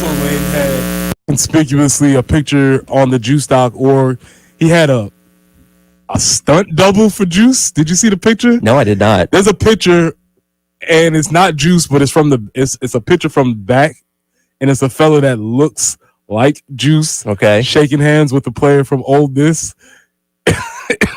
also Lane had conspicuously a picture on the juice.org. He had a stunt double for Juice. Did you see the picture? No, I did not. There's a picture, and it's not Juice, but it's a picture from the back, and it's a fellow that looks like Juice. Okay. Shaking hands with the player from Old Miss.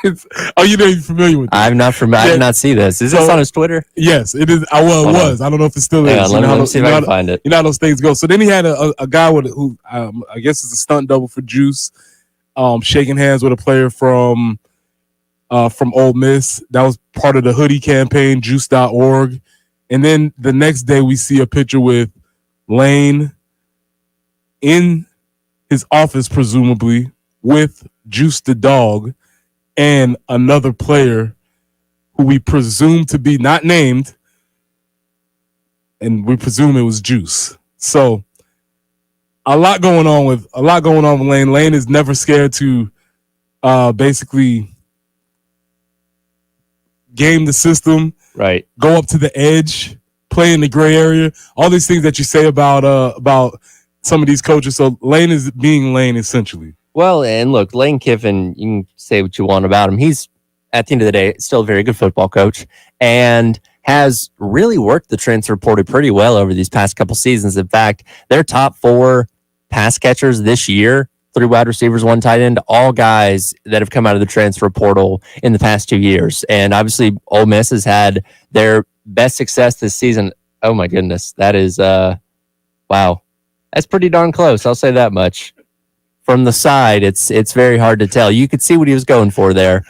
You know, you're familiar with this. I'm not familiar. I did not see this. Is this on his Twitter? Yes, it is. Well, it was. I don't know if it still is. Yeah, let me see if I can find it. You know how those things go. So then he had a guy who I guess is a stunt double for Juice, shaking hands with a player from Ole Miss. That was part of the hoodie campaign, juice.org. And then the next day we see a picture with Lane in his office, presumably, with Juice the dog and another player who we presume to be not named, and we presume it was Juice. So a lot going on with Lane. Lane is never scared to basically game the system, right? Go up to the edge, play in the gray area. All these things that you say about some of these coaches. So Lane is being Lane essentially. Well, and look, Lane Kiffin, you can say what you want about him. He's, at the end of the day, still a very good football coach and has really worked the transfer portal pretty well over these past couple seasons. In fact, their top 4 pass catchers this year, 3 wide receivers, 1 tight end, all guys that have come out of the transfer portal in the past 2 years. And obviously, Ole Miss has had their best success this season. Oh, my goodness. That is, wow. That's pretty darn close. I'll say that much. From the side, it's very hard to tell. You could see what he was going for there.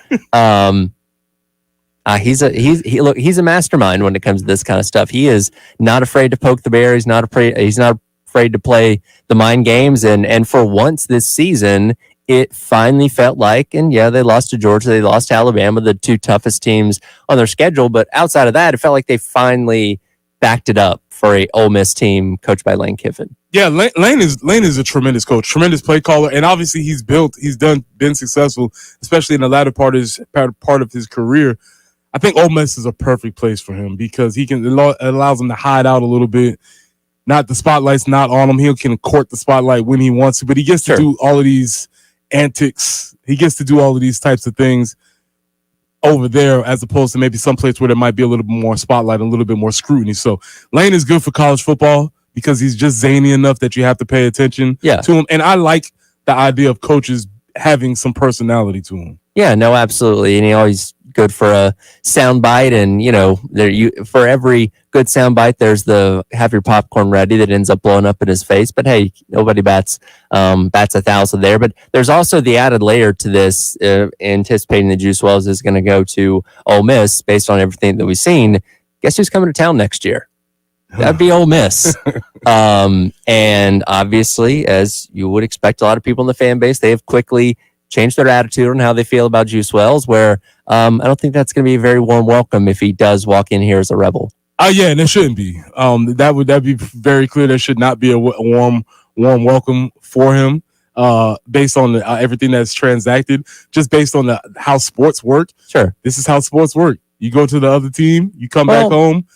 He's a mastermind when it comes to this kind of stuff. He is not afraid to poke the bear. He's not afraid to play the mind games. And for once this season, it finally felt like, and yeah, they lost to Georgia, they lost to Alabama, the 2 toughest teams on their schedule. But outside of that, it felt like they finally backed it up for a Ole Miss team coached by Lane Kiffin. Yeah, Lane is a tremendous coach, tremendous play caller, and obviously he's been successful, especially in the latter part of his career. I think Ole Miss is a perfect place for him because it allows him to hide out a little bit. Not the spotlight's not on him. He can court the spotlight when he wants to, but he gets to do all of these antics. He gets to do all of these types of things over there as opposed to maybe some place where there might be a little bit more spotlight, a little bit more scrutiny. So Lane is good for college football because he's just zany enough that you have to pay attention to him. And I like the idea of coaches having some personality to him. Yeah, no, absolutely. And he always good for a sound bite. And, you know, for every good sound bite, there's the have your popcorn ready that ends up blowing up in his face. But hey, nobody bats 1,000 there. But there's also the added layer to this, anticipating the Juice Wells is going to go to Ole Miss based on everything that we've seen. Guess who's coming to town next year? That'd be Ole Miss. And obviously, as you would expect, a lot of people in the fan base, they have quickly changed their attitude on how they feel about Juice Wells, where I don't think that's going to be a very warm welcome if he does walk in here as a Rebel. Yeah, and it shouldn't be. That'd be very clear. There should not be a warm welcome for him based on everything that's transacted, just based on how sports work. Sure. This is how sports work. You go to the other team, you come back home.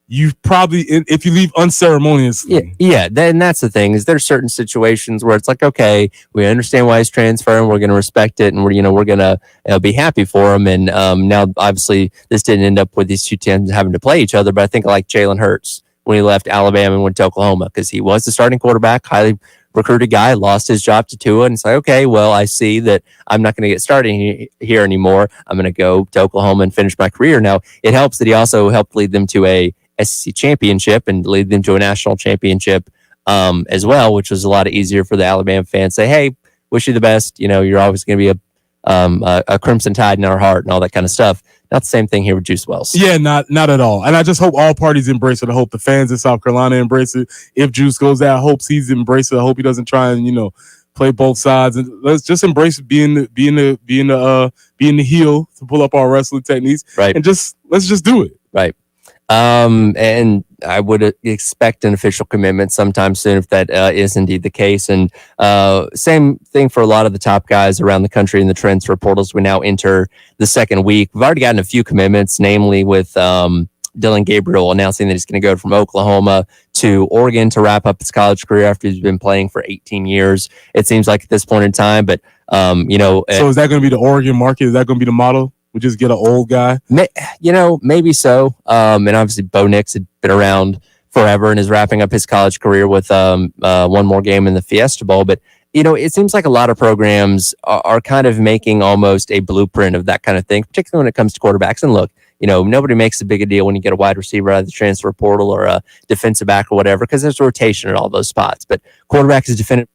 You probably, if you leave unceremoniously. Yeah. Then that's the thing is there's certain situations where it's like, okay, we understand why he's transferring. We're going to respect it. And we're going to be happy for him. And now obviously this didn't end up with these 2 teams having to play each other. But I think like Jalen Hurts when he left Alabama and went to Oklahoma because he was the starting quarterback, highly recruited guy, lost his job to Tua. And it's like, okay, well, I see that I'm not going to get started here anymore. I'm going to go to Oklahoma and finish my career. Now, it helps that he also helped lead them to a SEC championship and lead them to a national championship as well, which was a lot easier for the Alabama fans. Say, hey, wish you the best. You know, you're always going to be a Crimson Tide in our heart and all that kind of stuff. Not the same thing here with Juice Wells. Yeah, not at all. And I just hope all parties embrace it. I hope the fans in South Carolina embrace it. If Juice goes out, I hope he's embraced it. I hope he doesn't try and play both sides. And let's just embrace being the heel to pull up our wrestling techniques. Right. And let's just do it. Right. And I would expect an official commitment sometime soon if that is indeed the case. And same thing for a lot of the top guys around the country in the transfer portals. We now enter the second week. We've already gotten a few commitments, namely with Dillon Gabriel announcing that he's going to go from Oklahoma to Oregon to wrap up his college career after he's been playing for 18 years. It seems like at this point in time, but so is that going to be the Oregon market? Is that going to be the model? We just get an old guy? Maybe so. And obviously Bo Nix had been around forever and is wrapping up his college career with one more game in the Fiesta Bowl. But, it seems like a lot of programs are kind of making almost a blueprint of that kind of thing, particularly when it comes to quarterbacks. And look, nobody makes a big a deal when you get a wide receiver out of the transfer portal or a defensive back or whatever, because there's rotation at all those spots. But quarterback is definitively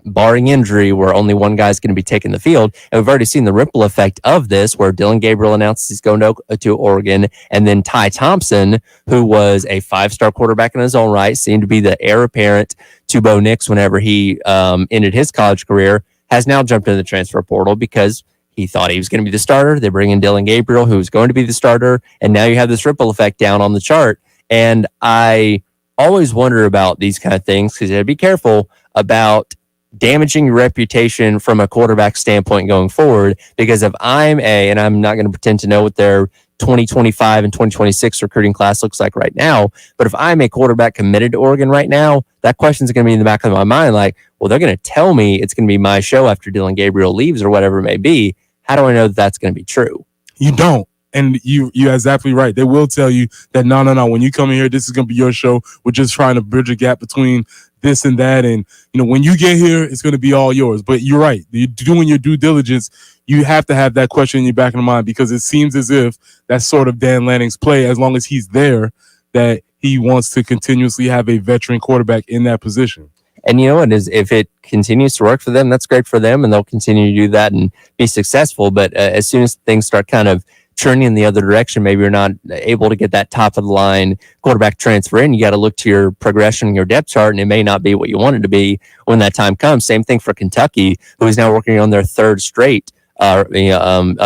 barring injury, where only one guy's going to be taking the field. And we've already seen the ripple effect of this, where Dillon Gabriel announces he's going to Oregon, and then Ty Thompson, who was a 5-star quarterback in his own right, seemed to be the heir apparent to Bo Nix whenever he ended his college career, has now jumped into the transfer portal because he thought he was going to be the starter. They bring in Dillon Gabriel, who's going to be the starter, and now you have this ripple effect down on the chart. And I always wonder about these kind of things, because you have to be careful about damaging your reputation from a quarterback standpoint going forward. Because if and I'm not going to pretend to know what their 2025 and 2026 recruiting class looks like right now, but if I'm a quarterback committed to Oregon right now, that question is going to be in the back of my mind, like, well, they're going to tell me it's going to be my show after Dillon Gabriel leaves or whatever it may be. How do I know that that's going to be true? You don't. And you're exactly right. They will tell you that no. When you come in here, this is going to be your show. We're just trying to bridge a gap between this and that. And, when you get here, it's going to be all yours. But you're right. You're doing your due diligence. You have to have that question in your back of the mind, because it seems as if that's sort of Dan Lanning's play, as long as he's there, that he wants to continuously have a veteran quarterback in that position. And if it continues to work for them, that's great for them, and they'll continue to do that and be successful. But as soon as things start kind of churning in the other direction, maybe you're not able to get that top of the line quarterback transfer in. You got to look to your progression, your depth chart, and it may not be what you want it to be when that time comes. Same thing for Kentucky, who is now working on their third straight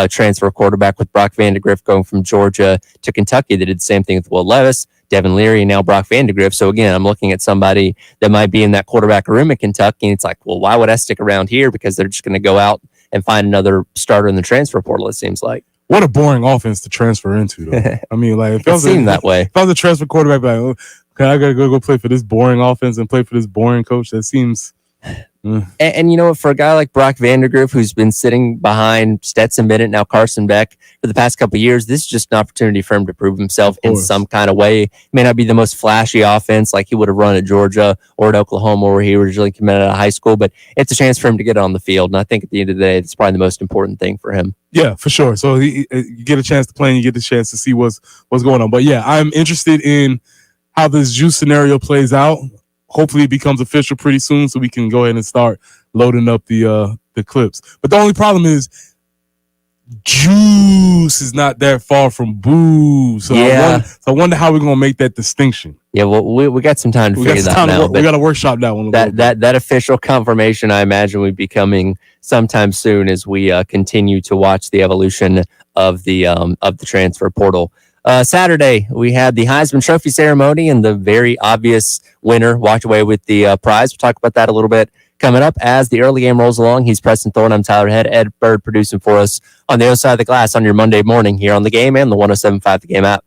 transfer quarterback, with Brock Vandegrift going from Georgia to Kentucky. They did the same thing with Will Levis, Devin Leary, and now Brock Vandegrift. So again, I'm looking at somebody that might be in that quarterback room at Kentucky, and it's like, well, why would I stick around here? Because they're just going to go out and find another starter in the transfer portal, it seems like. What a boring offense to transfer into, though. I mean, like, if it seemed that way. If I was a transfer quarterback, like, okay, I gotta go play for this boring offense and play for this boring coach. That seems. And you know what? For a guy like Brock Vandegrift, who's been sitting behind Stetson Bennett, now Carson Beck, for the past couple of years, this is just an opportunity for him to prove himself in some kind of way. It may not be the most flashy offense like he would have run at Georgia or at Oklahoma, where he originally committed out of high school, but it's a chance for him to get on the field. And I think at the end of the day, it's probably the most important thing for him. Yeah, for sure. So you get a chance to play, and you get the chance to see what's going on. But yeah, I'm interested in how this juice scenario plays out. Hopefully it becomes official pretty soon, so we can go ahead and start loading up the clips. But the only problem is juice is not that far from boo. So yeah. I wonder how we're gonna make that distinction. Yeah, well, we got some time to figure that out. We got to workshop that one. That official confirmation, I imagine, would be coming sometime soon as we continue to watch the evolution of the transfer portal. Saturday, we had the Heisman Trophy ceremony, and the very obvious winner walked away with the prize. We'll talk about that a little bit coming up as the early game rolls along. He's Preston Thorne. I'm Tyler Head. Ed Bird producing for us on the other side of the glass on your Monday morning here on The Game and the 107.5 The Game app.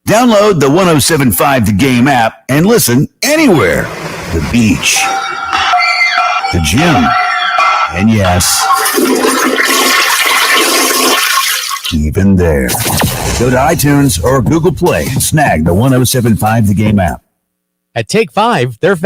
Download the 107.5 The Game app and listen anywhere. The beach, the gym, and yes, even there. Go to iTunes or Google Play and snag the 107.5 The Game app. At Take 5, they're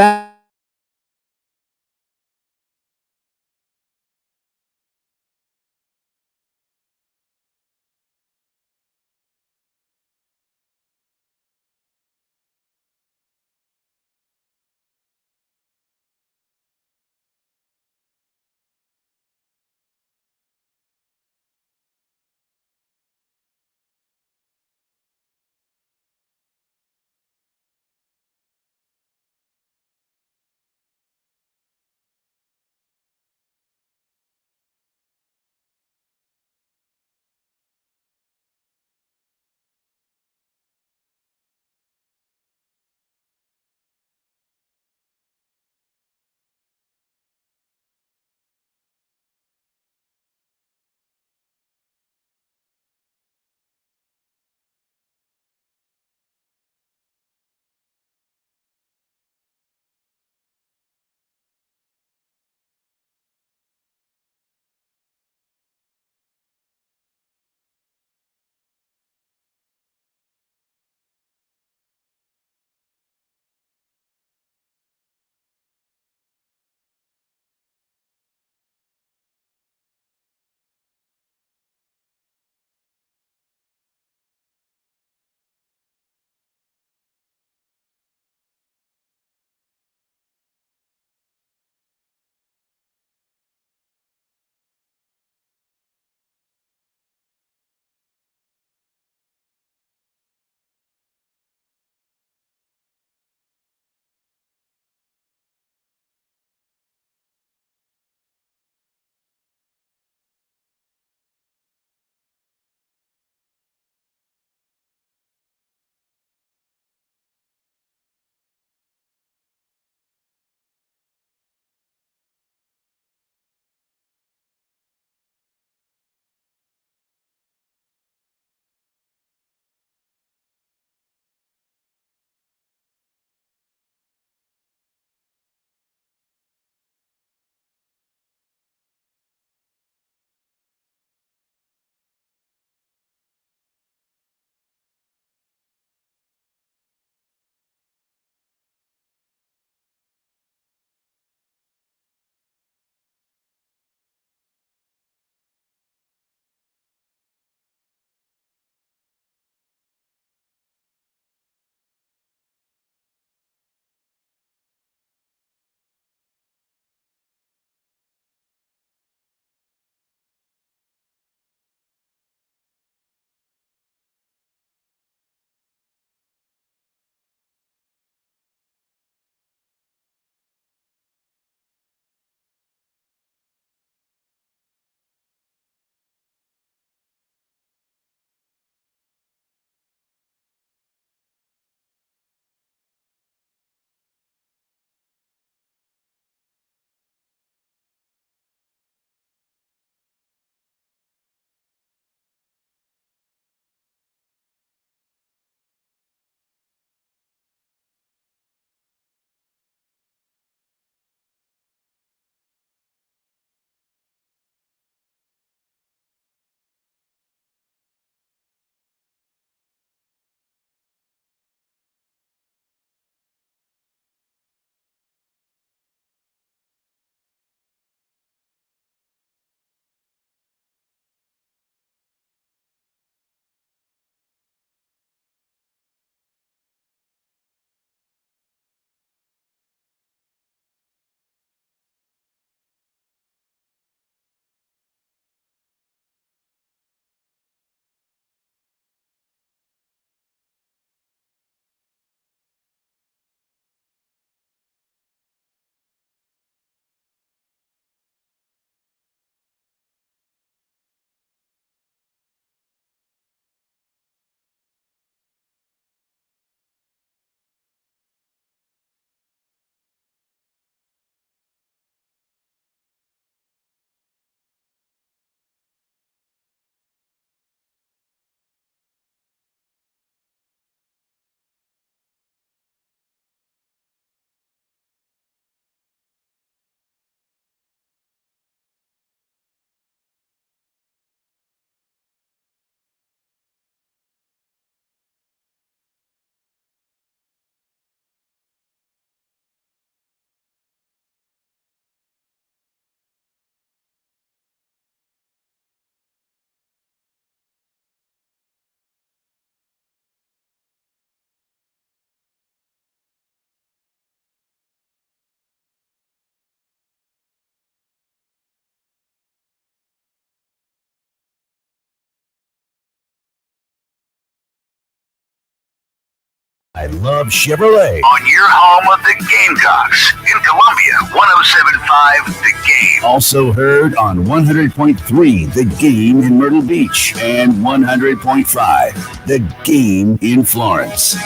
I love Chevrolet. On your home of the Gamecocks. In Columbia, 107.5 The Game. Also heard on 100.3 The Game in Myrtle Beach and 100.5 The Game in Florence.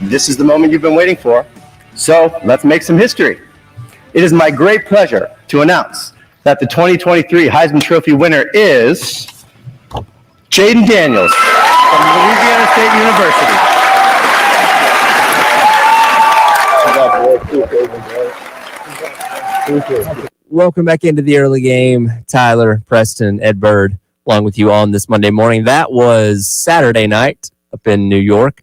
This is the moment you've been waiting for. So let's make some history. It is my great pleasure to announce that the 2023 Heisman Trophy winner is Jaden Daniels from Louisiana State University. Welcome back into the early game. Tyler, Preston, Ed Bird, along with you on this Monday morning. That was Saturday night up in New York.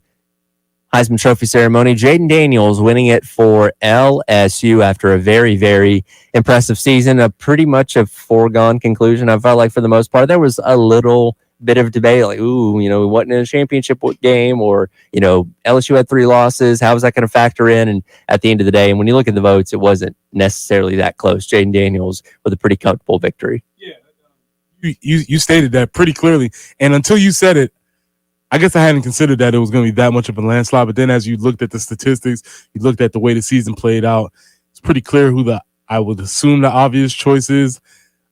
Heisman Trophy ceremony. Jaden Daniels winning it for LSU after a very, very impressive season. A pretty much a foregone conclusion, I felt like, for the most part. There was a little bit of debate, like, he wasn't in a championship game, or, LSU had 3 losses. How was that going to factor in? And at the end of the day, and when you look at the votes, it wasn't necessarily that close. Jaden Daniels with a pretty comfortable victory. Yeah, you stated that pretty clearly. And until you said it, I guess I hadn't considered that it was going to be that much of a landslide. But then as you looked at the statistics, you looked at the way the season played out, it's pretty clear who I would assume the obvious choice is.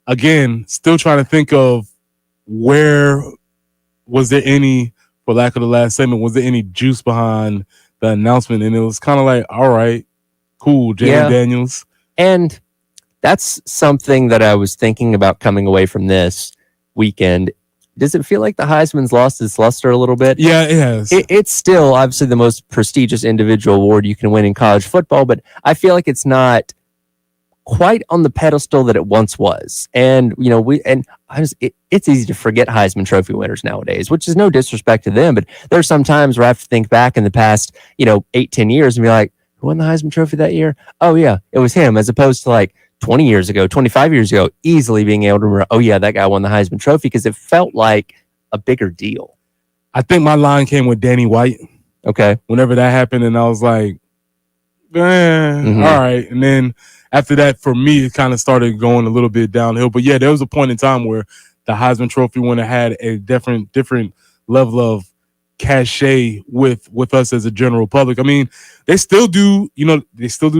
Again, still trying to think of where was there any, for lack of the last segment, was there any juice behind the announcement? And it was kind of like, all right, cool, Jaden Daniels. And that's something that I was thinking about coming away from this weekend. Does it feel like the Heisman's lost its luster a little bit? Yeah, it has. It's still obviously the most prestigious individual award you can win in college football, but I feel like it's not quite on the pedestal that it once was. And, it's easy to forget Heisman Trophy winners nowadays, which is no disrespect to them, but there's some times where I have to think back in the past, 8-10 years and be like, who won the Heisman Trophy that year? Oh, yeah, it was him, as opposed to like 20 years ago, 25 years ago, easily being able to remember, oh, yeah, that guy won the Heisman Trophy, because it felt like a bigger deal. I think my line came with Danny White. Okay. Whenever that happened, and I was like, all right. And then after that, for me, it kind of started going a little bit downhill. But yeah, there was a point in time where the Heisman Trophy winner had a different level of cachet with us as a general public. I mean, they still do the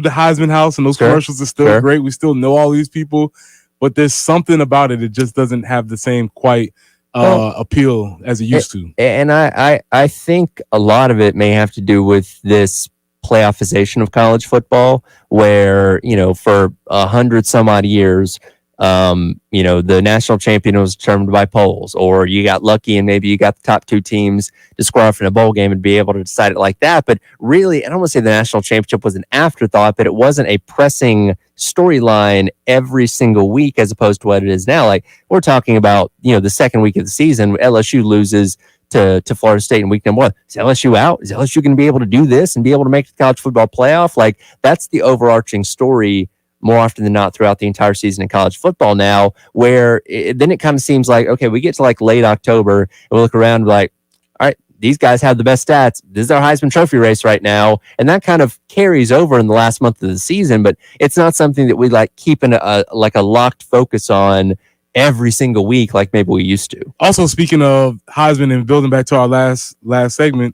Heisman House, and those commercials are still great. We still know all these people, but there's something about it. It just doesn't have the same quite appeal as it used to. And I think a lot of it may have to do with this playoffization of college football, where, for 100 some odd years, the national champion was determined by polls, or you got lucky and maybe you got the top 2 teams to square off in a bowl game and be able to decide it like that. But really, I don't want to say the national championship was an afterthought, but it wasn't a pressing storyline every single week as opposed to what it is now. Like, we're talking about, the second week of the season, LSU loses to Florida State in week number 1. Is LSU out? Is LSU going to be able to do this and be able to make the college football playoff? Like, that's the overarching story more often than not throughout the entire season in college football now, where then it kind of seems like, okay, we get to like late October and we look around and be like, all right, these guys have the best stats. This is our Heisman Trophy race right now. And that kind of carries over in the last month of the season, but it's not something that we like keep in a locked focus on every single week like maybe we used to. Also, speaking of Heisman and building back to our last segment,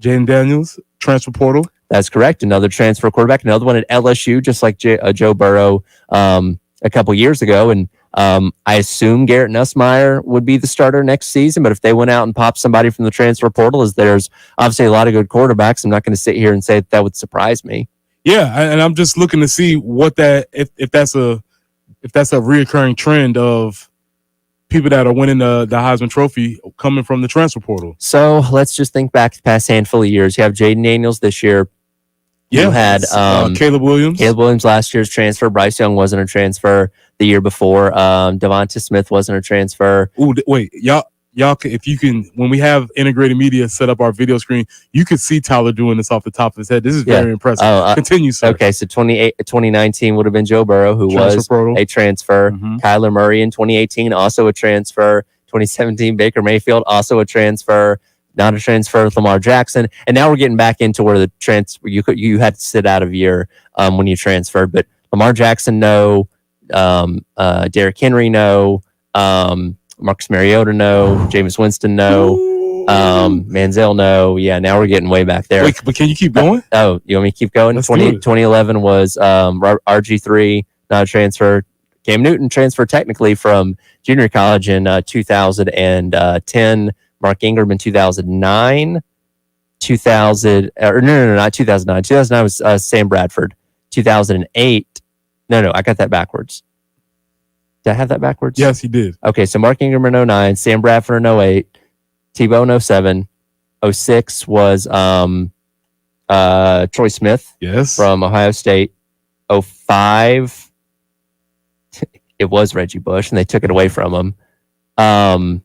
Jaden Daniels, transfer portal. That's correct. Another transfer quarterback, another one at LSU, just like Joe Burrow a couple years ago. And I assume Garrett Nussmeier would be the starter next season. But if they went out and popped somebody from the transfer portal, as there's obviously a lot of good quarterbacks, I'm not going to sit here and say that would surprise me. Yeah, and I'm just looking to see what that if that's a reoccurring trend of people that are winning the Heisman Trophy coming from the transfer portal. So let's just think back to the past handful of years. You have Jaden Daniels this year. Yeah, you had Caleb Williams. Caleb Williams last year's transfer. Bryce Young wasn't a transfer the year before. Devonta Smith wasn't a transfer. Ooh, wait, y'all, if you can, when we have integrated media set up our video screen, you could see Tyler doing this off the top of his head. This is very impressive. Continue, sir. Okay, so 2019 would have been Joe Burrow, who was a transfer. Mm-hmm. Kyler Murray in 2018, also a transfer. 2017, Baker Mayfield, also a transfer. Not a transfer with Lamar Jackson. And now we're getting back into where the transfer you had to sit out of year when you transferred. But Lamar Jackson, no. Derrick Henry, no. Marcus Mariota, no. Jameis Winston, no. Manziel, no. Yeah, now we're getting way back there. Wait, but can you keep going? Oh, you want me to keep going? Let's 2011 was RG3, not a transfer. Cam Newton transferred technically from junior college in 2010. Mark Ingram in 2009. 2000, or no, not 2009. 2009 was Sam Bradford. 2008. No, I got that backwards. Did I have that backwards? Yes, he did. Okay, so Mark Ingram in 09, Sam Bradford in 08, Tebow in 07. 06 was Troy Smith from Ohio State. 05, it was Reggie Bush, and they took it away from him. 04,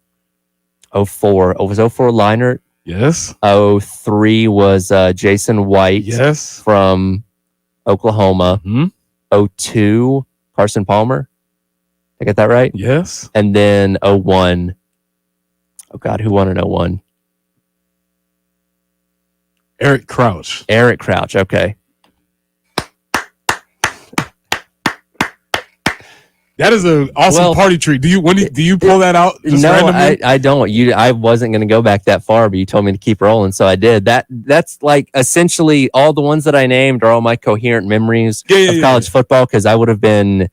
was 04 Leinart? Yes. 03 was Jason White from Oklahoma. 02, Carson Palmer. I get that right? Yes. And then 01. Oh, God, who won in 01? Eric Crouch. Okay. That is an awesome party trick. Do you pull that out? Just no, randomly? I don't. I wasn't going to go back that far, but you told me to keep rolling, so I did. That's like essentially all the ones that I named are all my coherent memories of college football, because I would have been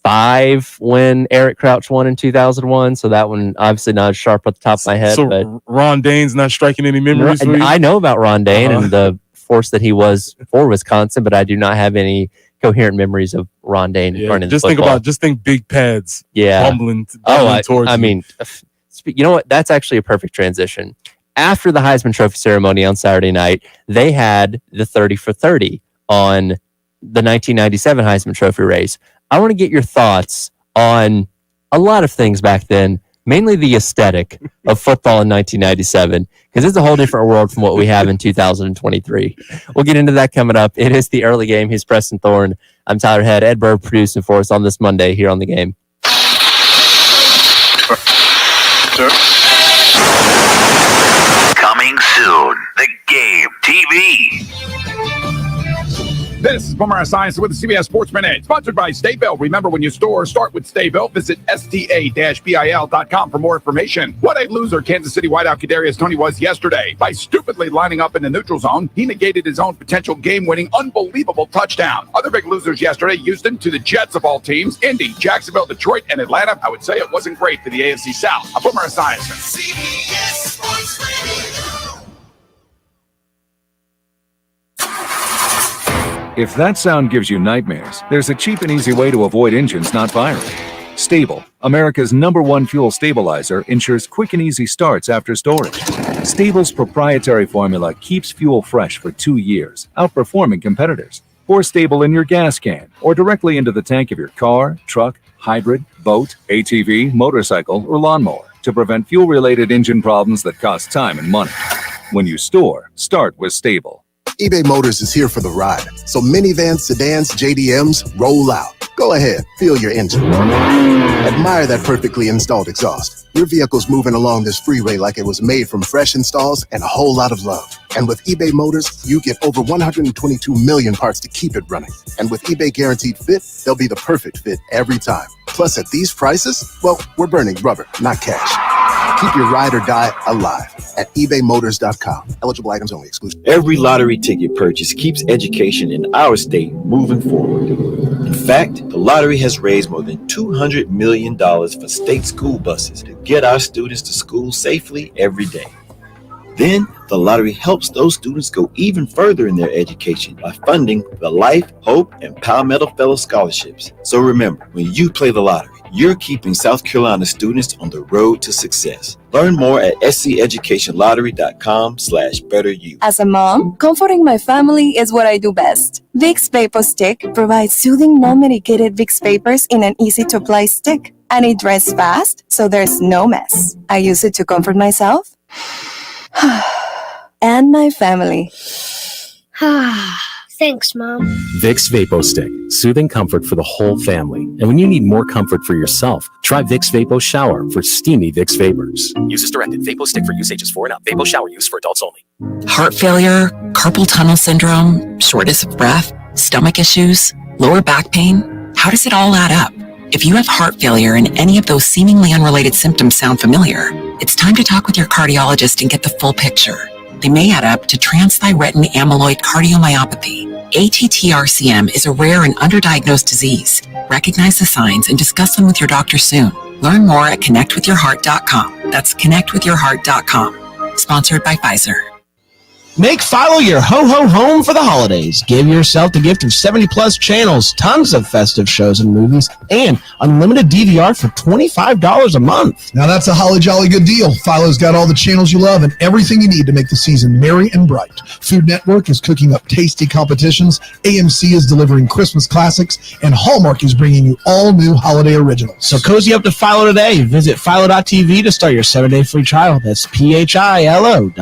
5 when Eric Crouch won in 2001. So that one obviously not as sharp at the top of my head. So but Ron Dane's not striking any memories for you? I know about Ron Dane and the force that he was for Wisconsin, but I do not have any coherent memories of Ron Dane running just football. think big pads bumbling towards I mean, you know what? That's actually a perfect transition. After the Heisman Trophy ceremony on Saturday night, they had the 30 for 30 on the 1997 Heisman Trophy race. I want to get your thoughts on a lot of things back then, mainly the aesthetic of football in 1997, because it's a whole different world from what we have in 2023. We'll get into that coming up. It is the early game. He's Preston Thorne. I'm Tyler Head. Ed Burr producing for us on this Monday here on The Game. Sir. Coming soon, The Game TV. This is Boomer Science with the CBS Sports Minute, sponsored by Staybill. Remember, when you store, start with Staybill. Visit sta-bil.com for more information. What a loser Kansas City wideout Kadarius Toney was yesterday. By stupidly lining up in the neutral zone, he negated his own potential game-winning, unbelievable touchdown. Other big losers yesterday: Houston to the Jets of all teams, Indy, Jacksonville, Detroit, and Atlanta. I would say it wasn't great for the AFC South. I'm Boomer Science. CBS Sports Radio. If that sound gives you nightmares, there's a cheap and easy way to avoid engines not firing. Stable, America's #1 fuel stabilizer, ensures quick and easy starts after storage. Stable's proprietary formula keeps fuel fresh for 2 years, outperforming competitors. Pour Stable in your gas can or directly into the tank of your car, truck, hybrid, boat, ATV, motorcycle, or lawnmower to prevent fuel-related engine problems that cost time and money. When you store, start with Stable. eBay Motors is here for the ride. So minivans, sedans, JDMs, roll out. Go ahead, feel your engine. Admire that perfectly installed exhaust. Your vehicle's moving along this freeway like it was made from fresh installs and a whole lot of love. And with eBay Motors, you get over 122 million parts to keep it running. And with eBay Guaranteed Fit, they'll be the perfect fit every time. Plus, at these prices, well, we're burning rubber, not cash. Keep your ride or die alive at ebaymotors.com. Eligible items only. Exclusive. Every lottery ticket purchase keeps education in our state moving forward. In fact, the lottery has raised more than $200 million for state school buses to get our students to school safely every day. Then, the lottery helps those students go even further in their education by funding the Life, Hope, and Palmetto Fellow Scholarships. So remember, when you play the lottery, you're keeping South Carolina students on the road to success. Learn more at sceducationlottery.com/betteryou. As a mom, comforting my family is what I do best. Vicks Vapor Stick provides soothing, non-medicated Vicks Vapors in an easy-to-apply stick. And it dries fast, so there's no mess. I use it to comfort myself and my family. Thanks, Mom. Vicks Vapo Stick, soothing comfort for the whole family. And when you need more comfort for yourself, try Vicks Vapo Shower for steamy Vicks Vapors. Use as directed. Vapo Stick for use ages 4 and up. Vapo Shower use for adults only. Heart failure, carpal tunnel syndrome, shortness of breath, stomach issues, lower back pain. How does it all add up? If you have heart failure and any of those seemingly unrelated symptoms sound familiar, it's time to talk with your cardiologist and get the full picture. They may add up to transthyretin amyloid cardiomyopathy. ATTR-CM is a rare and underdiagnosed disease. Recognize the signs and discuss them with your doctor soon. Learn more at connectwithyourheart.com. That's connectwithyourheart.com. Sponsored by Pfizer. Make Philo your ho-ho home for the holidays. Give yourself the gift of 70-plus channels, tons of festive shows and movies, and unlimited DVR for $25 a month. Now that's a holly jolly good deal. Philo's got all the channels you love and everything you need to make the season merry and bright. Food Network is cooking up tasty competitions, AMC is delivering Christmas classics, and Hallmark is bringing you all new holiday originals. So cozy up to Philo today. Visit philo.tv to start your 7-day free trial. That's philo.tv.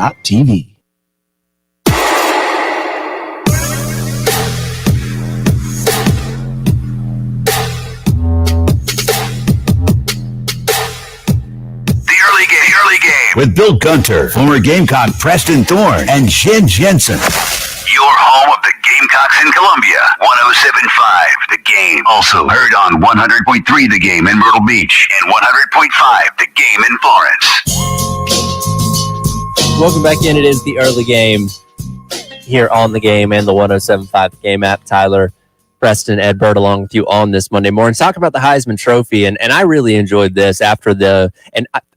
With Bill Gunter, former Gamecock Preston Thorne, and Jen Jensen. Your home of the Gamecocks in Columbia. 107.5 The Game. Also heard on 100.3 The Game in Myrtle Beach and 100.5 The Game in Florence. Welcome back in. It is the early game here on The Game and the 107.5 The Game app. Tyler, Preston, Ed Bird along with you on this Monday morning. Talk about the Heisman Trophy, and I really enjoyed this after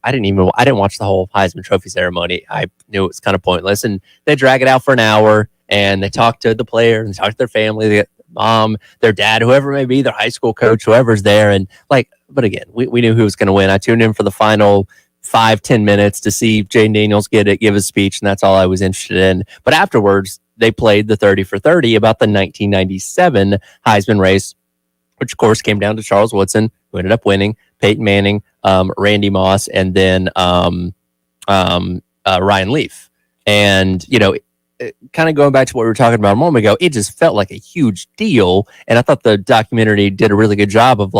I didn't watch the whole Heisman Trophy ceremony. I knew it was kind of pointless, and they drag it out for an hour, and they talk to the player and talk to their family, their mom, their dad, whoever it may be, their high school coach, whoever's there, and but again, we knew who was going to win. I tuned in for the final 5-10 minutes to see Jayden Daniels give his speech, and that's all I was interested in. But afterwards, they played the 30 for 30 about the 1997 Heisman race, which of course came down to Charles Woodson, who ended up winning, Peyton Manning, Randy Moss, and then Ryan Leaf. And, kind of going back to what we were talking about a moment ago, it just felt like a huge deal. And I thought the documentary did a really good job of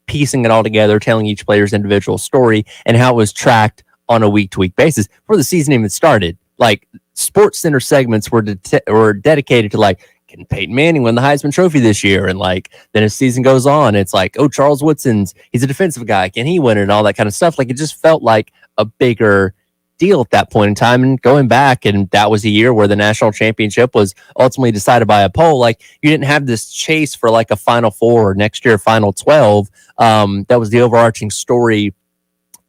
piecing it all together, telling each player's individual story and how it was tracked on a week-to-week basis before the season even started. Sports Center segments were dedicated to can Peyton Manning win the Heisman Trophy this year? And then as season goes on, it's Charles Woodson's, he's a defensive guy. Can he win it? And all that kind of stuff. It just felt like a bigger deal at that point in time. And going back, and that was a year where the national championship was ultimately decided by a poll. You didn't have this chase for a Final Four or next year Final 12. That was the overarching story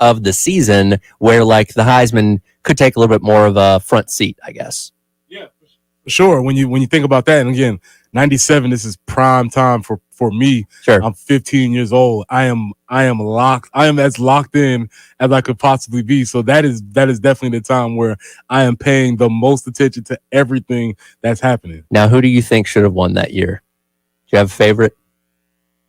of the season, where the Heisman could take a little bit more of a front seat, I guess. Yeah, sure. When you think about that, and again, 97, this is prime time for me. Sure. I'm 15 years old. I am as locked in as I could possibly be. So that is definitely the time where I am paying the most attention to everything that's happening. Now, who do you think should have won that year? Do you have a favorite?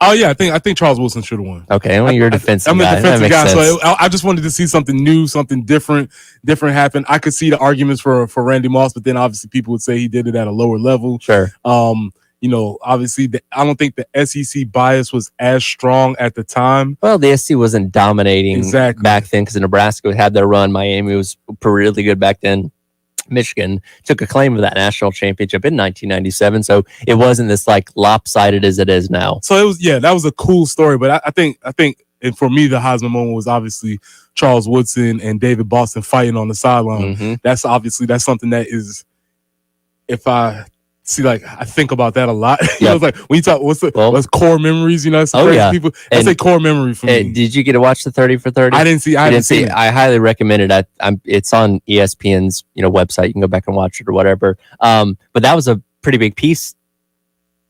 Oh yeah, I think Charles Woodson should have won. Okay, well, you're a defensive guy. I'm a defensive guy, so I just wanted to see something new, something different happen. I could see the arguments for Randy Moss, but then obviously people would say he did it at a lower level. Sure. Obviously, I don't think the SEC bias was as strong at the time. Well, the SEC wasn't dominating back then because Nebraska had their run. Miami was really good back then. Michigan took a claim of that national championship in 1997, so it wasn't this lopsided as it is now. So it was, that was a cool story. But I think, and for me, the Heisman moment was obviously Charles Woodson and David Boston fighting on the sideline. Mm-hmm. That's something that is, if I see, I think about that a lot. Yep. When you talk, what's core memories? People. That's a core memory for me. Did you get to watch the 30 for 30? I didn't see. I didn't see it. I highly recommend it. It's on ESPN's website. You can go back and watch it or whatever. But that was a pretty big piece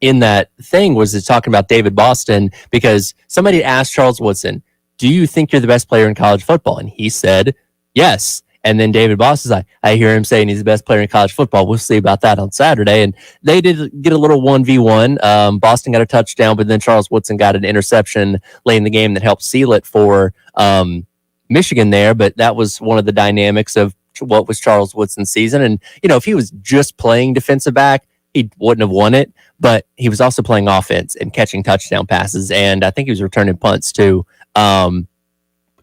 in that thing. Was it talking about David Boston, because somebody asked Charles Woodson, "Do you think you're the best player in college football?" And he said, "Yes." And then David Boss is I hear him saying he's the best player in college football. We'll see about that on Saturday. And they did get a little 1v1. Boston got a touchdown, but then Charles Woodson got an interception late in the game that helped seal it for Michigan there. But that was one of the dynamics of what was Charles Woodson's season. And, if he was just playing defensive back, he wouldn't have won it. But he was also playing offense and catching touchdown passes. And I think he was returning punts too. And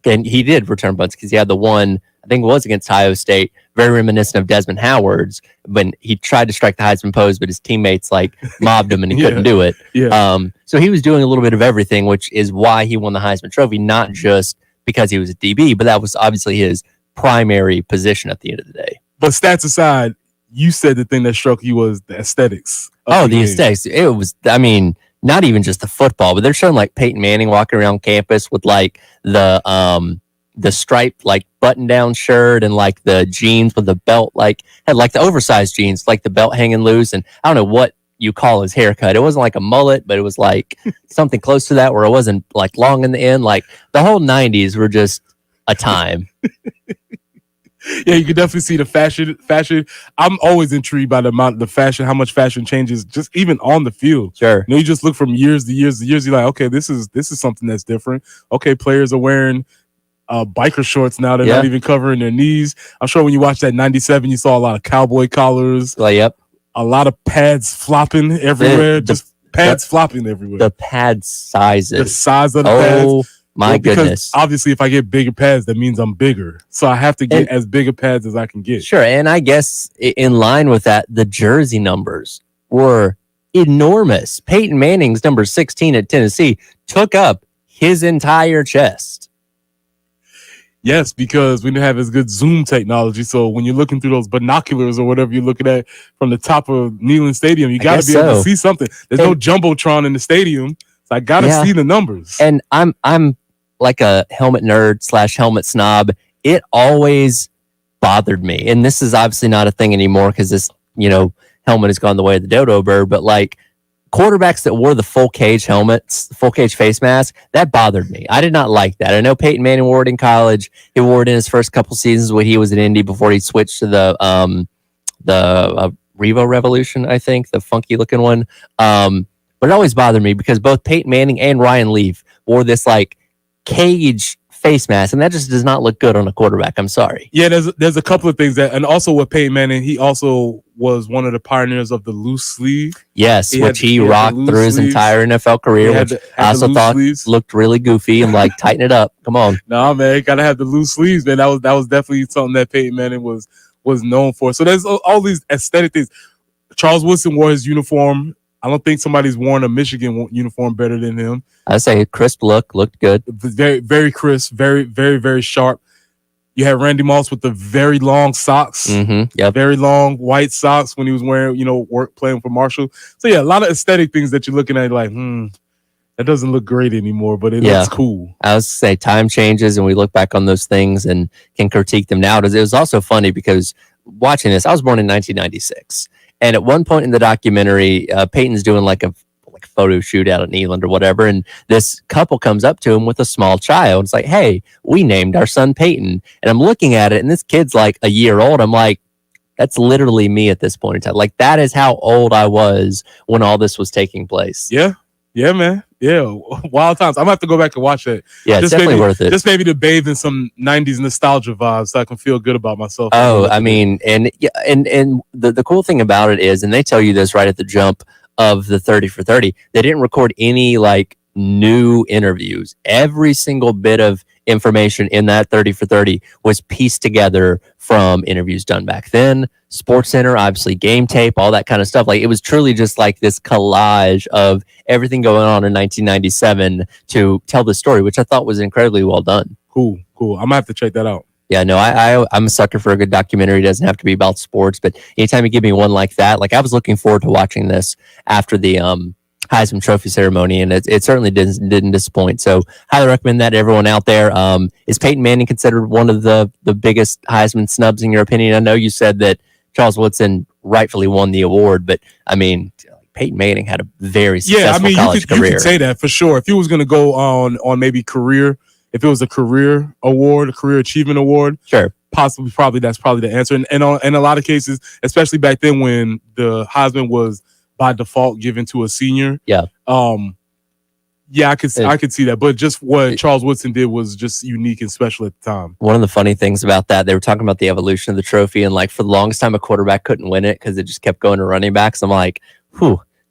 he did return punts because he had the one, I think it was against Ohio State, very reminiscent of Desmond Howard's when he tried to strike the Heisman pose, but his teammates like mobbed him and he couldn't do it. So he was doing a little bit of everything, which is why he won the Heisman Trophy, not just because he was a DB, but that was obviously his primary position at the end of the day. But stats aside, you said the thing that struck you was the aesthetics. The aesthetics. It was, I mean, not even just the football, but they're showing like Peyton Manning walking around campus with like the striped like button down shirt and like the jeans with the belt, like had like the oversized jeans, like the belt hanging loose. And I don't know what you call his haircut. It wasn't like a mullet, but it was like something close to that where it wasn't like long in the end. Like the whole 90s were just a time. Yeah, you can definitely see the fashion. I'm always intrigued by the fashion, how much fashion changes just even on the field. Sure. You just look from years to years to years. You're like, okay, this is something that's different. Okay, players are wearing biker shorts now. They're not even covering their knees. I'm sure when you watched that 97, you saw a lot of cowboy collars. Yep. A lot of pads flopping everywhere. Pads flopping everywhere. The pad sizes. The size of the pads. My goodness. Obviously, if I get bigger pads, that means I'm bigger. So I have to get as big a pads as I can get. Sure. And I guess in line with that, the jersey numbers were enormous. Peyton Manning's number 16 at Tennessee took up his entire chest. Yes, because we didn't have as good zoom technology. So when you're looking through those binoculars or whatever you're looking at from the top of Neyland Stadium, you got to be able to see something. There's no Jumbotron in the stadium. So I got to see the numbers. And I'm like a helmet nerd / helmet snob. It always bothered me. And this is obviously not a thing anymore because this, helmet has gone the way of the dodo bird. But like quarterbacks that wore the full cage helmets, full cage face mask, that bothered me. I did not like that. I know Peyton Manning wore it in college. He wore it in his first couple seasons when he was in Indy before he switched to the Revo Revolution, I think, the funky looking one. But it always bothered me because both Peyton Manning and Ryan Leaf wore this like cage face mask, and that just does not look good on a quarterback. I'm sorry. Yeah, there's a couple of things that, and also with Peyton Manning, he also was one of the pioneers of the loose sleeve. Yes, which he rocked through his entire NFL career, which I also thought looked really goofy and like tighten it up. Come on. No, man, gotta have the loose sleeves, man. That was definitely something that Peyton Manning was known for. So there's all these aesthetic things. Charles Woodson wore his uniform. I don't think somebody's worn a Michigan uniform better than him. I say crisp looked good. Very, very crisp, very, very, very sharp. You had Randy Moss with the very long socks, very long white socks when he was wearing, playing for Marshall. So yeah, a lot of aesthetic things that you're looking at, like, that doesn't look great anymore, but it looks cool. I was say time changes, and we look back on those things and can critique them now. It was also funny because watching this, I was born in 1996. And at one point in the documentary, Peyton's doing like a photo shoot out at Neyland or whatever. And this couple comes up to him with a small child. It's like, hey, we named our son Peyton. And I'm looking at it, and this kid's like a year old. I'm like, that's literally me at this point in time. Like, that is how old I was when all this was taking place. Yeah. Yeah, man. Yeah. Wild times. I'm going to have to go back and watch that. Yeah, it's definitely worth it. Just maybe to bathe in some 90s nostalgia vibes so I can feel good about myself. Oh, I mean, and the cool thing about it is, and they tell you this right at the jump of the 30 for 30, they didn't record any like new interviews. Every single bit of information in that 30 for 30 was pieced together from interviews done back then, Sports Center, obviously game tape, all that kind of stuff. Like, it was truly just like this collage of everything going on in 1997 to tell the story, which I thought was incredibly well done. Cool. I'm gonna have to check that out. Yeah, no, I'm a sucker for a good documentary. It doesn't have to be about sports, but anytime you give me one like that, like I was looking forward to watching this after the Heisman Trophy ceremony, and it certainly didn't disappoint. So highly recommend that to everyone out there. Is Peyton Manning considered one of the biggest Heisman snubs in your opinion? I know you said that Charles Woodson rightfully won the award, but I mean, Peyton Manning had a very successful college career. You could say that for sure. If he was going to go on maybe career, if it was a career award, a career achievement award, sure, probably that's probably the answer. And in a lot of cases, especially back then when the Heisman was by default given to a senior. Yeah. I could see that. But just what Charles Woodson did was just unique and special at the time. One of the funny things about that, they were talking about the evolution of the trophy, and like for the longest time, a quarterback couldn't win it because it just kept going to running backs. I'm like,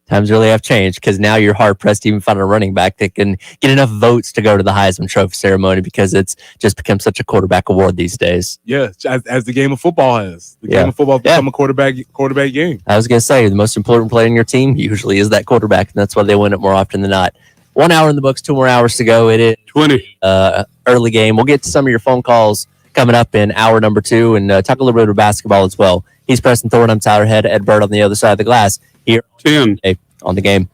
times really have changed because now you're hard pressed to even find a running back that can get enough votes to go to the Heisman Trophy ceremony because it's just become such a quarterback award these days. Yeah, as the game of football has. The game of football has become a quarterback game. I was going to say, the most important player in your team usually is that quarterback, and that's why they win it more often than not. 1 hour in the books, 2 more hours to go. It is 20. Early game. We'll get to some of your phone calls coming up in hour number 2 and talk a little bit about basketball as well. He's Preston Thorne. I'm Tyler Head. Ed Bird on the other side of the glass here 10. On the game.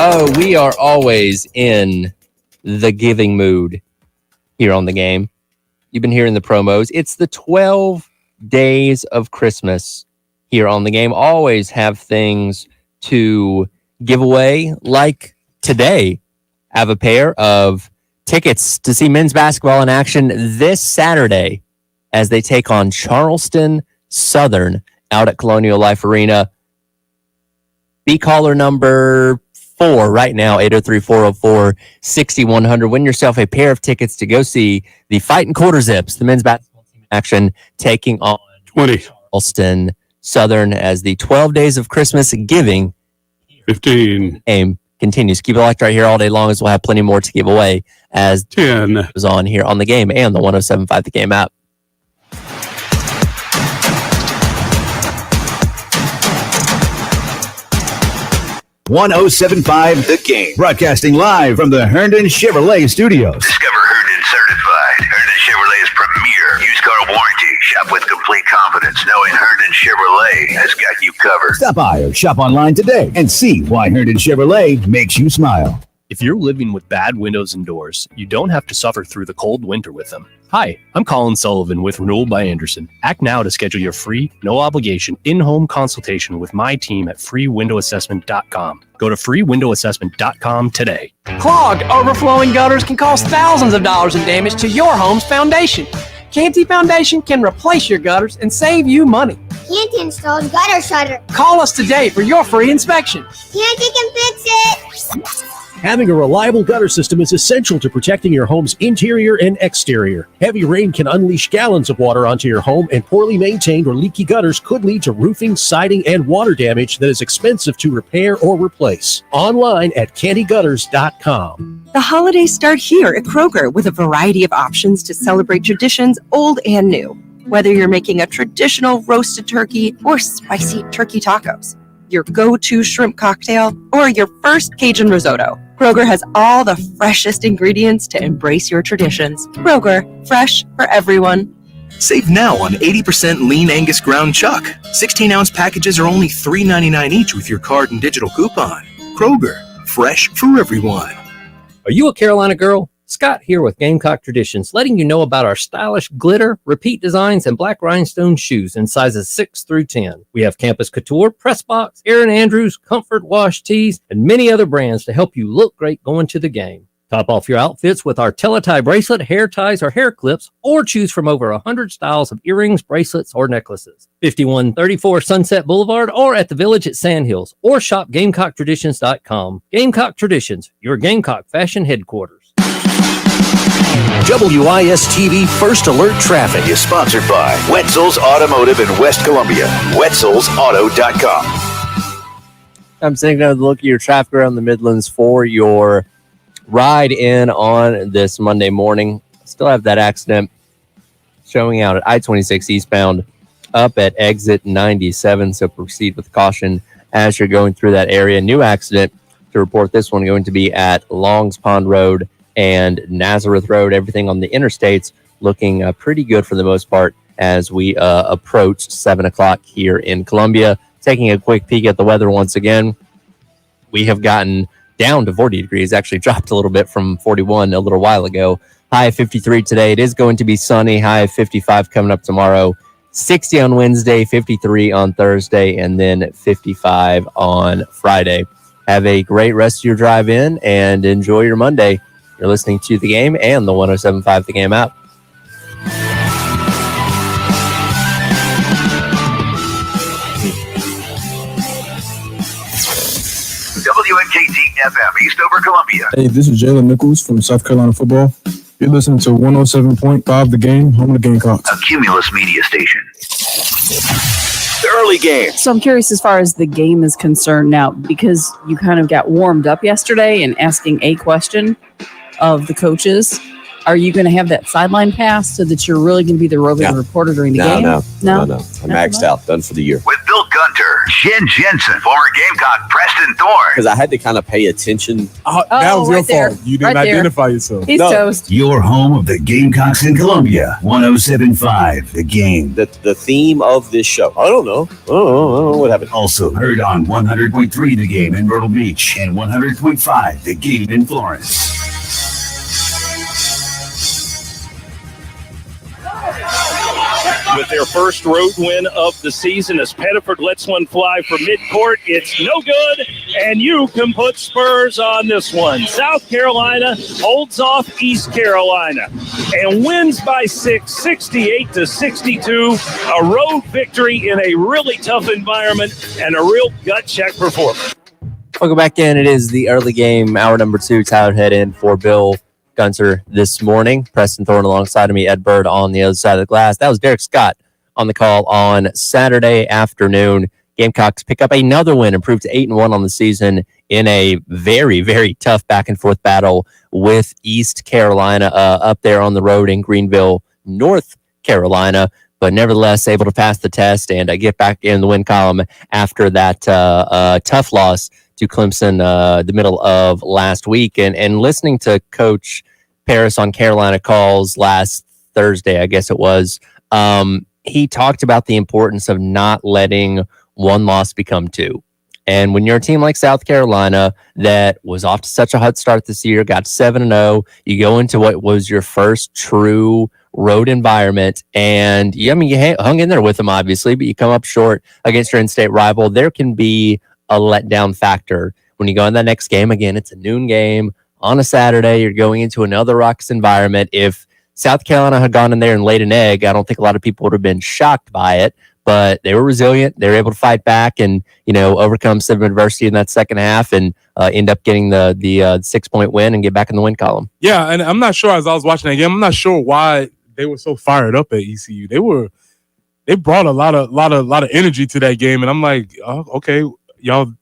Oh, we are always in the giving mood here on the game. You've been hearing the promos. It's the 12 days of Christmas here on the game. Always have things to give away, like today. I have a pair of tickets to see men's basketball in action this Saturday as they take on Charleston Southern out at Colonial Life Arena. Be caller number 4 right now, 803-404-6100. Win yourself a pair of tickets to go see the Fighting Quarter Zips, the men's basketball team in action, taking on 20. Charleston Southern as the 12 days of Christmas giving 15 game continues. Keep it locked right here all day long as we'll have plenty more to give away as 10 is on here on the game and the 107.5 The Game app. .1075 The Game. Broadcasting live from the Herndon Chevrolet Studios. Discover Herndon Certified. Herndon Chevrolet's premier used car warranty. Shop with complete confidence knowing Herndon Chevrolet has got you covered. Stop by or shop online today and see why Herndon Chevrolet makes you smile. If you're living with bad windows and doors, you don't have to suffer through the cold winter with them. Hi, I'm Colin Sullivan with Renewal by Anderson. Act now to schedule your free, no obligation, in-home consultation with my team at freewindowassessment.com. Go to freewindowassessment.com today. Clogged, overflowing gutters can cause thousands of dollars in damage to your home's foundation. Canty Foundation can replace your gutters and save you money. Canty installs gutter shutter. Call us today for your free inspection. Canty can fix it. Having a reliable gutter system is essential to protecting your home's interior and exterior. Heavy rain can unleash gallons of water onto your home, and poorly maintained or leaky gutters could lead to roofing, siding, and water damage that is expensive to repair or replace. Online at candygutters.com. The holidays start here at Kroger with a variety of options to celebrate traditions old and new. Whether you're making a traditional roasted turkey or spicy turkey tacos, your go-to shrimp cocktail, or your first Cajun risotto, Kroger has all the freshest ingredients to embrace your traditions. Kroger, fresh for everyone. Save now on 80% lean Angus ground chuck. 16-ounce packages are only $3.99 each with your card and digital coupon. Kroger, fresh for everyone. Are you a Carolina girl? Scott here with Gamecock Traditions, letting you know about our stylish glitter, repeat designs, and black rhinestone shoes in sizes 6 through 10. We have Campus Couture, Pressbox, Erin Andrews, Comfort Wash Tees, and many other brands to help you look great going to the game. Top off your outfits with our teletie bracelet, hair ties, or hair clips, or choose from over 100 styles of earrings, bracelets, or necklaces. 5134 Sunset Boulevard or at the Village at Sandhills, or shop GamecockTraditions.com. Gamecock Traditions, your Gamecock fashion headquarters. WIS-TV First Alert Traffic is sponsored by Wetzel's Automotive in West Columbia. Wetzel'sAuto.com. I'm taking a look at your traffic around the Midlands for your ride in on this Monday morning. Still have that accident showing out at I-26 eastbound up at exit 97, so proceed with caution as you're going through that area. New accident to report, this one going to be at Longs Pond Road and Nazareth Road. Everything on the interstates looking pretty good for the most part as we approach 7 o'clock here in Columbia. Taking a quick peek at the weather once again, we have gotten down to 40 degrees, actually dropped a little bit from 41 a little while ago. High of 53 today. It is going to be sunny. High of 55 coming up tomorrow. 60 on Wednesday, 53 on Thursday, and then 55 on Friday. Have a great rest of your drive in and enjoy your Monday. You're listening to The Game and the 107.5 The Game app. WNKT FM, Eastover, Columbia. Hey, this is Jalen Nichols from South Carolina Football. You're listening to 107.5 The Game, home of the Gamecocks. A Cumulus media station. The early game. So I'm curious as far as the game is concerned now, because you kind of got warmed up yesterday and asking a question of the coaches. Are you going to have that sideline pass so that you're really going to be the roving reporter during the game? No. I'm maxed out, done for the year. With Bill Gunter, Jen Jensen, former Gamecock Preston Thorne. Because I had to kind of pay attention. That was your fault. You didn't identify yourself. He's toast. Your home of the Gamecocks in Columbia. 107.5 The Game. The theme of this show. I don't know what happened. Also heard on 100.3 The Game in Myrtle Beach and 100.5 The Game in Florence. With their first road win of the season as Pettiford lets one fly from midcourt. It's no good, and you can put Spurs on this one. South Carolina holds off East Carolina and wins by 6, 68-62. A road victory in a really tough environment and a real gut check performance. Welcome back in. It is the early game, hour number 2. Tyler head in for Bill Gunter this morning. Preston Thorne alongside of me, Ed Bird on the other side of the glass. That was Derek Scott on the call on Saturday afternoon. Gamecocks pick up another win, improved to 8-1 on the season in a very, very tough back and forth battle with East Carolina up there on the road in Greenville, North Carolina. But nevertheless, able to pass the test and get back in the win column after that tough loss to Clemson the middle of last week. And listening to Coach Paris on Carolina calls last Thursday, I guess it was, he talked about the importance of not letting one loss become two. And when you're a team like South Carolina that was off to such a hot start this year, got 7-0, you go into what was your first true road environment, and you hung in there with them, obviously, but you come up short against your in-state rival. There can be a letdown factor when you go in that next game. Again, it's a noon game on a Saturday. You're going into another raucous environment. If South Carolina had gone in there and laid an egg, I don't think a lot of people would have been shocked by it, but they were resilient. They were able to fight back and, overcome some adversity in that second half and end up getting the 6-point win and get back in the win column. Yeah, and I'm not sure, as I was watching that game, I'm not sure why they were so fired up at ECU. They brought a lot of energy to that game, and I'm like, oh, okay, y'all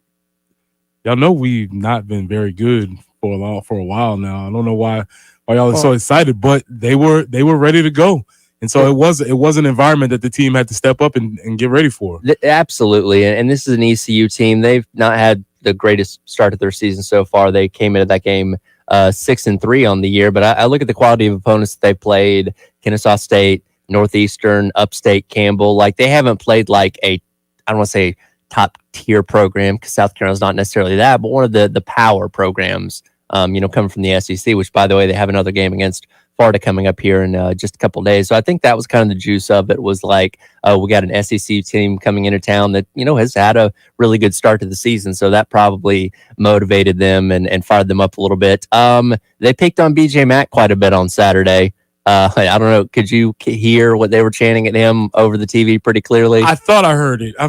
know we've not been very good for a while now. I don't know why y'all are so excited, but they were ready to go. And so it was an environment that the team had to step up and get ready for. Absolutely. And this is an ECU team. They've not had the greatest start of their season so far. They came into that game 6-3 on the year, but I look at the quality of opponents that they played: Kennesaw State, Northeastern, Upstate, Campbell. Like, they haven't played like I don't want to say top tier program, because South Carolina's not necessarily that, but one of the power programs, coming from the SEC, which, by the way, they have another game against Florida coming up here in just a couple of days. So I think that was kind of the juice of it, was like, we got an SEC team coming into town that, has had a really good start to the season. So that probably motivated them and fired them up a little bit. They picked on BJ Mack quite a bit on Saturday. I don't know. Could you hear what they were chanting at him over the TV pretty clearly? I thought I heard it. I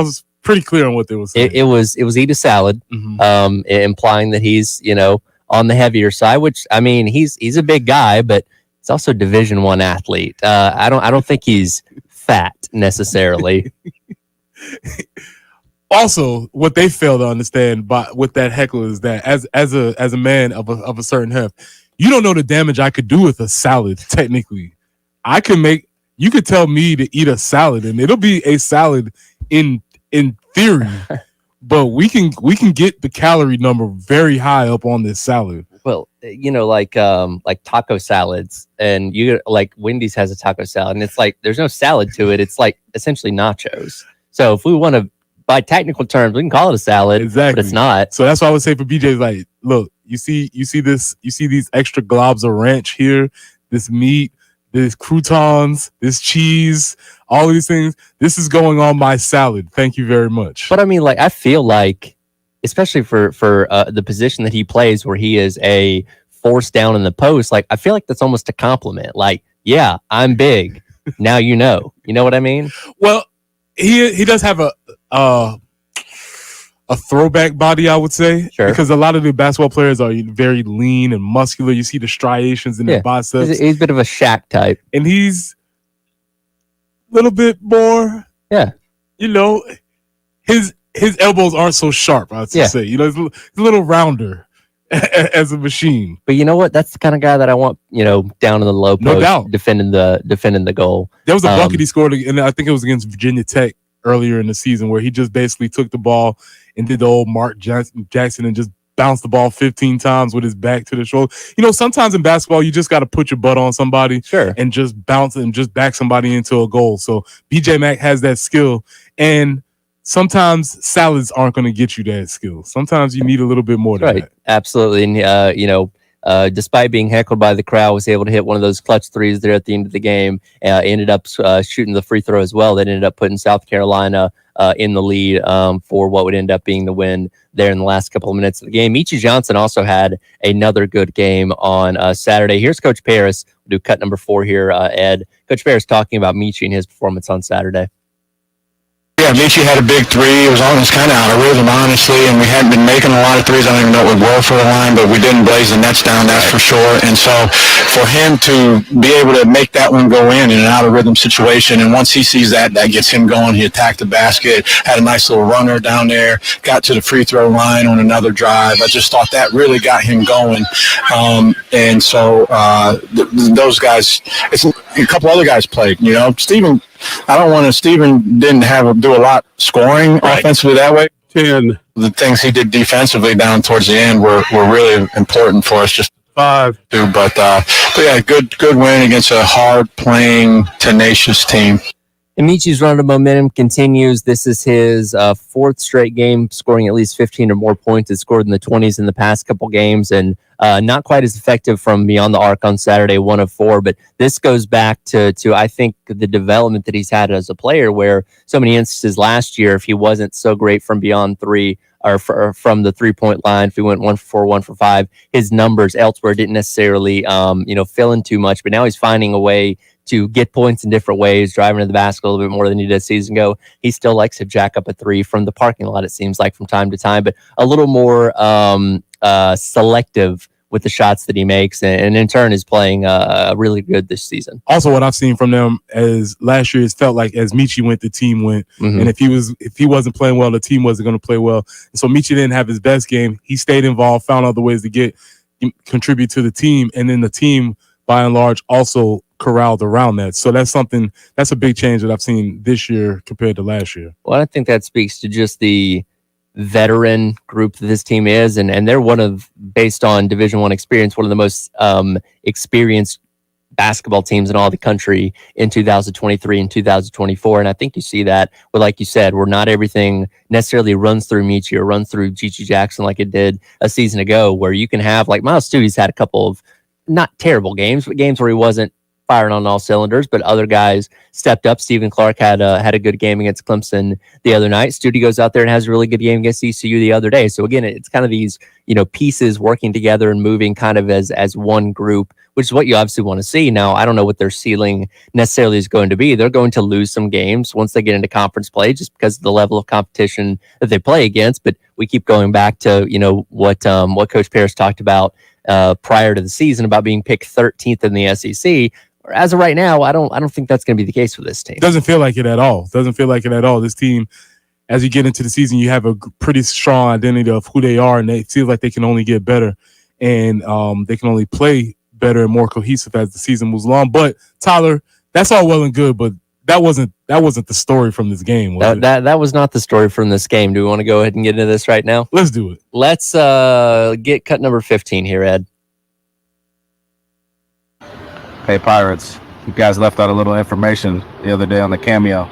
was pretty clear on what they were saying. It was eat a salad, implying that he's, on the heavier side, which, I mean, he's a big guy, but he's also a Division I athlete. I don't think he's fat necessarily. Also, what they fail to understand with that heckle is that as a man of a certain heft, you don't know the damage I could do with a salad. Technically, you could tell me to eat a salad and it'll be a salad in theory. But we can get the calorie number very high up on this salad. Well, like taco salads, and like Wendy's has a taco salad, and it's like there's no salad to it. It's like essentially nachos. So if we want to, by technical terms, we can call it a salad, exactly, but it's not. So that's why I would say for BJ, like, look, you see these extra globs of ranch here, this meat, this croutons, this cheese, all these things. This is going on my salad. Thank you very much. But I mean, like, I feel like, especially for the position that he plays, where he is a force down in the post, like, I feel like that's almost a compliment. Like, yeah, I'm big. Now you know what I mean? Well, he does have a throwback body, I would say. Sure. Because a lot of the basketball players are very lean and muscular. You see the striations in their biceps. He's a bit of a Shaq type. And he's a little bit more, his elbows aren't so sharp, I would say. He's a little rounder as a machine. But you know what? That's the kind of guy that I want, down in the low post, No doubt. defending the goal. There was a bucket he scored, and I think it was against Virginia Tech earlier in the season, where he just basically took the ball and did the old Mark Jackson and just bounced the ball 15 times with his back to the shoulder. Sometimes in basketball, you just got to put your butt on somebody and just bounce and just back somebody into a goal. So BJ Mack has that skill, and sometimes salads aren't going to get you that skill. Sometimes you need a little bit more than that. Absolutely. And, despite being heckled by the crowd, was able to hit one of those clutch threes there at the end of the game. Ended up shooting the free throw as well. That ended up putting South Carolina in the lead for what would end up being the win there in the last couple of minutes of the game. Michi Johnson also had another good game on Saturday. Here's Coach Paris. We'll do cut number 4 here, Ed. Coach Paris talking about Michi and his performance on Saturday. Yeah, Michi had a big three. It was kind of out of rhythm, honestly, and we hadn't been making a lot of threes. I don't even know what we were for the line, but we didn't blaze the nets down, that's for sure. And so for him to be able to make that one go in an out of rhythm situation, and once he sees that gets him going. He attacked the basket, had a nice little runner down there, got to the free throw line on another drive. I just thought that really got him going. And so those guys, a couple other guys played. Steven didn't do a lot scoring offensively that way. 10. The things he did defensively down towards the end were really important for us. Just 5. But yeah, good win against a hard playing, tenacious team. And Michi's run of momentum continues. This is his 4th straight game scoring at least 15 or more points. He's scored in the 20s in the past couple games, and not quite as effective from beyond the arc on Saturday, 1 of 4. But this goes back to I think the development that he's had as a player, where so many instances last year, if he wasn't so great from beyond 3 or from the 3-point line, if he went 1 for 4, 1 for 5, his numbers elsewhere didn't necessarily fill in too much. But now he's finding a way to get points in different ways, driving to the basket a little bit more than he did a season ago. He still likes to jack up a 3 from the parking lot, it seems like, from time to time, but a little more selective with the shots that he makes, and in turn is playing really good this season. Also, what I've seen from them as last year, it felt like as Michi went, the team went. Mm-hmm. And if he wasn't playing well, the team wasn't going to play well. And so Michi didn't have his best game. He stayed involved, found other ways to contribute to the team, and then the team, by and large, also corralled around that. So that's a big change that I've seen this year compared to last year. Well, I think that speaks to just the veteran group that this team is, and they're based on Division I experience, one of the most experienced basketball teams in all the country in 2023 and 2024. And I think you see that, but like you said, where not everything necessarily runs through Michi or runs through Gigi Jackson like it did a season ago, where you can have, like, Miles Studi's had a couple of not terrible games, but games where he wasn't firing on all cylinders, but other guys stepped up. Stephen Clark had a good game against Clemson the other night. Studi goes out there and has a really good game against ECU the other day. So again, it's kind of these, pieces working together and moving kind of as one group, which is what you obviously want to see. Now, I don't know what their ceiling necessarily is going to be. They're going to lose some games once they get into conference play, just because of the level of competition that they play against. But we keep going back to, what Coach Paris talked about prior to the season about being picked 13th in the SEC. As of right now, I don't think that's going to be the case for this team. Doesn't feel like it at all. This team, as you get into the season, you have a pretty strong identity of who they are, and it feels like they can only get better, and they can only play better and more cohesive as the season moves along. But Tyler, that's all well and good, but that wasn't the story from this game. That was not the story from this game. Do we want to go ahead and get into this right now? Let's do it. Let's get cut number 15 here, Ed. Hey, Pirates, you guys left out a little information the other day on the cameo.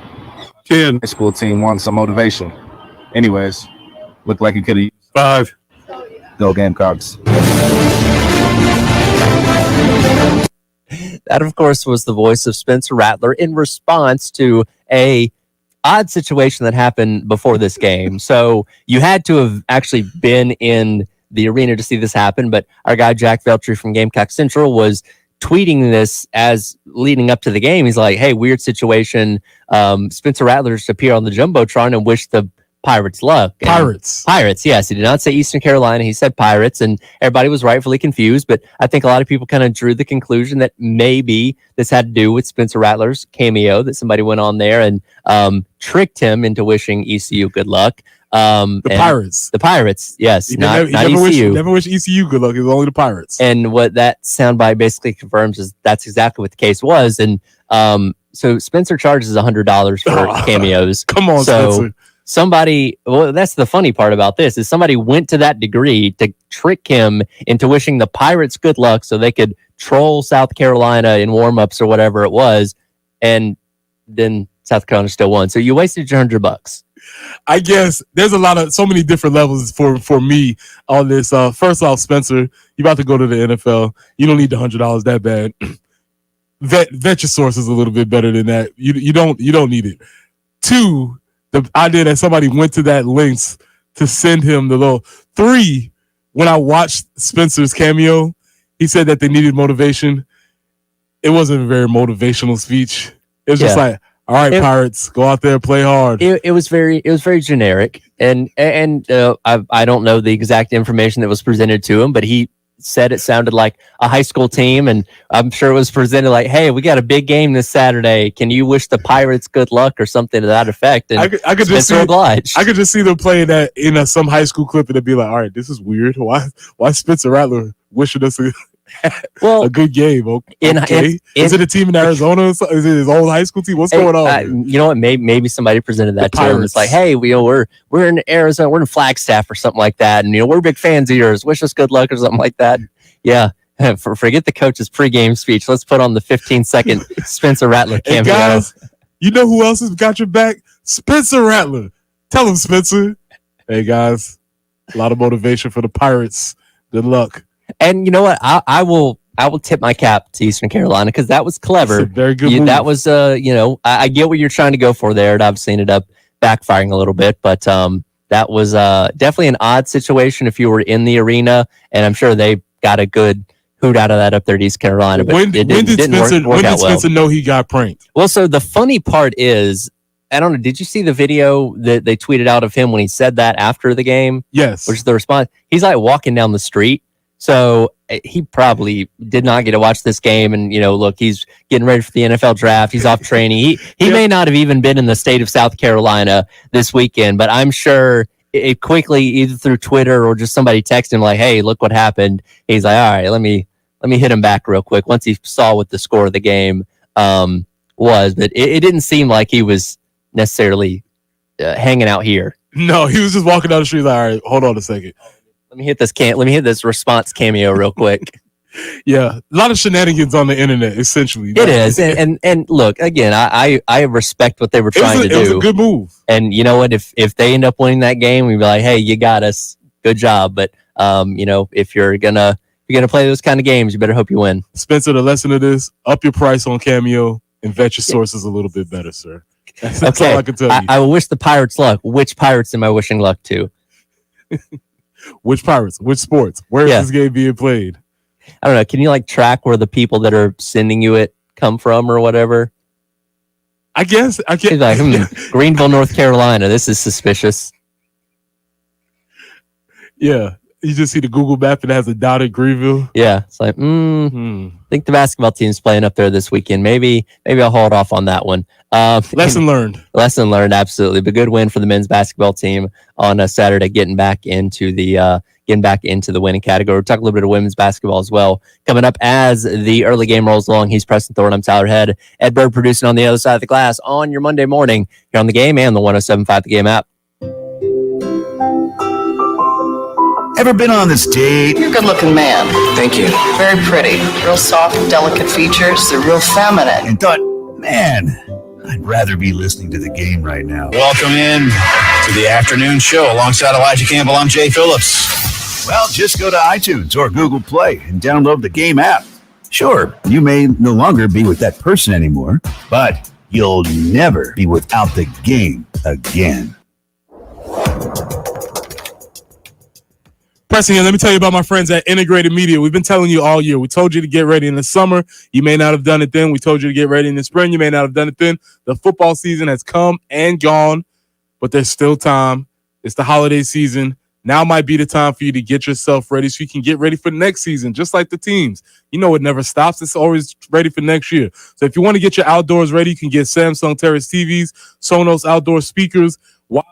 10. High school team wanted some motivation. Anyways, looked like you could have used 5. Go Gamecocks. That, of course, was the voice of Spencer Rattler in response to a odd situation that happened before this game. So you had to have actually been in the arena to see this happen, but our guy Jack Veltri from Gamecock Central was tweeting this as leading up to the game. He's like, hey, weird situation. Spencer Rattler just appeared on the Jumbotron and wished the Pirates luck. And Pirates, yes. He did not say Eastern Carolina. He said Pirates, and everybody was rightfully confused. But I think a lot of people kind of drew the conclusion that maybe this had to do with Spencer Rattler's cameo, that somebody went on there and tricked him into wishing ECU good luck. The Pirates, yes. Not ECU. Never wish ECU good luck. It was only the Pirates. And what that soundbite basically confirms is that's exactly what the case was. And so Spencer charges $100 for cameos. Come on, Spencer. Somebody, well, that's the funny part about this, is somebody went to that degree to trick him into wishing the Pirates good luck so they could troll South Carolina in warm-ups or whatever it was, and then South Carolina still won. So you wasted your $100. I guess there's so many different levels for me on this. First off, Spencer, you about to go to the NFL. You don't need the $100 that bad. Vet your sources a little bit better than that. You don't need it. Two, the idea that somebody went to that lengths to send him the little. Three, when I watched Spencer's cameo, he said that they needed motivation. It wasn't a very motivational speech. It was just like, all right, Pirates, go out there and play hard. It was very generic, and I don't know the exact information that was presented to him, but he said it sounded like a high school team, and I'm sure it was presented like, hey, we got a big game this Saturday. Can you wish the Pirates good luck or something to that effect? And I could just see obliged. I could just see them playing that in some high school clip, and it'd be like, all right, this is weird. Why Spencer Rattler wishing us a good game? Okay. Is it a team in Arizona? Is it his old high school team? What's going on? You know what? Maybe somebody presented that to him. It's like, hey, we're in Arizona, we're in Flagstaff or something like that, and we're big fans of yours. Wish us good luck or something like that. Yeah. Forget the coach's pregame speech. Let's put on the 15-second Spencer Rattler cameo. Hey guys, you know who else has got your back? Spencer Rattler. Tell him, Spencer. Hey guys, a lot of motivation for the Pirates. Good luck. And you know what? I will tip my cap to Eastern Carolina because that was clever. That's a very good move. That was I get what you're trying to go for there, and obviously ended up backfiring a little bit, but that was definitely an odd situation if you were in the arena, and I'm sure they got a good hoot out of that up there at East Carolina. But when did Spencer know he got pranked? Well, so the funny part is, I don't know, did you see the video that they tweeted out of him when he said that after the game? Yes. Which is the response. He's like walking down the street. So he probably did not get to watch this game. And, look, he's getting ready for the NFL draft. He's off training. He may not have even been in the state of South Carolina this weekend, but I'm sure it quickly, either through Twitter or just somebody texted him like, hey, look what happened. He's like, all right, let me hit him back real quick once he saw what the score of the game was. But it didn't seem like he was necessarily hanging out here. No, he was just walking down the street like, all right, hold on a second. Let me hit this response cameo real quick. Yeah, a lot of shenanigans on the internet, essentially. It is, and look, again, I respect what they were trying to do. It was a good move. And you know what? If they end up winning that game, we'd be like, hey, you got us, good job. But if you're gonna play those kind of games, you better hope you win. Spencer, the lesson of this: up your price on Cameo and vet your sources a little bit better, sir. That's all I can tell you. I wish the Pirates luck. Which Pirates am I wishing luck to? Which Pirates? Which sports? Where is this game being played? I don't know. Can you track where the people that are sending you it come from or whatever? I guess I can't. Like, Greenville, North Carolina. This is suspicious. Yeah, you just see the Google map and it has a dot at Greenville. Yeah, it's like, I think the basketball team's playing up there this weekend. Maybe I'll hold off on that one. Lesson learned. Lesson learned, absolutely. But good win for the men's basketball team on a Saturday, getting back into the winning category. We'll talk a little bit of women's basketball as well. Coming up as the early game rolls along, he's Preston Thorne. I'm Tyler Head. Ed Bird producing on the other side of the glass on your Monday morning here on the Game and the 107.5 The Game app. Ever been on this date? You're a good-looking man. Thank you. Very pretty. Real soft, delicate features. They're real feminine. And thought, man, I'd rather be listening to the game right now. Welcome in to the afternoon show. Alongside Elijah Campbell, I'm Jay Phillips. Well, just go to iTunes or Google Play and download the Game app. Sure, you may no longer be with that person anymore, but you'll never be without the game again. Preston here, let me tell you about my friends at Integrated Media. We've been telling you all year. We told you to get ready in the summer. You may not have done it then. We told you to get ready in the spring. You may not have done it then. The football season has come and gone, but there's still time. It's the holiday season. Now might be the time for you to get yourself ready so you can get ready for next season, just like the teams. You know, it never stops. It's always ready for next year. So if you want to get your outdoors ready, you can get Samsung Terrace TVs, Sonos outdoor speakers,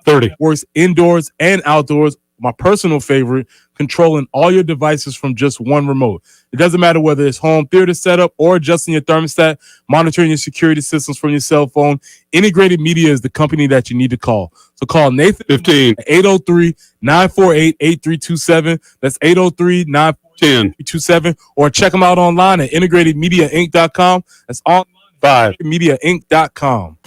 30 works indoors and outdoors. My personal favorite, controlling all your devices from just one remote. It doesn't matter whether it's home theater setup or adjusting your thermostat, monitoring your security systems from your cell phone. Integrated Media is the company that you need to call. So call Nathan 15 at 803-948-8327. That's 803-948-8327. Or check them out online at integratedmediainc.com. That's online at mediainc.com.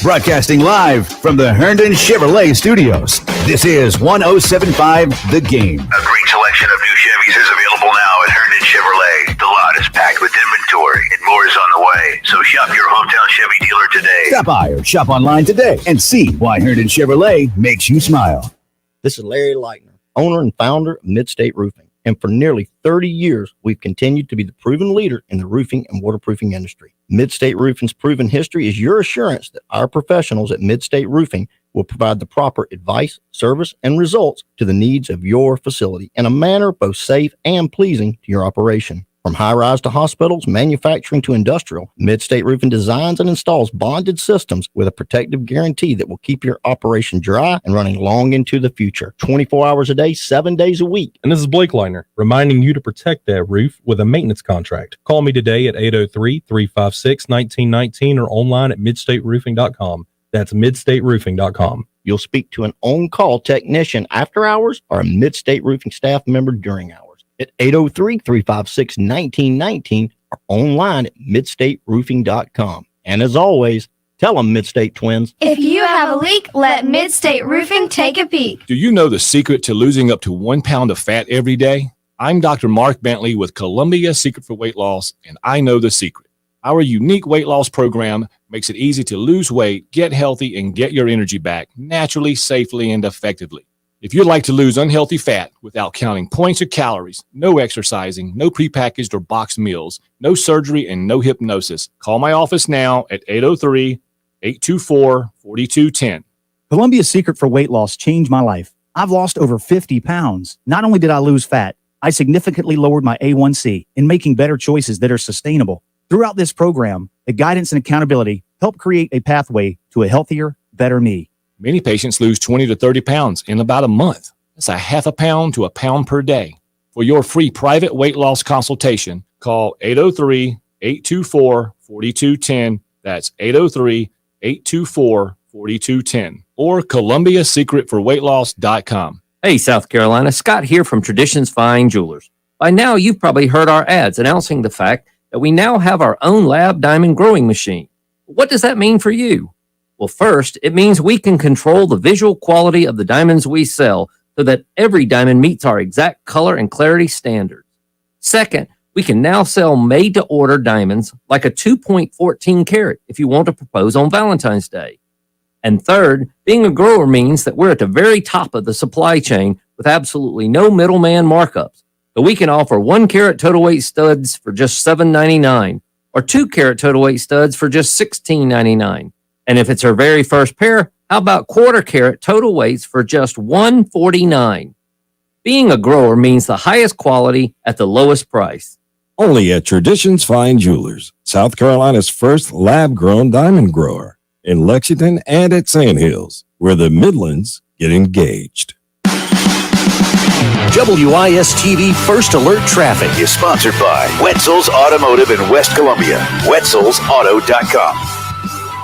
Broadcasting live from the Herndon Chevrolet Studios. This is 107.5 The Game. A great selection of new Chevys is available now at Herndon Chevrolet. The lot is packed with inventory and more is on the way. So shop your hometown Chevy dealer today. Stop by or shop online today and see why Herndon Chevrolet makes you smile. This is Larry Leitner, owner and founder of Midstate Roofing. And for nearly 30 years, we've continued to be the proven leader in the roofing and waterproofing industry. Midstate Roofing's proven history is your assurance that our professionals at Midstate Roofing will provide the proper advice, service, and results to the needs of your facility in a manner both safe and pleasing to your operation. From high-rise to hospitals, manufacturing to industrial, Midstate Roofing designs and installs bonded systems with a protective guarantee that will keep your operation dry and running long into the future. 24 hours a day, 7 days a week. And this is Blake Leitner, reminding you to protect that roof with a maintenance contract. Call me today at 803-356-1919 or online at midstateroofing.com. That's midstateroofing.com. You'll speak to an on-call technician after hours or a Midstate Roofing staff member during hours at 803-356-1919 or online at midstateroofing.com. And as always, tell them Midstate Twins. If you have a leak, let Midstate Roofing take a peek. Do you know the secret to losing up to 1 pound of fat every day? I'm Dr. Mark Bentley with Columbia Secret for Weight Loss, and I know the secret. Our unique weight loss program makes it easy to lose weight, get healthy, and get your energy back naturally, safely, and effectively. If you'd like to lose unhealthy fat without counting points or calories, no exercising, no prepackaged or boxed meals, no surgery, and no hypnosis, call my office now at 803-824-4210. Columbia's Secret for Weight Loss changed my life. I've lost over 50 pounds. Not only did I lose fat, I significantly lowered my A1C in making better choices that are sustainable. Throughout this program, the guidance and accountability help create a pathway to a healthier, better me. Many patients lose 20 to 30 pounds in about a month. That's a half a pound to a pound per day. For your free private weight loss consultation, call 803-824-4210. That's 803-824-4210 or ColumbiaSecretForWeightLoss.com. Hey, South Carolina, Scott here from Traditions Fine Jewelers. By now, you've probably heard our ads announcing the fact that we now have our own lab diamond growing machine. What does that mean for you? Well, first, it means we can control the visual quality of the diamonds we sell so that every diamond meets our exact color and clarity standards. Second, we can now sell made-to-order diamonds like a 2.14 carat if you want to propose on Valentine's Day. And third, being a grower means that we're at the very top of the supply chain with absolutely no middleman markups. So we can offer 1 carat total weight studs for just $7.99 or 2 carat total weight studs for just $16.99. And if it's her very first pair, how about 1/4 carat total weights for just $149? Being a grower means the highest quality at the lowest price. Only at Traditions Fine Jewelers, South Carolina's first lab-grown diamond grower, in Lexington and at Sand Hills, where the Midlands get engaged. WIS-TV First Alert Traffic is sponsored by Wetzel's Automotive in West Columbia. Wetzel'sAuto.com.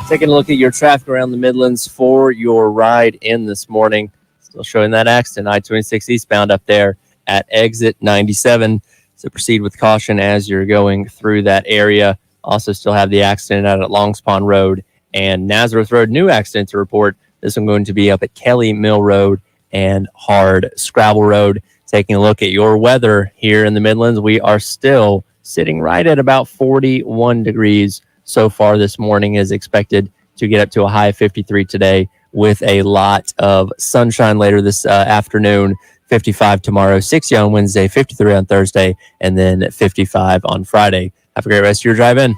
Taking a look at your traffic around the Midlands for your ride in this morning. Still showing that accident, I-26 eastbound up there at exit 97. So proceed with caution as you're going through that area. Also still have the accident out at Longs Pond Road and Nazareth Road. New accident to report. This one going to be up at Kelly Mill Road and Hard Scrabble Road. Taking a look at your weather here in the Midlands, we are still sitting right at about 41 degrees. So far this morning is expected to get up to a high of 53 today with a lot of sunshine later this afternoon. 55 tomorrow, 60 on Wednesday, 53 on Thursday, and then 55 on Friday. Have a great rest of your drive in.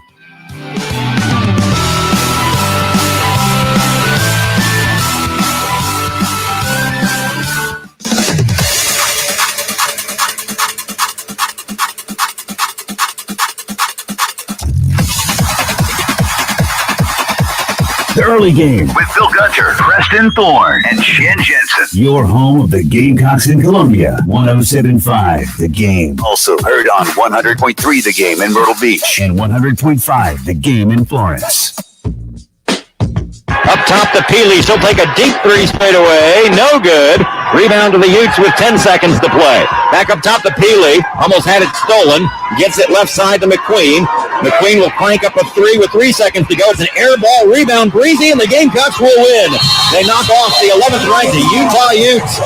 early game with Phil Gunter, Preston Thorne, and Shen Jensen. Your home of the Gamecocks in Columbia. 107.5 The Game. Also heard on 100.3 The Game in Myrtle Beach and 100.5 The Game in Florence. Up top to Peely. She'll take a deep three straight away. No good. Rebound to the Utes with 10 seconds to play. Back up top to Peely. Almost had it stolen. Gets it left side to McQueen. McQueen will crank up a three with 3 seconds to go. It's an air ball rebound. Breezy, and the Gamecocks will win. They knock off the 11th ranked Utah Utes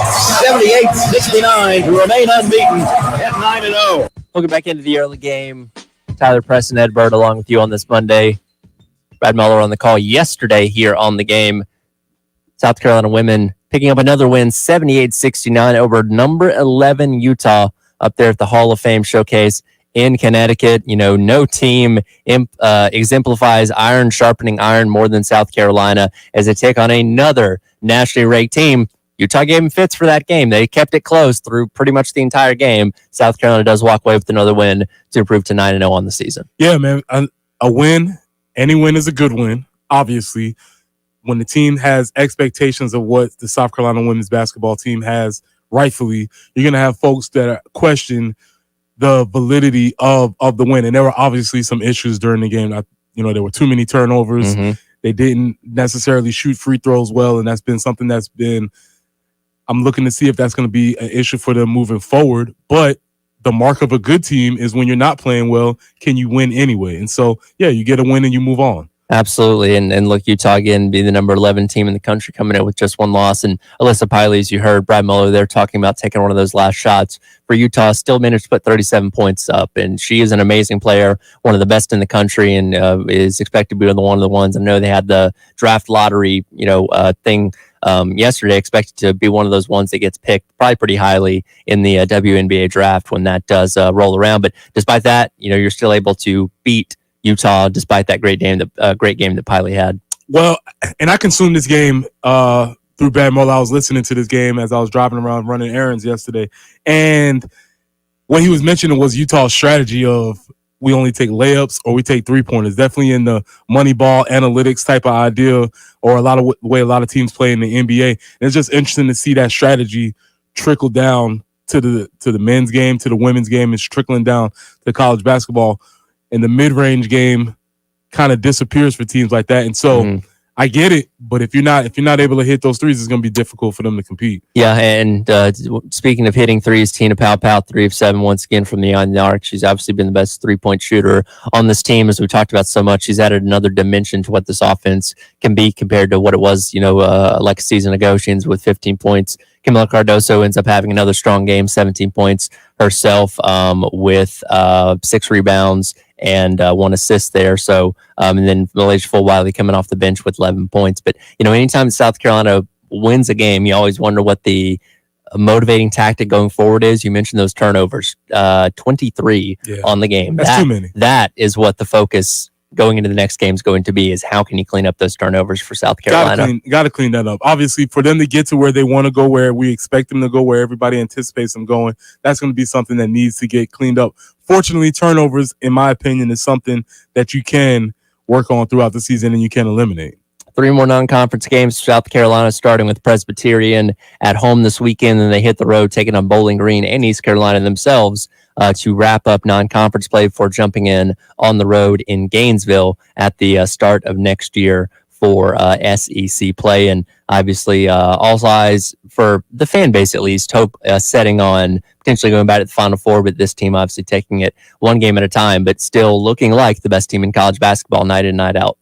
78-69 to remain unbeaten at 9-0. Welcome back into the early game. Tyler, Preston, Ed Bird along with you on this Monday. Brad Muller on the call yesterday here on the game. South Carolina women picking up another win, 78-69 over number 11 Utah up there at the Hall of Fame showcase in Connecticut. You know, no team exemplifies iron sharpening iron more than South Carolina as they take on another nationally ranked team. Utah gave them fits for that game. They kept it close through pretty much the entire game. South Carolina does walk away with another win to improve to 9-0 on the season. Yeah, man, a win. Any win is a good win, obviously. When the team has expectations of what the South Carolina women's basketball team has, rightfully, you're going to have folks that question the validity of the win. And there were obviously some issues during the game. There were too many turnovers. Mm-hmm. They didn't necessarily shoot free throws well, and that's been something that's been – I'm looking to see if that's going to be an issue for them moving forward. But the mark of a good team is when you're not playing well, can you win anyway? And so, yeah, you get a win and you move on. Absolutely. And look, Utah again being the number 11 team in the country coming in with just one loss. And Alyssa Piley, as you heard, Brad Muller there talking about taking one of those last shots for Utah, still managed to put 37 points up. And she is an amazing player, one of the best in the country, and is expected to be one of the ones. I know they had the draft lottery, thing yesterday, expected to be one of those ones that gets picked probably pretty highly in the WNBA draft when that does roll around. But despite that, you're still able to beat Utah despite that great game that Piley had. Well, and I consumed this game through Brad Muller. I was listening to this game as I was driving around running errands yesterday. And what he was mentioning was Utah's strategy of we only take layups or we take three-pointers. Definitely in the money ball analytics type of idea, or the way a lot of teams play in the NBA. And it's just interesting to see that strategy trickle down to the men's game, to the women's game. It's trickling down to college basketball. And the mid-range game kind of disappears for teams like that. And so I get it, but if you're not able to hit those threes, it's going to be difficult for them to compete. Yeah, and speaking of hitting threes, Tina Powell, 3 of 7 once again from the on the arc. She's obviously been the best three-point shooter on this team, as we talked about so much. She's added another dimension to what this offense can be compared to what it was, like a season ago. She ends with 15 points. Camila Cardoso ends up having another strong game, 17 points herself, with 6 rebounds and 1 assist there. So, and then Malaysia Fulwiley coming off the bench with 11 points. But, anytime South Carolina wins a game, you always wonder what the motivating tactic going forward is. You mentioned those turnovers, 23 on the game. That's too many. That is what the focus going into the next game is going to be, is how can you clean up those turnovers for South Carolina? Got to clean that up. Obviously, for them to get to where they want to go, where we expect them to go, where everybody anticipates them going, that's going to be something that needs to get cleaned up. Fortunately, turnovers, in my opinion, is something that you can work on throughout the season and you can eliminate. 3 more non-conference games. South Carolina starting with Presbyterian at home this weekend, and they hit the road taking on Bowling Green and East Carolina themselves to wrap up non-conference play before jumping in on the road in Gainesville at the start of next year for SEC play. And obviously, all eyes for the fan base, at least, hope setting on potentially going back to the Final Four, but this team obviously taking it one game at a time, but still looking like the best team in college basketball night in, night out.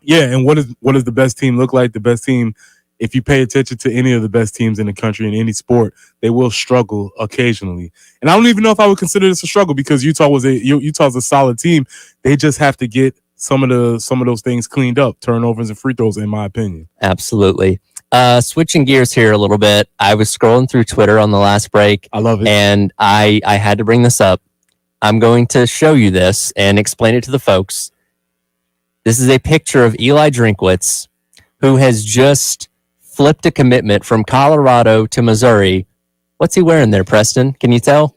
Yeah, and what does the best team look like? The best team, if you pay attention to any of the best teams in the country in any sport, they will struggle occasionally. And I don't even know if I would consider this a struggle, because Utah's a solid team. They just have to get some of those things cleaned up, turnovers and free throws, in my opinion. Absolutely. Switching gears here a little bit, I was scrolling through Twitter on the last break. I love it. And I had to bring this up. I'm going to show you this and explain it to the folks. This is a picture of Eli Drinkwitz, who has just flipped a commitment from Colorado to Missouri. What's he wearing there, Preston? Can you tell?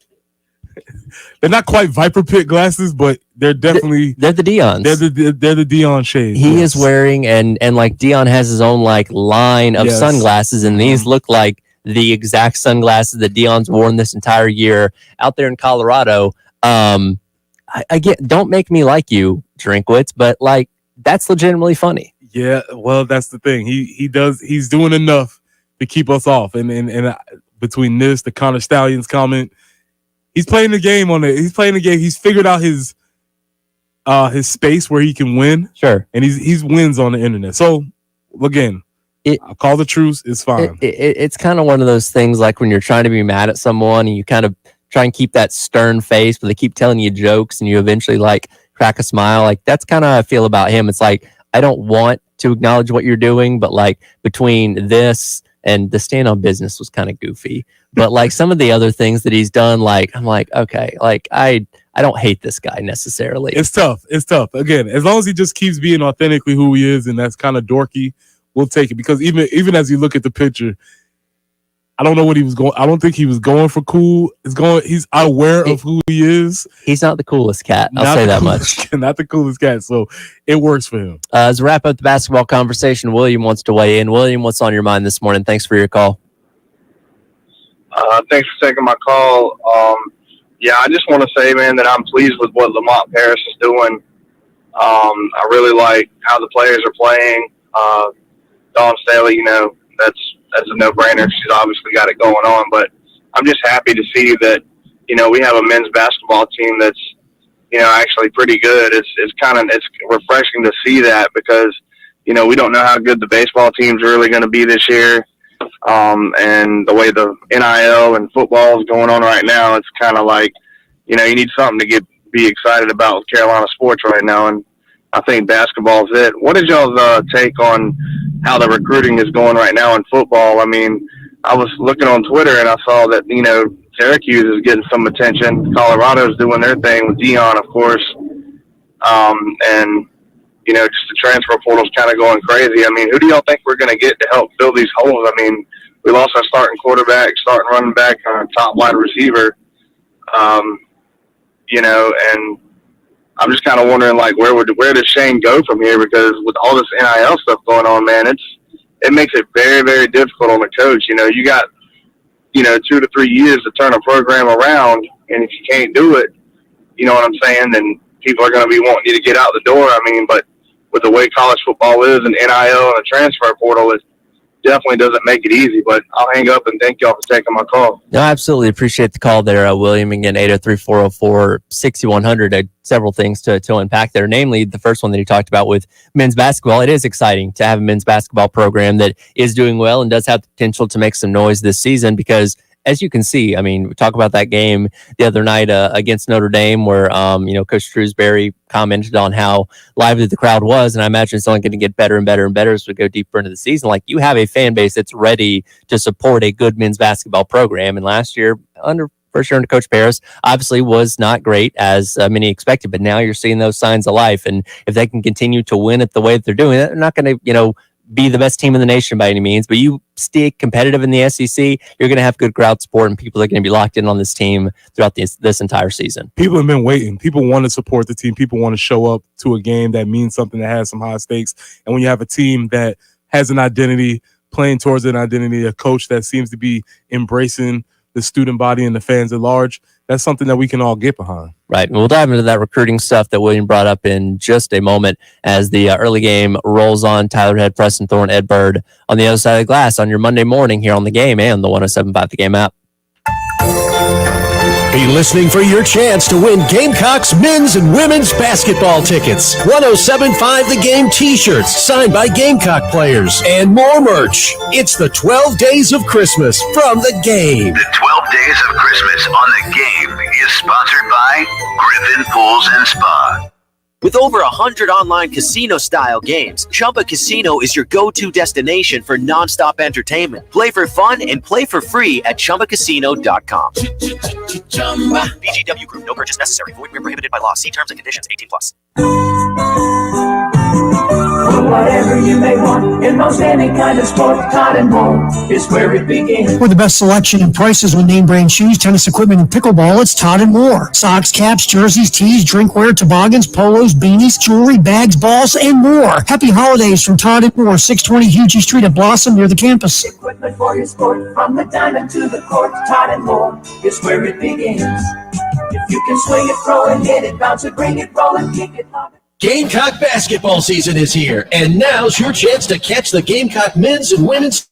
they're not quite Viper Pit glasses, but they're definitely they're the Deons. They're the Dion shades. He is wearing and like Dion has his own like line of sunglasses, and these look like the exact sunglasses that Dion's worn this entire year out there in Colorado. I get, don't make me like you, Drinkwitz, but like that's legitimately funny. Yeah, well, that's the thing. He's doing enough to keep us off. And between this, the Connor Stallions comment, he's playing the game on it. He's playing the game. He's figured out his space where he can win. Sure. And he's wins on the internet. So again, I'll call the truce. It's fine. It's kind of one of those things like when you're trying to be mad at someone and you kind of try and keep that stern face, but they keep telling you jokes and you eventually like crack a smile. Like that's kind of how I feel about him. It's like, I don't want to acknowledge what you're doing, but like between this and the stand on business was kind of goofy, but like some of the other things that he's done, like, I'm like, okay, like I don't hate this guy necessarily. It's tough. Again, as long as he just keeps being authentically who he is, and that's kind of dorky, we'll take it. Because even as you look at the picture, I don't know what he was going. I don't think he was going for cool. He's aware of who he is. He's not the coolest cat. I'll say that much. Not the coolest cat. So it works for him. As we wrap up the basketball conversation, William wants to weigh in. William, what's on your mind this morning? Thanks for your call. Thanks for taking my call. I just want to say, man, that I'm pleased with what Lamont Paris is doing. I really like how the players are playing. Dawn Staley, that's a no-brainer. She's obviously got it going on, but I'm just happy to see that, we have a men's basketball team that's, actually pretty good. It's refreshing to see that because, we don't know how good the baseball team's really going to be this year. And the way the NIL and football is going on right now, it's kind of like, you need something to be excited about with Carolina sports right now. And I think basketball is it. What is y'all's take on how the recruiting is going right now in football? I mean, I was looking on Twitter and I saw that, Syracuse is getting some attention. Colorado's doing their thing with Dion, of course. And, just the transfer portal's kind of going crazy. I mean, who do y'all think we're going to get to help fill these holes? I mean, we lost our starting quarterback, starting running back, and our top wide receiver. And I'm just kind of wondering, like, where does Shane go from here? Because with all this NIL stuff going on, man, it makes it very, very difficult on the coach. You got, 2 to 3 years to turn a program around, and if you can't do it, you know what I'm saying, then people are going to be wanting you to get out the door. I mean, but with the way college football is and NIL and the transfer portal, it definitely doesn't make it easy. But I'll hang up and thank y'all for taking my call. No, I absolutely appreciate the call there, William. Again, 803-404-6100. Several things to unpack there, namely the first one that he talked about with men's basketball. It is exciting to have a men's basketball program that is doing well and does have the potential to make some noise this season because, as you can see, I mean, we talk about that game the other night against Notre Dame where, Coach Shrewsbury commented on how lively the crowd was. And I imagine it's only going to get better and better and better as we go deeper into the season. Like, you have a fan base that's ready to support a good men's basketball program. And last year, first year under Coach Paris, obviously was not great as many expected. But now you're seeing those signs of life. And if they can continue to win it the way that they're doing it, they're not going to, be the best team in the nation by any means, but you stay competitive in the SEC, you're going to have good crowd support and people are going to be locked in on this team throughout this entire season. People have been waiting. People want to support the team. People want to show up to a game that means something, that has some high stakes. And when you have a team that has an identity, playing towards an identity, a coach that seems to be embracing the student body and the fans at large, that's something that we can all get behind. Right. And we'll dive into that recruiting stuff that William brought up in just a moment as the early game rolls on. Tyler Head, Preston Thorne, Ed Bird on the other side of the glass on your Monday morning here on The Game and the 107.5 The Game app. Be listening for your chance to win Gamecocks men's and women's basketball tickets, 107.5 The Game t-shirts signed by Gamecock players, and more merch. It's the 12 Days of Christmas from The Game. The 12 Days of Christmas on The Game is sponsored by Griffin Pools and Spa. With over 100 online casino-style games, Chumba Casino is your go-to destination for nonstop entertainment. Play for fun and play for free at ChumbaCasino.com. VGW Group. No purchase necessary. Void where prohibited by law. See terms and conditions. 18+. whatever you may want in most any kind of sport, Todd and More is where it begins. For the best selection and prices on name brand shoes, tennis equipment, and pickleball, it's Todd and More. Socks, caps, jerseys, tees, drinkware, toboggans, polos, beanies, jewelry, bags, balls, and more. Happy holidays from Todd and More, 620 Hugie Street at Blossom near the campus. Equipment for your sport, from the diamond to the court, Todd and More is where it begins. If you can swing it, throw it, hit it, bounce it, bring it, roll it, kick it, lob it. Gamecock basketball season is here, and now's your chance to catch the Gamecock men's and women's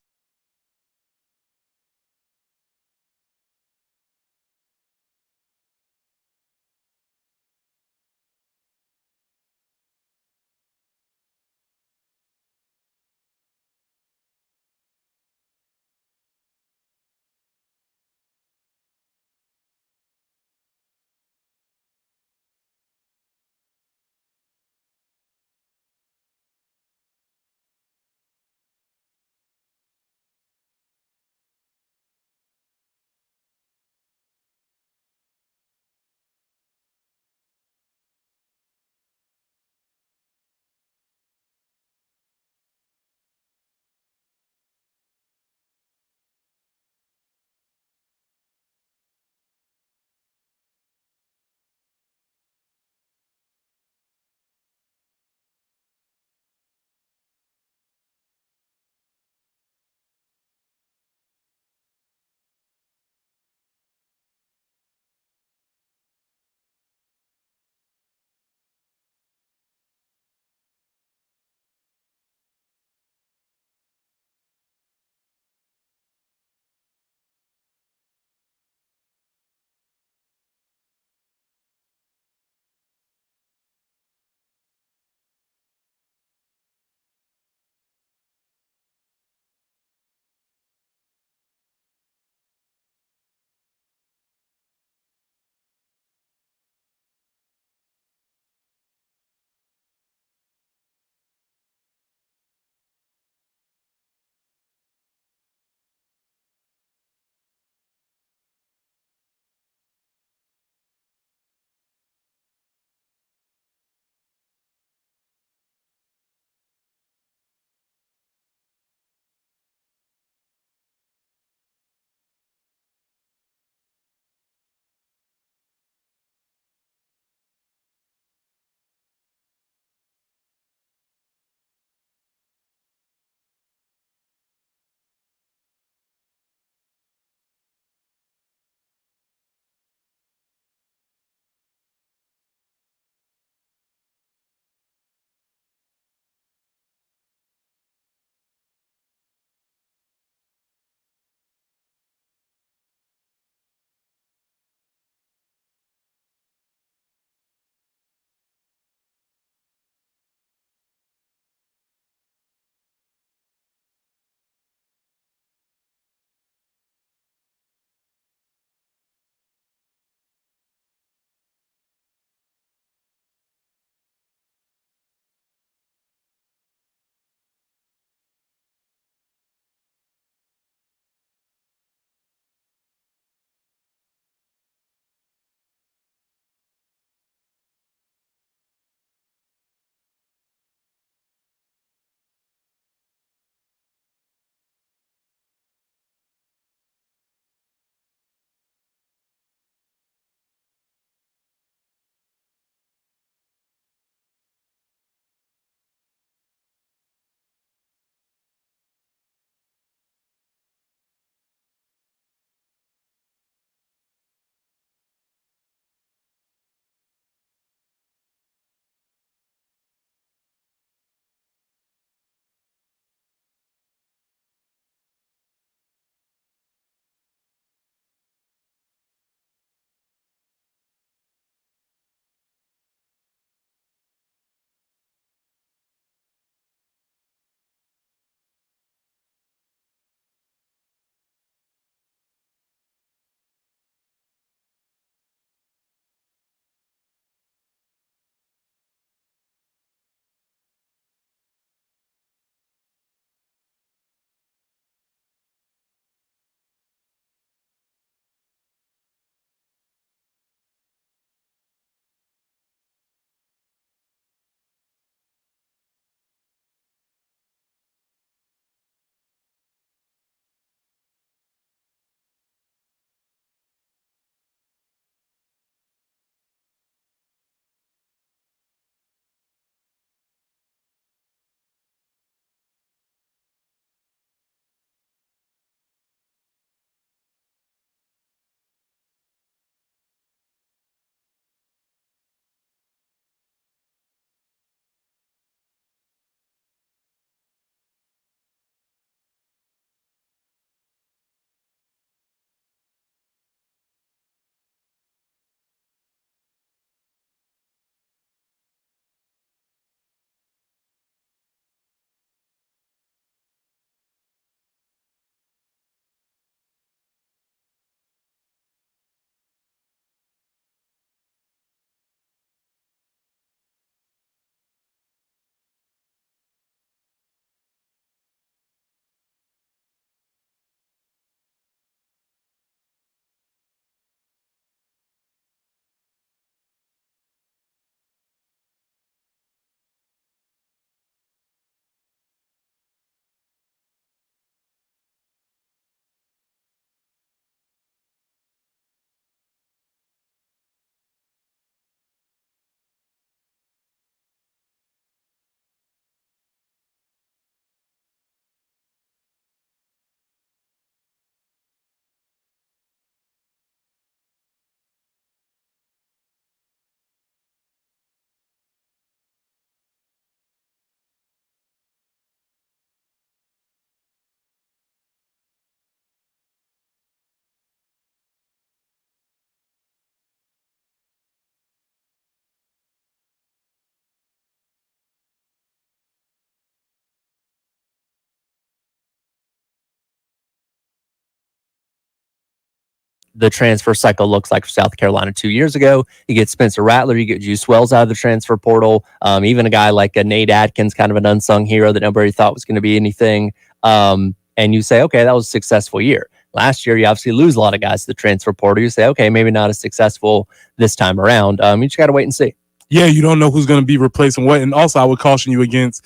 the transfer cycle looks like for South Carolina 2 years ago. You get Spencer Rattler, you get Juice Wells out of the transfer portal. Even a guy like Nate Adkins, kind of an unsung hero that nobody thought was going to be anything. And you say, okay, that was a successful year. Last year, you obviously lose a lot of guys to the transfer portal. You say, okay, maybe not as successful this time around. You just got to wait and see. Yeah, you don't know who's going to be replacing what. And also, I would caution you against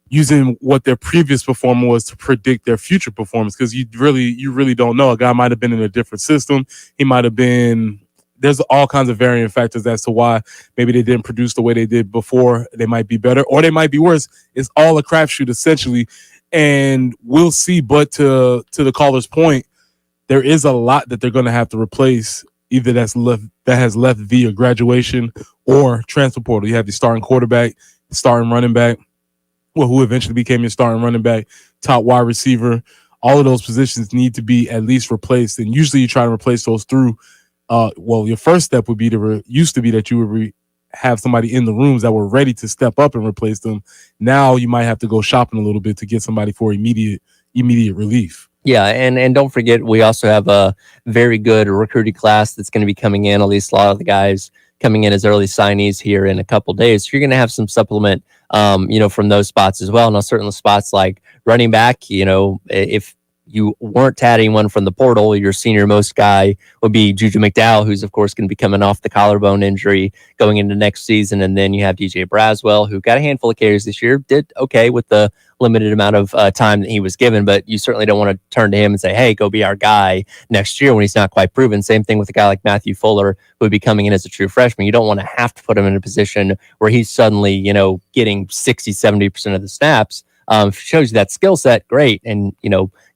using what their previous performance was to predict their future performance, because you really don't know. A guy might have been in a different system. He might have been. There's all kinds of varying factors as to why maybe they didn't produce the way they did before. They might be better or they might be worse. It's all a crapshoot essentially, and we'll see. But to the caller's point, there is a lot that they're going to have to replace. Either that has left via graduation or transfer portal. You have the starting quarterback, starting running back, who eventually became your starting running back, top wide receiver. All of those positions need to be at least replaced. And usually you try to replace those through, your first step would be used to be that you would have somebody in the rooms that were ready to step up and replace them. Now you might have to go shopping a little bit to get somebody for immediate relief. Yeah, and don't forget, we also have a very good recruiting class that's going to be coming in. At least a lot of the guys coming in as early signees here in a couple days. So you're going to have some supplement, from those spots as well. Now, certain spots like running back, if you weren't to add anyone from the portal, your senior most guy would be Juju McDowell, who's of course going to be coming off the collarbone injury going into next season. And then you have DJ Braswell, who got a handful of carries this year, did okay with the limited amount of time that he was given, but you certainly don't want to turn to him and say, hey, go be our guy next year when he's not quite proven. Same thing with a guy like Matthew Fuller, who would be coming in as a true freshman. You don't want to have to put him in a position where he's suddenly, getting 60, 70% of the snaps. If it shows you that skill set, great. And,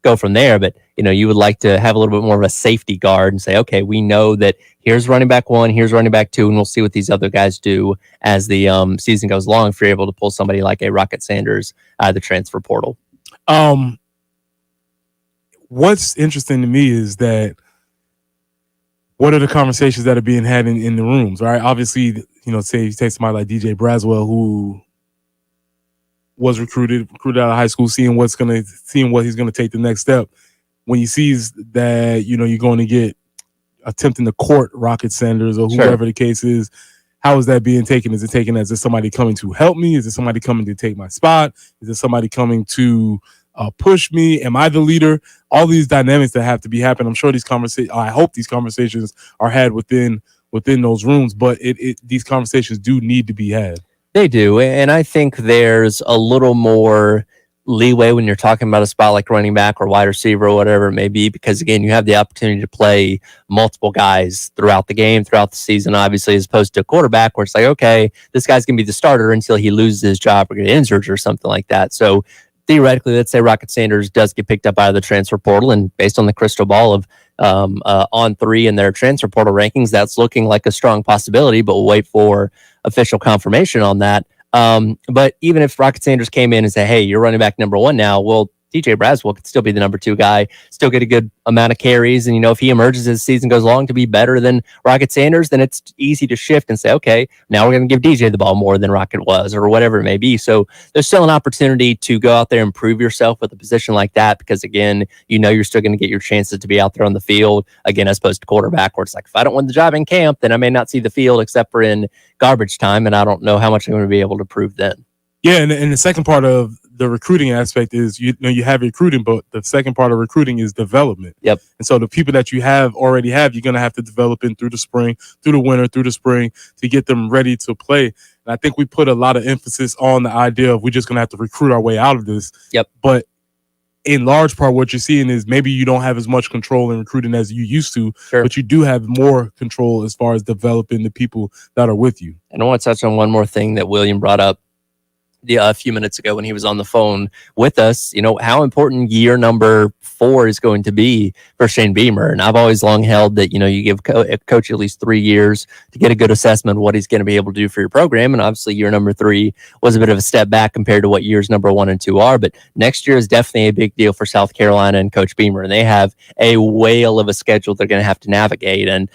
go from there. But, you would like to have a little bit more of a safety guard and say, okay, we know that here's running back 1, here's running back 2, and we'll see what these other guys do as the season goes along if you're able to pull somebody like a Rocket Sanders out of the transfer portal. What's interesting to me is that what are the conversations that are being had in the rooms, right? Obviously, say you take somebody like DJ Braswell, who was recruited out of high school, seeing what he's gonna take the next step. When he sees that, you're going to get attempting to court Rocket Sanders or whoever the case is, how is that being taken? Is it taken as is somebody coming to help me? Is it somebody coming to take my spot? Is it somebody coming to push me? Am I the leader? All these dynamics that have to be happening. I'm sure I hope these conversations are had within those rooms, but these conversations do need to be had. They do, and I think there's a little more leeway when you're talking about a spot like running back or wide receiver or whatever it may be, because again, you have the opportunity to play multiple guys throughout the game, throughout the season, obviously, as opposed to a quarterback where it's like, okay, this guy's going to be the starter until he loses his job or gets injured or something like that. So theoretically, let's say Rocket Sanders does get picked up out of the transfer portal, and based on the crystal ball of on 3 in their transfer portal rankings, that's looking like a strong possibility, but we'll wait for official confirmation on that. But even if Rocket Sanders came in and said, hey, you're running back number 1 now, well, DJ Braswell could still be the number 2 guy, still get a good amount of carries. And, if he emerges as the season goes along to be better than Rocket Sanders, then it's easy to shift and say, okay, now we're going to give DJ the ball more than Rocket was, or whatever it may be. So there's still an opportunity to go out there and prove yourself with a position like that, because again, you're still going to get your chances to be out there on the field, again, as opposed to quarterback, where it's like, if I don't win the job in camp, then I may not see the field except for in garbage time, and I don't know how much I'm going to be able to prove then. Yeah, and the second part of the recruiting aspect is you have recruiting, but the second part of recruiting is development. Yep. And so the people that you already have, you're going to have to develop in through the spring, through the winter, through the spring to get them ready to play. And I think we put a lot of emphasis on the idea of we're just going to have to recruit our way out of this. Yep. But in large part, what you're seeing is maybe you don't have as much control in recruiting as you used to, but you do have more control as far as developing the people that are with you. And I want to touch on one more thing that William brought up a few minutes ago when he was on the phone with us, how important year number 4 is going to be for Shane Beamer. And I've always long held that, you give a coach at least 3 years to get a good assessment of what he's going to be able to do for your program. And obviously year number 3 was a bit of a step back compared to what years number 1 and 2 are. But next year is definitely a big deal for South Carolina and Coach Beamer. And they have a whale of a schedule they're going to have to navigate. And,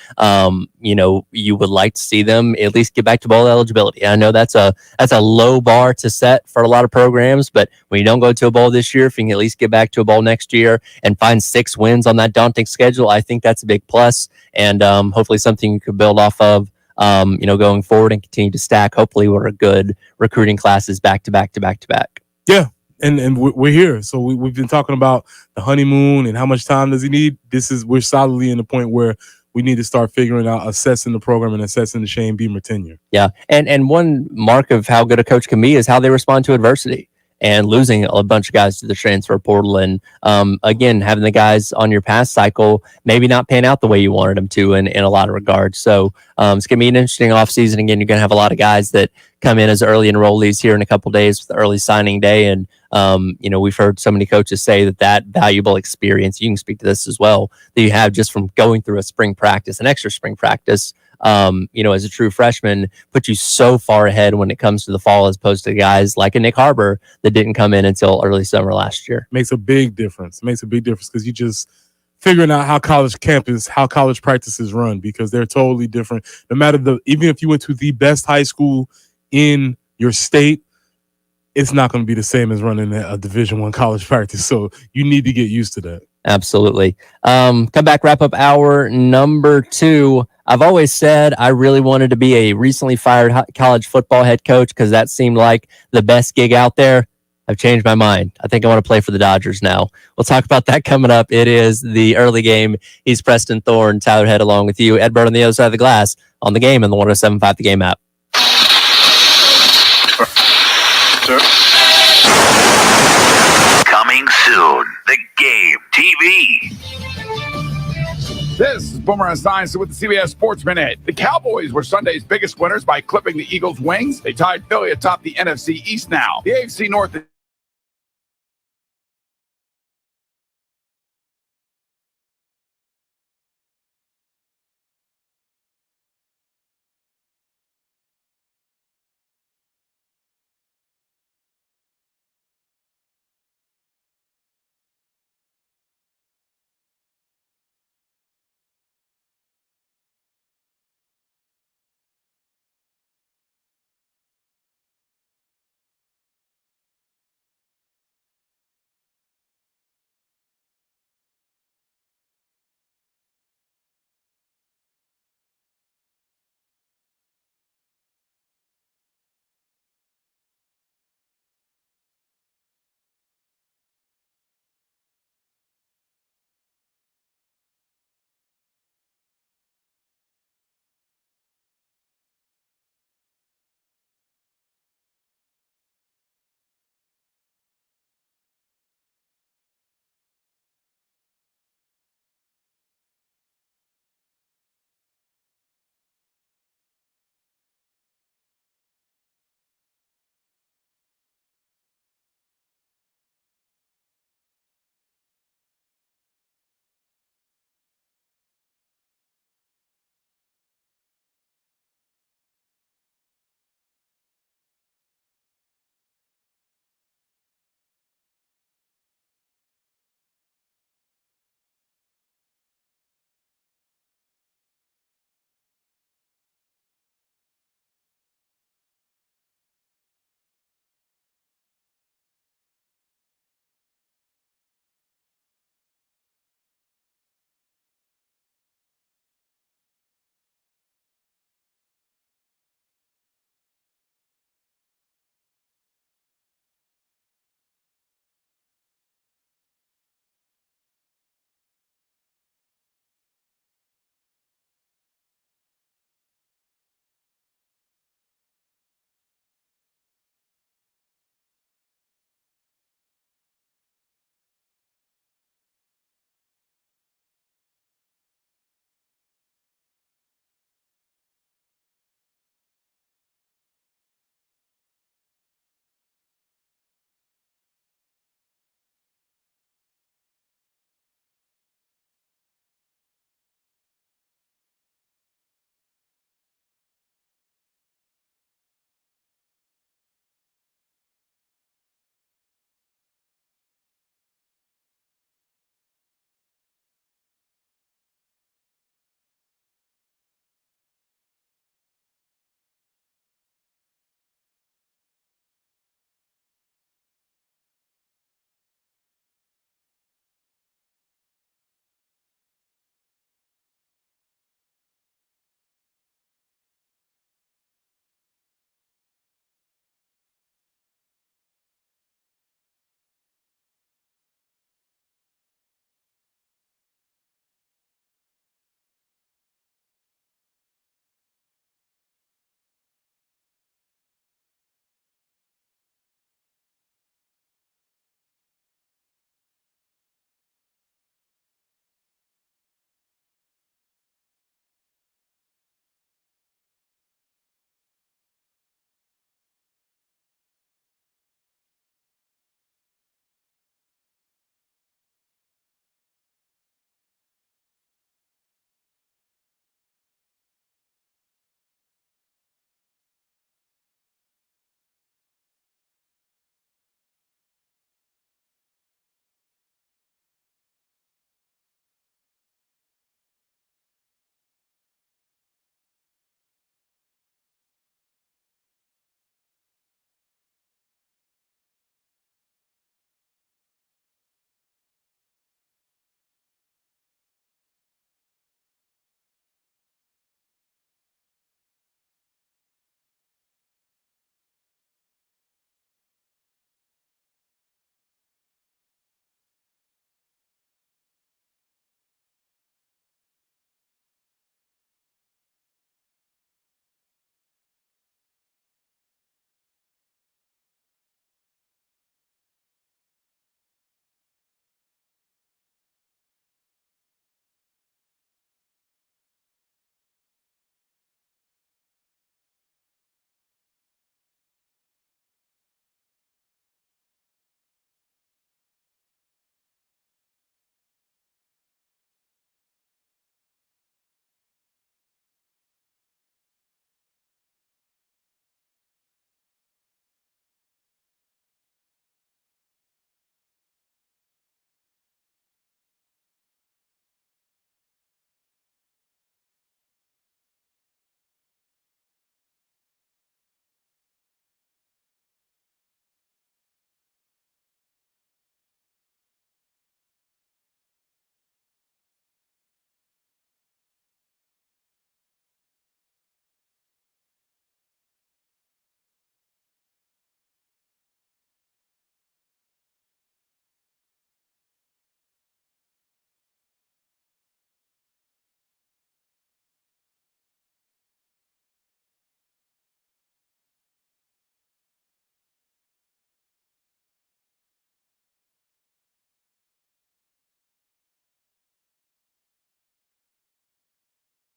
you would like to see them at least get back to bowl eligibility. I know that's a low bar to set for a lot of programs. But when you don't go to a bowl this year, if you can at least get back to a bowl next year and find 6 wins on that daunting schedule, I think that's a big plus, and hopefully something you could build off of, going forward and continue to stack. Hopefully we're a good recruiting classes back to back to back to back. Yeah. And we're here. So we've been talking about the honeymoon and how much time does he need. We're solidly in the point where we need to start figuring out, assessing the program and assessing the Shane Beamer tenure. Yeah. And one mark of how good a coach can be is how they respond to adversity. And losing a bunch of guys to the transfer portal, and again, having the guys on your past cycle maybe not pan out the way you wanted them to in a lot of regards. So it's going to be an interesting offseason. Again, you're going to have a lot of guys that come in as early enrollees here in a couple of days with the early signing day. And, we've heard so many coaches say that valuable experience, you can speak to this as well, that you have just from going through a spring practice, an extra spring practice, as a true freshman, put you so far ahead when it comes to the fall as opposed to guys like a Nick Harbor that didn't come in until early summer last year. Makes a big difference. Makes a big difference because you just figuring out how college practices run, because they're totally different. No matter even if you went to the best high school in your state, it's not going to be the same as running a Division I college practice. So you need to get used to that. Absolutely. Come back, wrap up hour number 2. I've always said I really wanted to be a recently fired college football head coach because that seemed like the best gig out there. I've changed my mind. I think I want to play for the Dodgers now. We'll talk about that coming up. It is the early game. He's Preston Thorne, Tyler Head along with you. Ed Bird on the other side of the glass on the game and the 107.5 The Game app. Sir. Coming soon, The Game TV. This is Boomer Esiason with the CBS Sports Minute. The Cowboys were Sunday's biggest winners by clipping the Eagles' wings. They tied Philly atop the NFC East now. The AFC North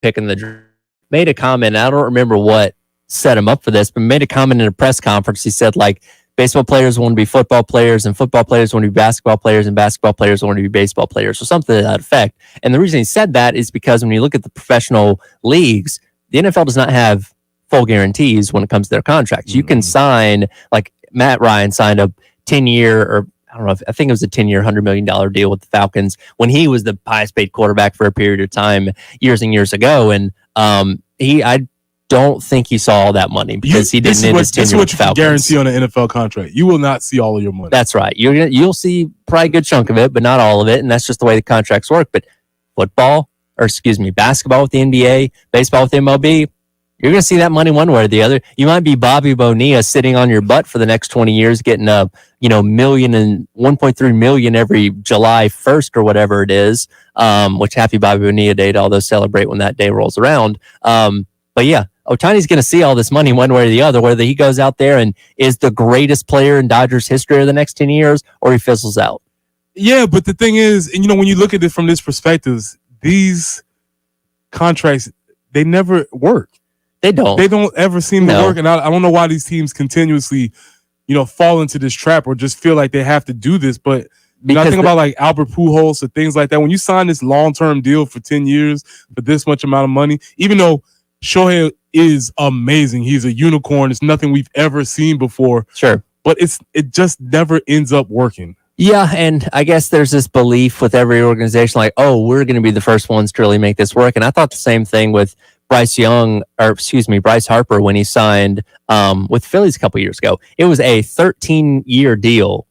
pick in the draft, made a comment. I don't remember what set him up for this, but made a comment in a press conference. He said, like, baseball players want to be football players, and football players want to be basketball players, and basketball players want to be baseball players, or something to that effect. And the reason he said that is because when you look at the professional leagues, the NFL does not have full guarantees when it comes to their contracts. You can sign, like Matt Ryan signed a 10-year, or I don't know, I think it was a 10-year, $100 million deal with the Falcons when he was the highest paid quarterback for a period of time years and years ago. And I don't think he saw all that money because he didn't end his tenure. This is what you can Falcons. guarantee on an NFL contract. You will not see all of your money. That's right. You'll see probably a good chunk of it, but not all of it. And that's just the way the contracts work. But basketball with the NBA, baseball with the MLB, you're going to see that money one way or the other. You might be Bobby Bonilla sitting on your butt for the next 20 years, getting a million and 1.3 million every July 1st or whatever it is. Which happy Bobby Bonilla Day to all those celebrate when that day rolls around. But yeah, Ohtani's going to see all this money one way or the other, whether he goes out there and is the greatest player in Dodgers history of the next 10 years or he fizzles out. Yeah, but the thing is, and when you look at it from this perspective, these contracts, they never work. They don't. They don't ever seem to work. And I don't know why these teams continuously, fall into this trap or just feel like they have to do this. But I think about like Albert Pujols or things like that. When you sign this long-term deal for 10 years for this much amount of money, even though Shohei is amazing, he's a unicorn. It's nothing we've ever seen before. Sure. But it just never ends up working. Yeah, and I guess there's this belief with every organization like, oh, we're going to be the first ones to really make this work. And I thought the same thing with Bryce Harper when he signed with Phillies a couple years ago. It was a 13-year deal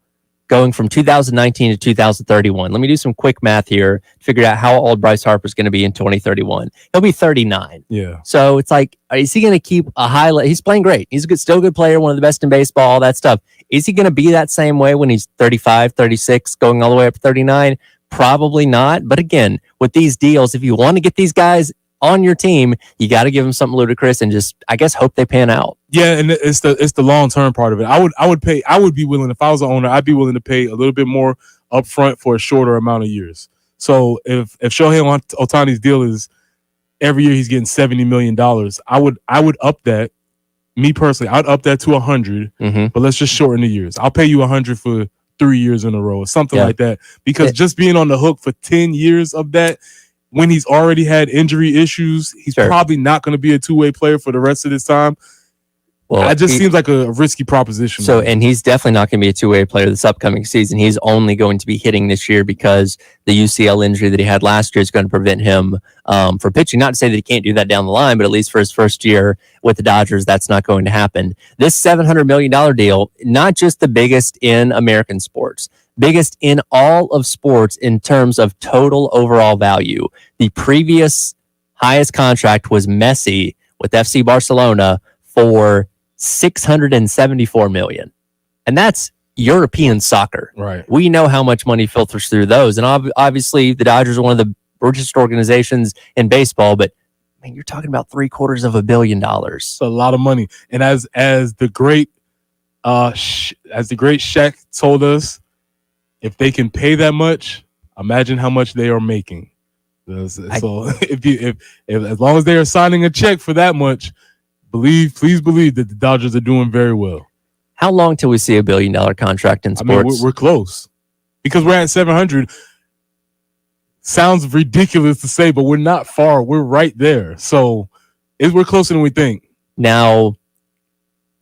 going from 2019 to 2031. Let me do some quick math here to figure out how old Bryce Harper is going to be in 2031. He'll be 39. Yeah. So it's like, is he going to keep a high level? He's playing great. He's still a good player, one of the best in baseball, all that stuff. Is he going to be that same way when he's 35, 36, going all the way up to 39? Probably not. But again, with these deals, if you want to get these guys on your team, you got to give them something ludicrous and just, I guess, hope they pan out. Yeah, and it's the long-term part of it. I would be willing, if I was an owner, I'd be willing to pay a little bit more upfront for a shorter amount of years. So if Shohei Ohtani's deal is every year he's getting $70 million, I would up that. Me personally, I'd up that to 100, but let's just shorten the years. I'll pay you 100 for 3 years in a row or something like that, because just being on the hook for 10 years of that, when he's already had injury issues, he's probably not going to be a two-way player for the rest of this time. Well, it just seems like a risky proposition. So, and he's definitely not going to be a two-way player this upcoming season. He's only going to be hitting this year because the UCL injury that he had last year is going to prevent him from pitching. Not to say that he can't do that down the line, but at least for his first year with the Dodgers, that's not going to happen. This $700 million deal, not just the biggest in American sports, biggest in all of sports in terms of total overall value. The previous highest contract was Messi with FC Barcelona for $674 million. And that's European soccer. Right. We know how much money filters through those. And obviously the Dodgers are one of the richest organizations in baseball, but man, you're talking about $750 million. It's a lot of money. And as the great Shaq told us, if they can pay that much, imagine how much they are making. So if as long as they are signing a check for that much, please believe that the Dodgers are doing very well. How long till we see $1 billion contract in sports? I mean, we're close because we're at 700. Sounds ridiculous to say, but we're not far. We're right there. So we're closer than we think. Now,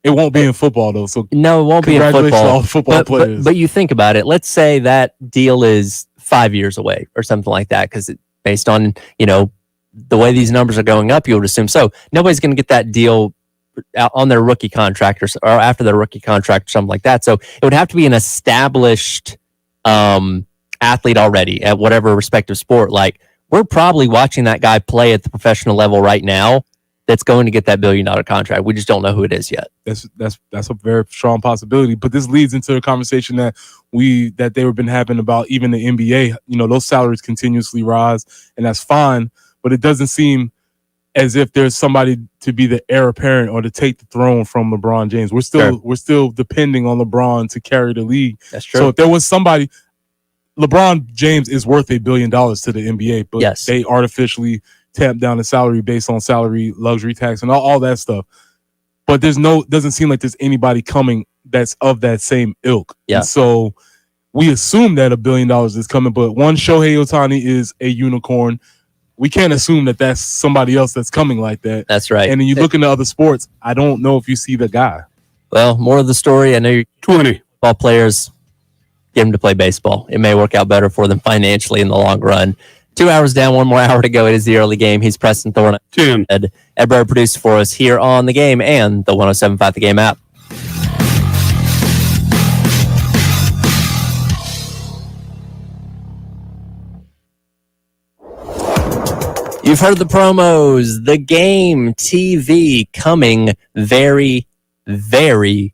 it won't be in football though. So no, it won't be in football. Congratulations to all football players. But you think about it. Let's say that deal is 5 years away or something like that, because based on the way these numbers are going up, you would assume so. Nobody's going to get that deal on their rookie contract or after their rookie contract or something like that. So it would have to be an established athlete already at whatever respective sport. Like, we're probably watching that guy play at the professional level right now that's going to get that $1 billion contract. We just don't know who it is yet. That's a very strong possibility. But this leads into a conversation that they've been having about even the NBA. Those salaries continuously rise, and that's fine. But it doesn't seem as if there's somebody to be the heir apparent or to take the throne from LeBron James. We're still depending on LeBron to carry the league. That's true. So if there was somebody, LeBron James is worth $1 billion to the NBA, but they artificially tamp down the salary based on salary, luxury tax, and all that stuff. But doesn't seem like there's anybody coming that's of that same ilk. Yeah. And so we assume that $1 billion is coming, but one, Shohei Ohtani is a unicorn. We can't assume that that's somebody else that's coming like that. That's right. And then you look into other sports, I don't know if you see the guy. Well, more of the story. I know you're 20 ball players, get them to play baseball. It may work out better for them financially in the long run. 2 hours down, 1 more hour to go. It is the early game. He's Preston Thorne. 10. Ed Bird produced for us here on The Game and the 107.5 The Game app. You've heard the promos. The Game TV coming very, very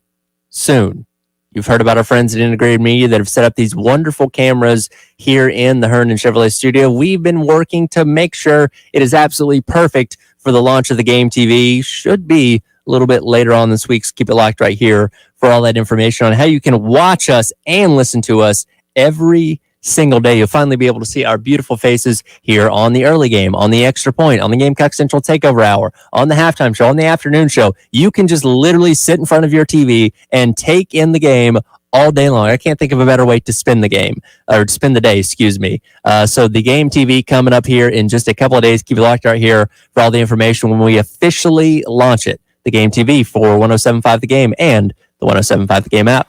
soon. You've heard about our friends at Integrated Media that have set up these wonderful cameras here in the Herndon Chevrolet studio. We've been working to make sure it is absolutely perfect for the launch of the Game TV. Should be a little bit later on this week. So keep it locked right here for all that information on how you can watch us and listen to us every single day. You'll finally be able to see our beautiful faces here on the early game, on the extra point, on the Gamecock Central Takeover Hour, on the halftime show, on the afternoon show. You can just literally sit in front of your TV and take in the game all day long. I can't think of a better way to spend the game, or spend the day, excuse me. So the Game TV coming up here in just a couple of days. Keep it locked right here for all the information when we officially launch it. The Game TV for 107.5 The Game and the 107.5 The Game app.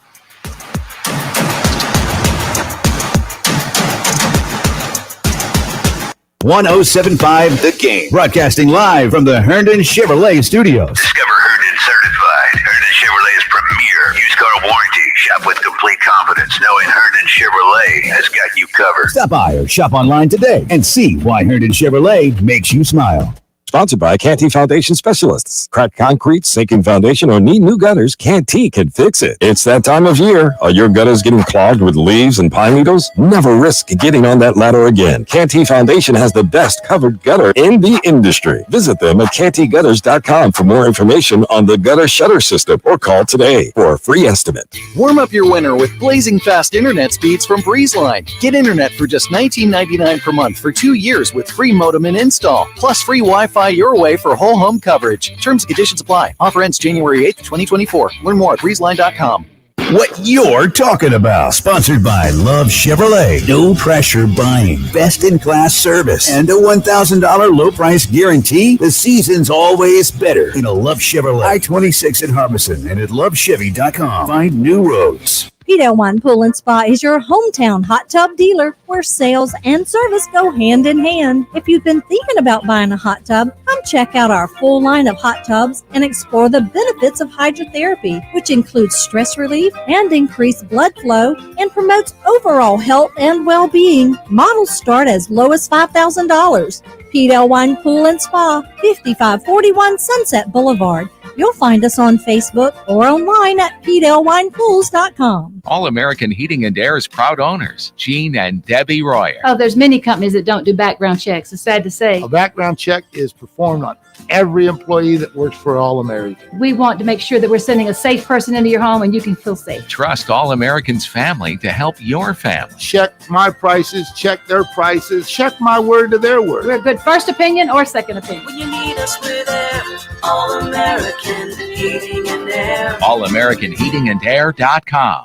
.1075 The Game. Broadcasting live from the Herndon Chevrolet Studios. Discover Herndon Certified, Herndon Chevrolet's premier used car warranty. Shop with complete confidence, knowing Herndon Chevrolet has got you covered. Stop by or shop online today and see why Herndon Chevrolet makes you smile. Sponsored by Canty Foundation Specialists. Cracked concrete, sinking foundation, or need new gutters, Canty can fix it. It's that time of year. Are your gutters getting clogged with leaves and pine needles? Never risk getting on that ladder again. Canty Foundation has the best covered gutter in the industry. Visit them at cantygutters.com for more information on the gutter shutter system or call today for a free estimate. Warm up your winter with blazing fast internet speeds from BreezeLine. Get internet for just $19.99 per month for 2 years with free modem and install, plus free Wi-Fi your way for whole home coverage. Terms and conditions apply. Offer ends January 8th, 2024. Learn more at breezeline.com. What you're talking about. Sponsored by Love Chevrolet. No pressure buying. Best in class service. And a $1,000 low price guarantee. The season's always better in a Love Chevrolet. I-26 in Harbison and at lovechevy.com. Find new roads. Pete Wine Pool and Spa is your hometown hot tub dealer where sales and service go hand in hand. If you've been thinking about buying a hot tub, come check out our full line of hot tubs and explore the benefits of hydrotherapy, which includes stress relief and increased blood flow and promotes overall health and well-being. Models start as low as $5,000. Pete Wine Pool and Spa, 5541 Sunset Boulevard. You'll find us on Facebook or online at PeteLWinePools.com. All American Heating and Air's proud owners, Gene and Debbie Royer. Oh, there's many companies that don't do background checks. It's sad to say. A background check is performed on every employee that works for All American. We want to make sure that we're sending a safe person into your home and you can feel safe. Trust All American's family to help your family. Check my prices, check their prices, check my word to their word. We're a good first opinion or second opinion. When you need us, we're there. All American Heating and Air. AllAmericanHeatingandAir.com.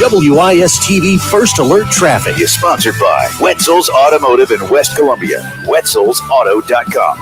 WIS-TV First Alert Traffic is sponsored by Wetzel's Automotive in West Columbia. Wetzel'sAuto.com.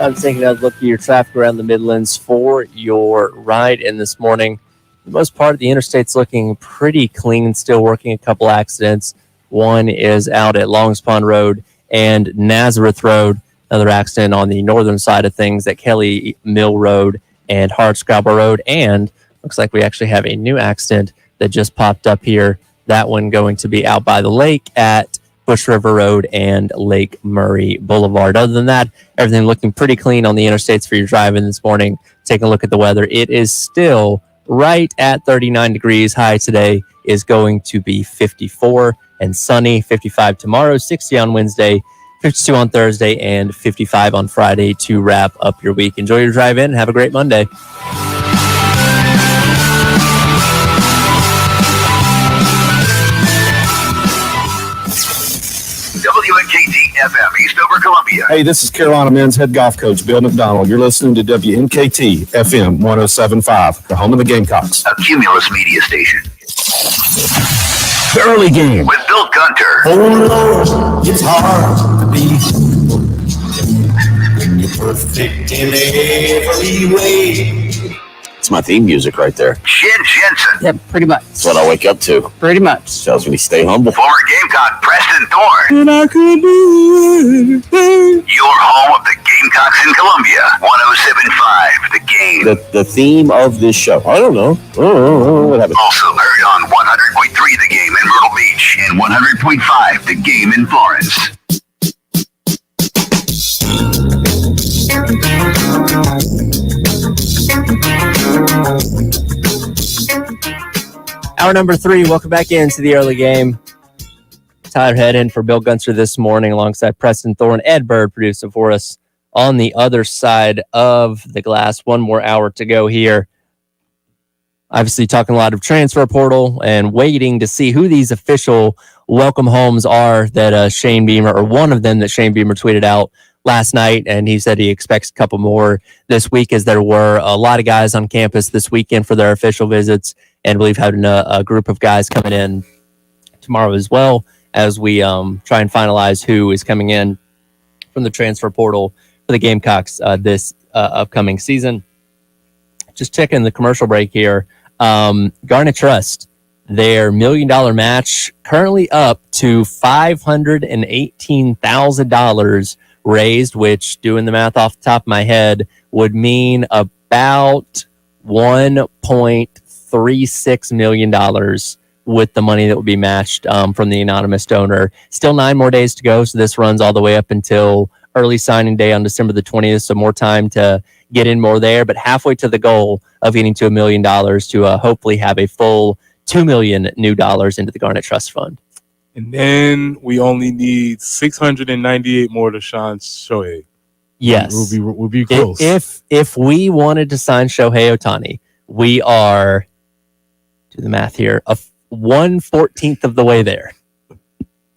I'm taking a look at your traffic around the Midlands for your ride in this morning. For the most part, the interstate's looking pretty clean, still working a couple accidents. One is out at Longs Pond Road and Nazareth Road. Another accident on the northern side of things at Kelly Mill Road and Hardscrabble Road. And looks like we actually have a new accident that just popped up here. That one going to be out by the lake at Bush River Road and Lake Murray Boulevard. Other than that, everything looking pretty clean on the interstates for your driving this morning. Taking a look at the weather. It is still right at 39 degrees. High today is going to be 54 and sunny. 55 tomorrow, 60 on Wednesday, 52 on Thursday, and 55 on Friday to wrap up your week. Enjoy your drive in and have a great Monday. WNKT WNKT FM, Eastover, Columbia. Hey, this is Carolina men's head golf coach Bill McDonald. You're listening to WNKT FM 107.5, the home of the Gamecocks. A Cumulus media station. The early game. With Bill Gunter. Oh Lord, it's hard to be when you're perfect in every way. It's my theme music right there. Shin Jensen. Yeah, pretty much. That's what I wake up to. Pretty much. Tells me to stay humble. Former Gamecock Preston Thorne. And I could do anything. Your home of the Gamecocks in Columbia. 107.5 The Game. The theme of this show. I don't know. What happened? Also heard on 100.3 The Game in Myrtle Beach and 100.5 The Game in Florence. Hour number 3, welcome back into the early game. Tyler Head in for Bill Gunter this morning alongside Preston Thorne. Ed Bird producing for us on the other side of the glass. One more hour to go here. Obviously talking a lot of transfer portal and waiting to see who these official welcome homes are that Shane Beamer, or one of them that Shane Beamer tweeted out last night, and he said he expects a couple more this week, as there were a lot of guys on campus this weekend for their official visits, and I believe having a group of guys coming in tomorrow as well, as we try and finalize who is coming in from the transfer portal for the Gamecocks this upcoming season. Just checking the commercial break here. Garnet Trust, their $1 million match currently up to $518,000 raised, which, doing the math off the top of my head, would mean about $1.36 million with the money that would be matched from the anonymous donor. Still 9 more days to go, so this runs all the way up until early signing day on December the 20th, so more time to get in more there, but halfway to the goal of getting to $1 million to hopefully have a full $2 million new dollars into the Garnet Trust Fund. And then we only need 698 more to sign Shohei. Yes. We'll be close. If we wanted to sign Shohei Ohtani, we are, do the math here, 1/14 of the way there.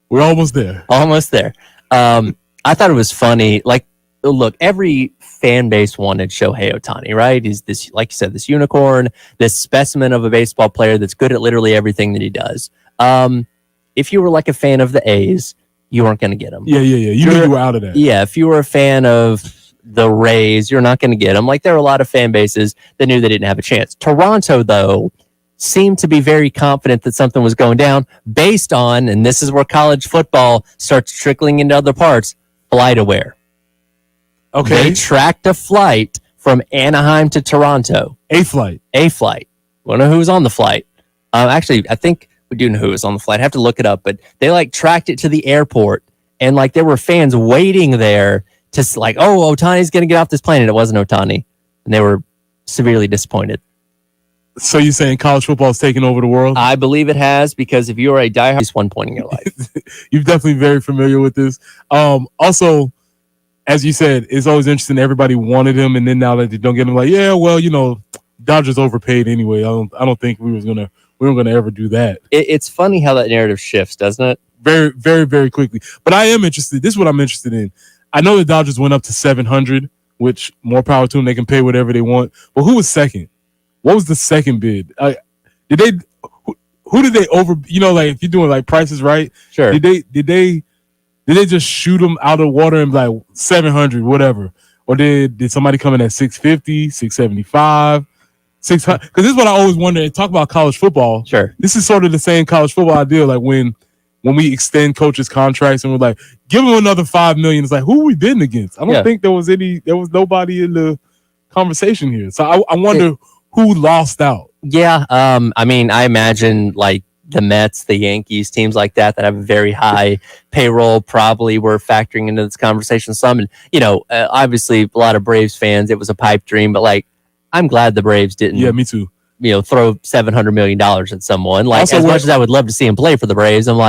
We're almost there. Almost there. I thought it was funny. Like, look, every fan base wanted Shohei Ohtani, right? He's this, like you said, this unicorn, this specimen of a baseball player that's good at literally everything that he does. If you were like a fan of the A's, you weren't going to get him. Yeah. You knew you were out of that. Yeah, if you were a fan of the Rays, you're not going to get him. Like, there were a lot of fan bases that knew they didn't have a chance. Toronto, though, seemed to be very confident that something was going down based on, and this is where college football starts trickling into other parts, FlightAware. Okay. They tracked a flight from Anaheim to Toronto. A flight. We don't know who was on the flight. Actually, I think we do know who was on the flight. I have to look it up, but they tracked it to the airport, and there were fans waiting there to Ohtani's going to get off this plane, and it wasn't Ohtani, and they were severely disappointed. So you're saying college football is taking over the world? I believe it has, because if you are a diehard, at least one point in your life. You're definitely very familiar with this. Also, as you said, it's always interesting. Everybody wanted him, and then now that they don't get him, Dodgers overpaid anyway. I don't think we weren't gonna ever do that. It's funny how that narrative shifts, doesn't it? Very, very, very quickly. But I am interested. This is what I'm interested in. I know the Dodgers went up to 700, which more power to them. They can pay whatever they want. But who was second? What was the second bid? Who did they over? If you're doing Prices Right, sure. Did they just shoot them out of the water and 700, whatever? Or did somebody come in at 650, 675, 600? Because this is what I always wonder. Talk about college football. Sure. This is sort of the same college football idea. When we extend coaches' contracts and we're give them another $5 million. It's who we bidding against? I don't think there was nobody in the conversation here. So I wonder who lost out. Yeah. I imagine the Mets, the Yankees, teams like that have a very high payroll probably were factoring into this conversation some. And, obviously a lot of Braves fans, it was a pipe dream, but I'm glad the Braves didn't. Yeah, me too. Throw $700 million at someone. Much as I would love to see him play for the Braves, I'm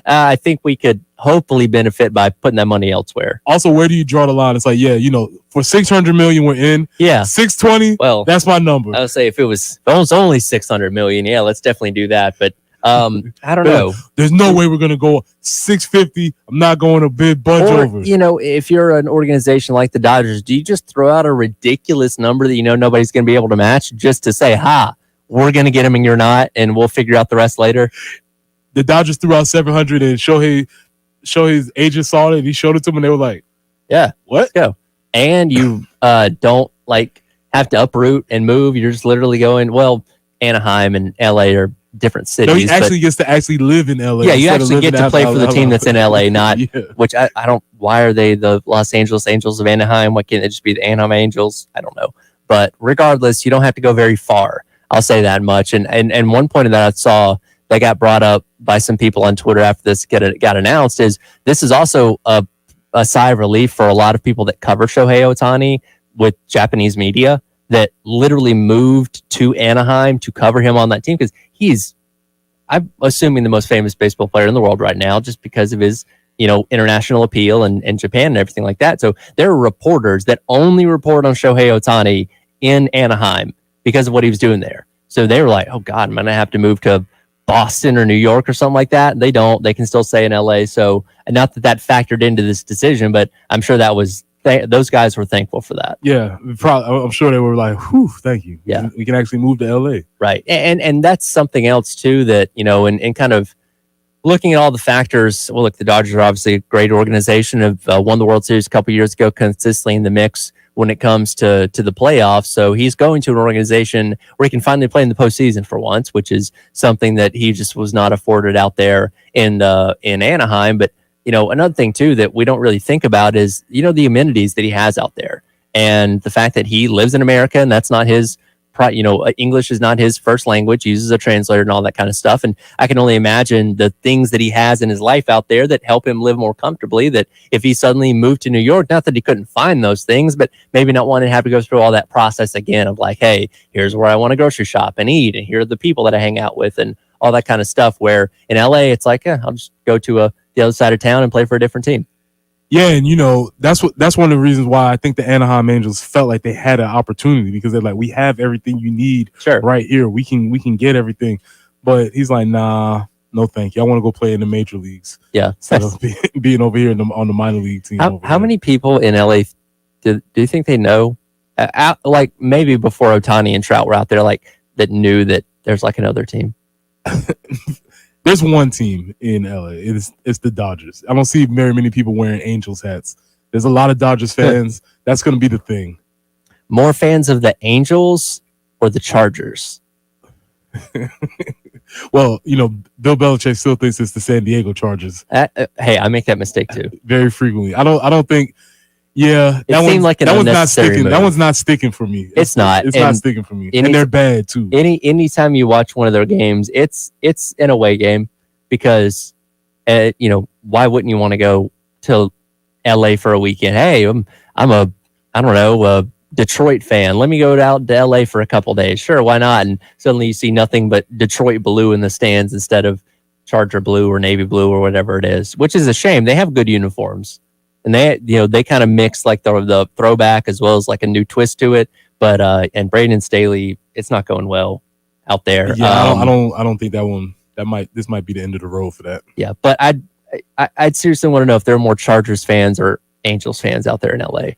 I think we could hopefully benefit by putting that money elsewhere. Also, where do you draw the line? It's for $600 million, we're in. Yeah. 620. Well, that's my number. I would say if it was only $600 million, yeah, let's definitely do that. But I don't know. There's no way we're gonna go 650. I'm not going to bid budge Or, over. if you're an organization like the Dodgers, do you just throw out a ridiculous number that nobody's going to be able to match just to say, we're going to get him and you're not, and we'll figure out the rest later? The Dodgers threw out 700, and Shohei's agent saw it, and he showed it to them, and they were like, yeah, what? Let's go. And you don't have to uproot and move. You're just literally going, Anaheim and LA are different cities. No, he actually gets to actually live in LA. Yeah, you actually get to play for the team that's in LA, not which I don't. Why are they the Los Angeles Angels of Anaheim? Why can't it just be the Anaheim Angels? I don't know. But regardless, you don't have to go very far. I'll say that much. And one point that I saw that got brought up by some people on Twitter after this got announced is this is also a sigh of relief for a lot of people that cover Shohei Ohtani with Japanese media that literally moved to Anaheim to cover him on that team because I'm assuming, the most famous baseball player in the world right now just because of his, international appeal and Japan and everything like that. So there are reporters that only report on Shohei Ohtani in Anaheim because of what he was doing there. So they were like, oh God, I'm going to have to move to Boston or New York or something like that. They don't. They can still stay in LA. So not that factored into this decision, but I'm sure that was those guys were thankful for that. Yeah, probably. I'm sure they were like, whew, thank you. Yeah. We can actually move to LA. Right. And that's something else too that, and kind of looking at all the factors. Well, look, the Dodgers are obviously a great organization, have won the World Series a couple years ago, consistently in the mix when it comes to the playoffs. So he's going to an organization where he can finally play in the postseason for once, which is something that he just was not afforded out there in Anaheim. But another thing too that we don't really think about is the amenities that he has out there, and the fact that he lives in America and that's not his. English is not his first language. He uses a translator and all that kind of stuff. And I can only imagine the things that he has in his life out there that help him live more comfortably. That if he suddenly moved to New York, not that he couldn't find those things, but maybe not wanting to have to go through all that process again of like, hey, here's where I want to grocery shop and eat, and here are the people that I hang out with, and all that kind of stuff. Where in LA, it's like, I'll just go to the other side of town and play for a different team. Yeah, and that's one of the reasons why I think the Anaheim Angels felt like they had an opportunity, because they're like, we have everything you need right here. We can get everything. But he's like, nah, no thank you. I want to go play in the major leagues. Yeah. Instead of being over here on the minor league team. How many people in LA do you think they know? Like maybe before Ohtani and Trout were out there, like that knew that there's like another team. There's one team in LA. It's the Dodgers. I don't see very many people wearing Angels hats. There's a lot of Dodgers fans. That's going to be the thing. More fans of the Angels or the Chargers? Well, Bill Belichick still thinks it's the San Diego Chargers. Hey, I make that mistake too. Very frequently. I don't think. Yeah, it seemed like an unnecessary move. That one's not sticking for me. It's not. It's not sticking for me. And they're bad too. Anytime you watch one of their games, it's an away game because, why wouldn't you want to go to LA for a weekend? Hey, I'm a Detroit fan. Let me go out to LA for a couple days. Sure, why not? And suddenly you see nothing but Detroit blue in the stands instead of Charger blue or Navy blue or whatever it is, which is a shame. They have good uniforms. And they kind of mix like the throwback as well as like a new twist to it. But and Braden Staley, it's not going well out there. Yeah, I don't think this might be the end of the road for that. Yeah, but I'd seriously want to know if there are more Chargers fans or Angels fans out there in LA.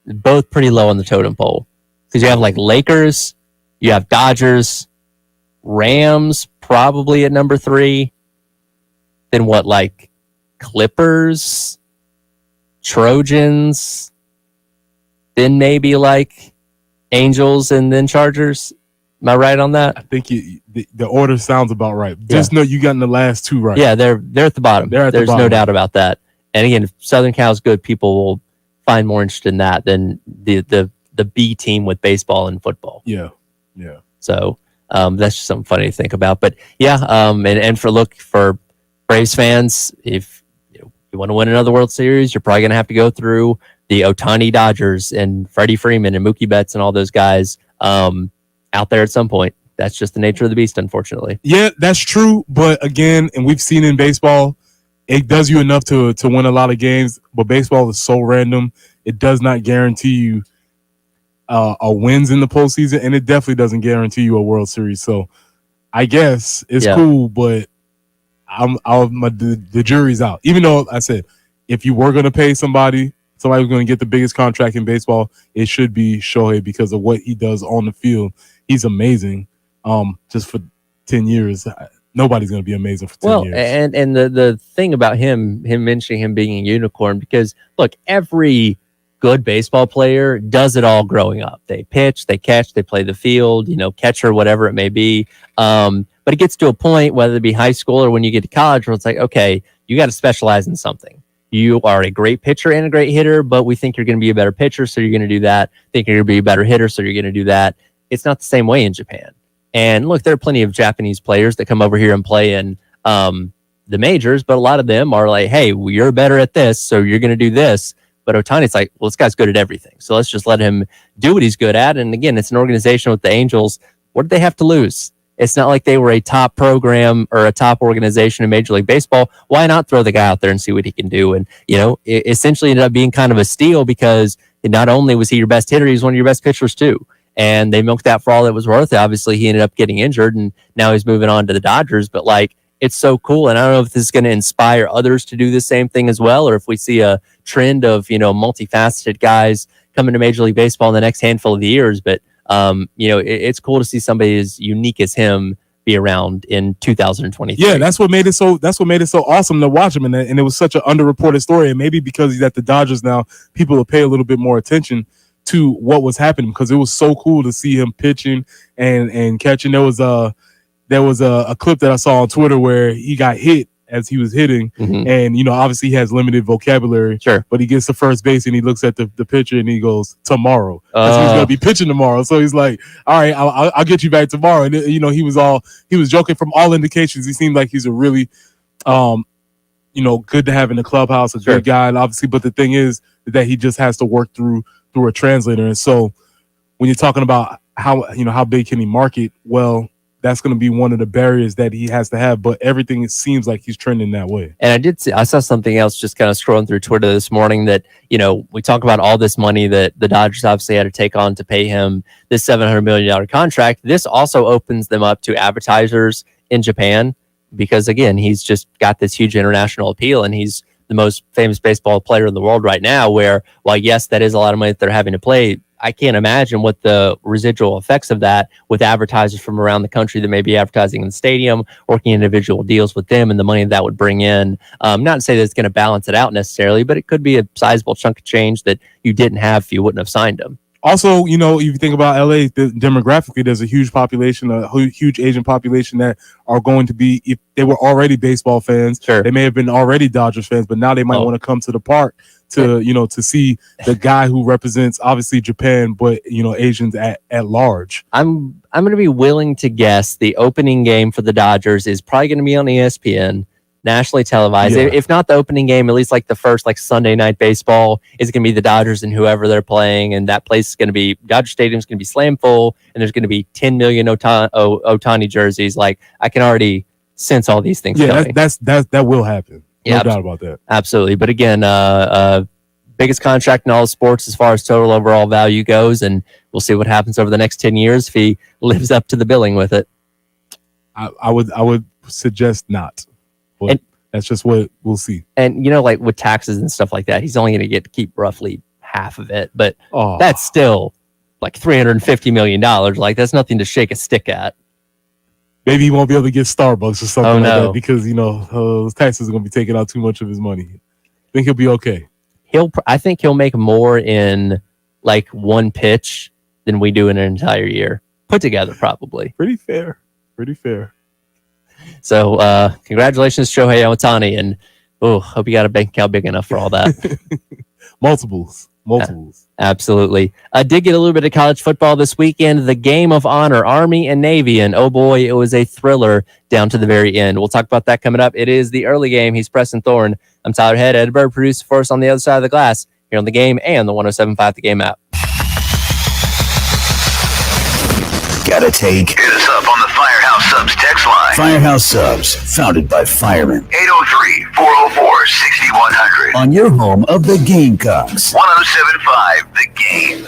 Both pretty low on the totem pole because you have like Lakers, you have Dodgers, Rams probably at number 3. Then what, like Clippers, Trojans, then maybe like Angels and then Chargers. Am I right on that? I think the order sounds about right. Just know you got in the last 2 right. Yeah, they're at the bottom. There's no doubt about that. And again, if Southern Cal's good, people will find more interest in that than the B team with baseball and football. Yeah. So that's just something funny to think about. But yeah, and for Braves fans, if you want to win another World Series, you're probably going to have to go through the Ohtani Dodgers and Freddie Freeman and Mookie Betts and all those guys out there at some point. That's just the nature of the beast, unfortunately. Yeah, that's true. But again, and we've seen in baseball, it does you enough to win a lot of games. But baseball is so random. It does not guarantee you a wins in the postseason, and it definitely doesn't guarantee you a World Series. So I guess it's cool, but the jury's out. Even though I said if you were going to pay somebody who's going to get the biggest contract in baseball, it should be Shohei because of what he does on the field. He's amazing. Just for 10 years, nobody's going to be amazing for 10 years. And the thing about him mentioning him being a unicorn, because look, every good baseball player does it all growing up. They pitch, they catch, they play the field, catcher, whatever it may be. But it gets to a point, whether it be high school or when you get to college, where it's like, okay, you got to specialize in something. You are a great pitcher and a great hitter, but we think you're going to be a better pitcher, so you're going to do that. Think you're going to be a better hitter, so you're going to do that. It's not the same way in Japan. And look, there are plenty of Japanese players that come over here and play in the majors, but a lot of them are like, hey, well, you're better at this, so you're going to do this. But Ohtani's like, well, this guy's good at everything, so let's just let him do what he's good at. And again, it's an organization with the Angels. What did they have to lose? It's not like they were a top program or a top organization in Major League Baseball. Why not throw the guy out there and see what he can do? And, it essentially ended up being kind of a steal because not only was he your best hitter, he was one of your best pitchers too. And they milked that for all it was worth. Obviously, he ended up getting injured, and now he's moving on to the Dodgers. But, it's so cool. And I don't know if this is going to inspire others to do the same thing as well, or if we see a trend of, multifaceted guys coming to Major League Baseball in the next handful of years. But, it's cool to see somebody as unique as him be around in 2023. Yeah, that's what made it so awesome to watch him. And it was such an underreported story. And maybe because he's at the Dodgers now, people will pay a little bit more attention to what was happening, because it was so cool to see him pitching and catching. There was a clip that I saw on Twitter where he got hit as he was hitting, and obviously he has limited vocabulary. Sure, but he gets to first base and he looks at the pitcher and he goes, tomorrow. Because he's gonna be pitching tomorrow. So he's like, all right, I'll get you back tomorrow. And he was joking. From all indications, he seemed like he's a really good to have in the clubhouse, a good guy, and obviously. But the thing is that he just has to work through a translator. And so when you're talking about how big can he market, well, that's going to be one of the barriers that he has to have. But everything, it seems like he's trending that way. And I saw something else just kind of scrolling through Twitter this morning that, we talk about all this money that the Dodgers obviously had to take on to pay him this $700 million contract. This also opens them up to advertisers in Japan because, again, he's just got this huge international appeal, and he's the most famous baseball player in the world right now, where, while yes, that is a lot of money that they're having to play, I can't imagine what the residual effects of that with advertisers from around the country that may be advertising in the stadium, working individual deals with them, and the money that would bring in. Not to say that it's going to balance it out necessarily, but it could be a sizable chunk of change that you didn't have if you wouldn't have signed him. Also, if you think about LA, demographically, there's a huge population, a huge Asian population that are going to be, if they were already baseball fans, they may have been already Dodgers fans, but now they might want to come to the park to see the guy who represents obviously Japan, but Asians at large. I'm going to be willing to guess the opening game for the Dodgers is probably going to be on ESPN, nationally televised. Yeah. If not the opening game, at least like the first Sunday night baseball is going to be the Dodgers and whoever they're playing, and that place is going to be, Dodger Stadium's going to be slam full, and there's going to be 10 million Ohtani jerseys. I can already sense all these things coming. That will happen. No doubt about that. Absolutely. But again, biggest contract in all sports as far as total overall value goes, and we'll see what happens over the next 10 years if he lives up to the billing with it. I would suggest not. But that's just what we'll see. And with taxes and stuff like that, he's only going to get to keep roughly half of it. But that's still $350 million. That's nothing to shake a stick at. Maybe he won't be able to get Starbucks or something like that because those taxes are going to be taking out too much of his money. I think he'll be okay. I think he'll make more in one pitch than we do in an entire year put together, probably. Pretty fair. So, congratulations, Shohei Ohtani, and hope you got a bank account big enough for all that. Multiples. Absolutely. I did get a little bit of college football this weekend. The Game of Honor, Army and Navy, and oh boy, it was a thriller down to the very end. We'll talk about that coming up. It is the early game. He's Preston Thorne. I'm Tyler Head. Ed Bird, producer for us on the other side of the glass here on the Game and the 107.5 The Game app. Got a take? Hit us up on the Firehouse Subs text line. Firehouse Subs, founded by firemen. 803-404-6100. On your home of the Gamecocks. 107.5 The Game.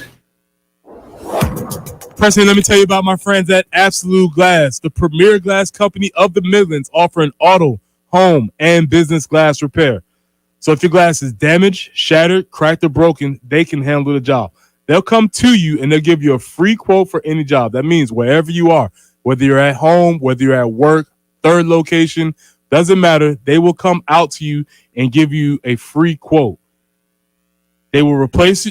Preston, let me tell you about my friends at Absolute Glass, the premier glass company of the Midlands, offering auto, home, and business glass repair. So if your glass is damaged, shattered, cracked, or broken, they can handle the job. They'll come to you and they'll give you a free quote for any job. That means wherever you are, whether you're at home, whether you're at work, third location, doesn't matter. They will come out to you and give you a free quote. They will replace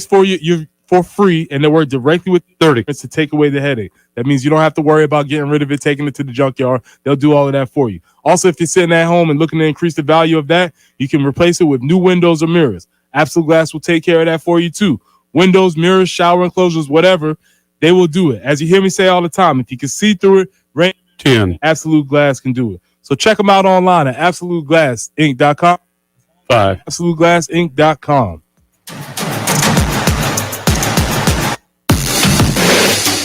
for you for free, and they work directly with 30 to take away the headache. That means you don't have to worry about getting rid of it, taking it to the junkyard. They'll do all of that for you. Also, if you're sitting at home and looking to increase the value of that, you can replace it with new windows or mirrors. Absolute Glass will take care of that for you too. Windows, mirrors, shower enclosures, whatever, they will do it. As you hear me say all the time, if you can see through it, 10. Absolute Glass can do it. So check them out online at absoluteglassinc.com. 5. absoluteglassinc.com.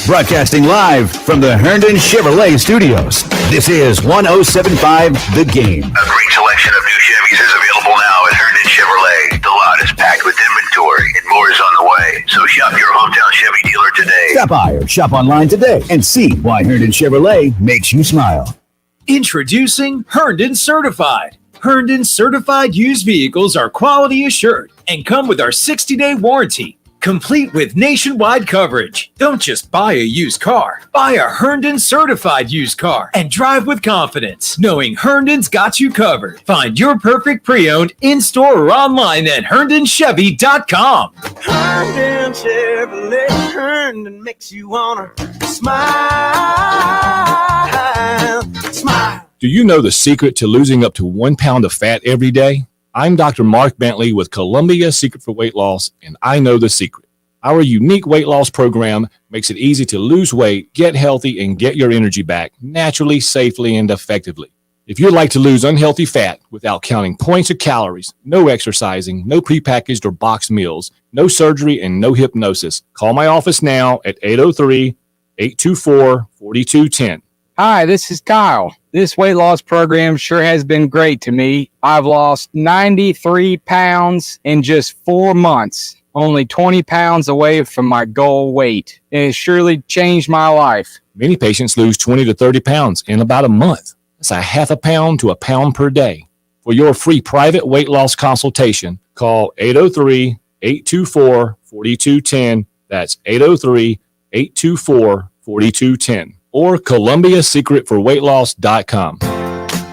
Broadcasting live from the Herndon Chevrolet Studios. This is 107.5 The Game. A great selection of new Chevys is available now at Herndon Chevrolet. The lot is packed with inventory and more is on the way. So shop your hometown Chevy dealer today. Stop by or shop online today and see why Herndon Chevrolet makes you smile. Introducing Herndon Certified. Herndon Certified used vehicles are quality assured and come with our 60-day warranty, complete with nationwide coverage. Don't just buy a used car. Buy a Herndon Certified used car and drive with confidence, knowing Herndon's got you covered. Find your perfect pre-owned in-store or online at HerndonChevy.com. Herndon Chevrolet, Herndon makes you wanna smile, smile. Do you know the secret to losing up to 1 pound of fat every day? I'm Dr. Mark Bentley with Columbia Secret for Weight Loss, and I know the secret. Our unique weight loss program makes it easy to lose weight, get healthy, and get your energy back naturally, safely, and effectively. If you'd like to lose unhealthy fat without counting points or calories, no exercising, no prepackaged or boxed meals, no surgery, and no hypnosis, call my office now at 803-824-4210. Hi, this is Kyle. This weight loss program sure has been great to me. I've lost 93 pounds in just 4 months, only 20 pounds away from my goal weight. It has surely changed my life. Many patients lose 20 to 30 pounds in about a month. That's a half a pound to a pound per day. For your free private weight loss consultation, call 803-824-4210. That's 803-824-4210. Or ColumbiaSecretForWeightLoss.com.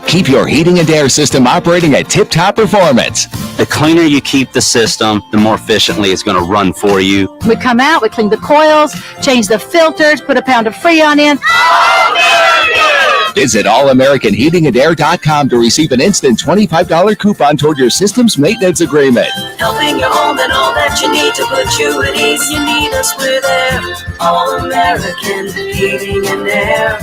Keep your heating and air system operating at tip-top performance. The cleaner you keep the system, the more efficiently it's going to run for you. We come out, we clean the coils, change the filters, put a pound of Freon in. Visit allamericanheatingandair.com to receive an instant $25 coupon toward your system's maintenance agreement. Helping your home and all that you need to put you at ease. You need us, we're there. All American Heating and Air.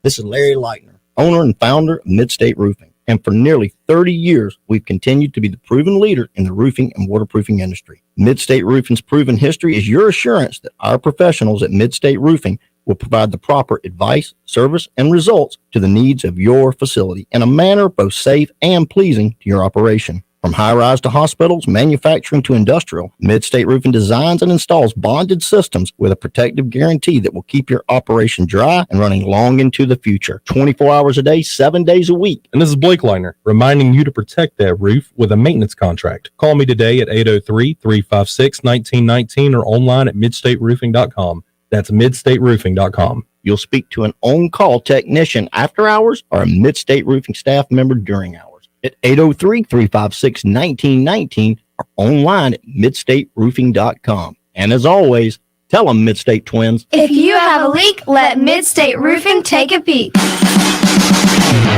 This is Larry Leitner, owner and founder of Midstate Roofing. And for nearly 30 years, we've continued to be the proven leader in the roofing and waterproofing industry. Midstate Roofing's proven history is your assurance that our professionals at Midstate Roofing will provide the proper advice, service, and results to the needs of your facility in a manner both safe and pleasing to your operation. From high-rise to hospitals, manufacturing to industrial, Midstate Roofing designs and installs bonded systems with a protective guarantee that will keep your operation dry and running long into the future. 24 hours a day, 7 days a week. And this is Blake Leitner, reminding you to protect that roof with a maintenance contract. Call me today at 803-356-1919 or online at midstateroofing.com. That's midstateroofing.com. You'll speak to an on-call technician after hours or a Midstate Roofing staff member during hours at 803-356-1919 or online at midstateroofing.com. And as always, tell them Midstate Twins. If you have a leak, let Midstate Roofing take a peek.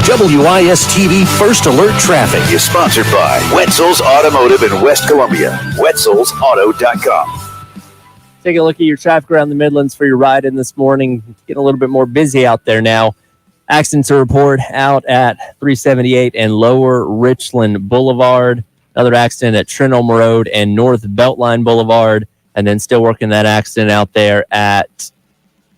WIS-TV First Alert Traffic is sponsored by Wetzel's Automotive in West Columbia. Wetzel'sAuto.com. Take a look at your traffic around the Midlands for your ride in this morning. Getting a little bit more busy out there now. Accident to report out at 378 and Lower Richland Boulevard. Another accident at Trenholm Road and North Beltline Boulevard. And then still working that accident out there at,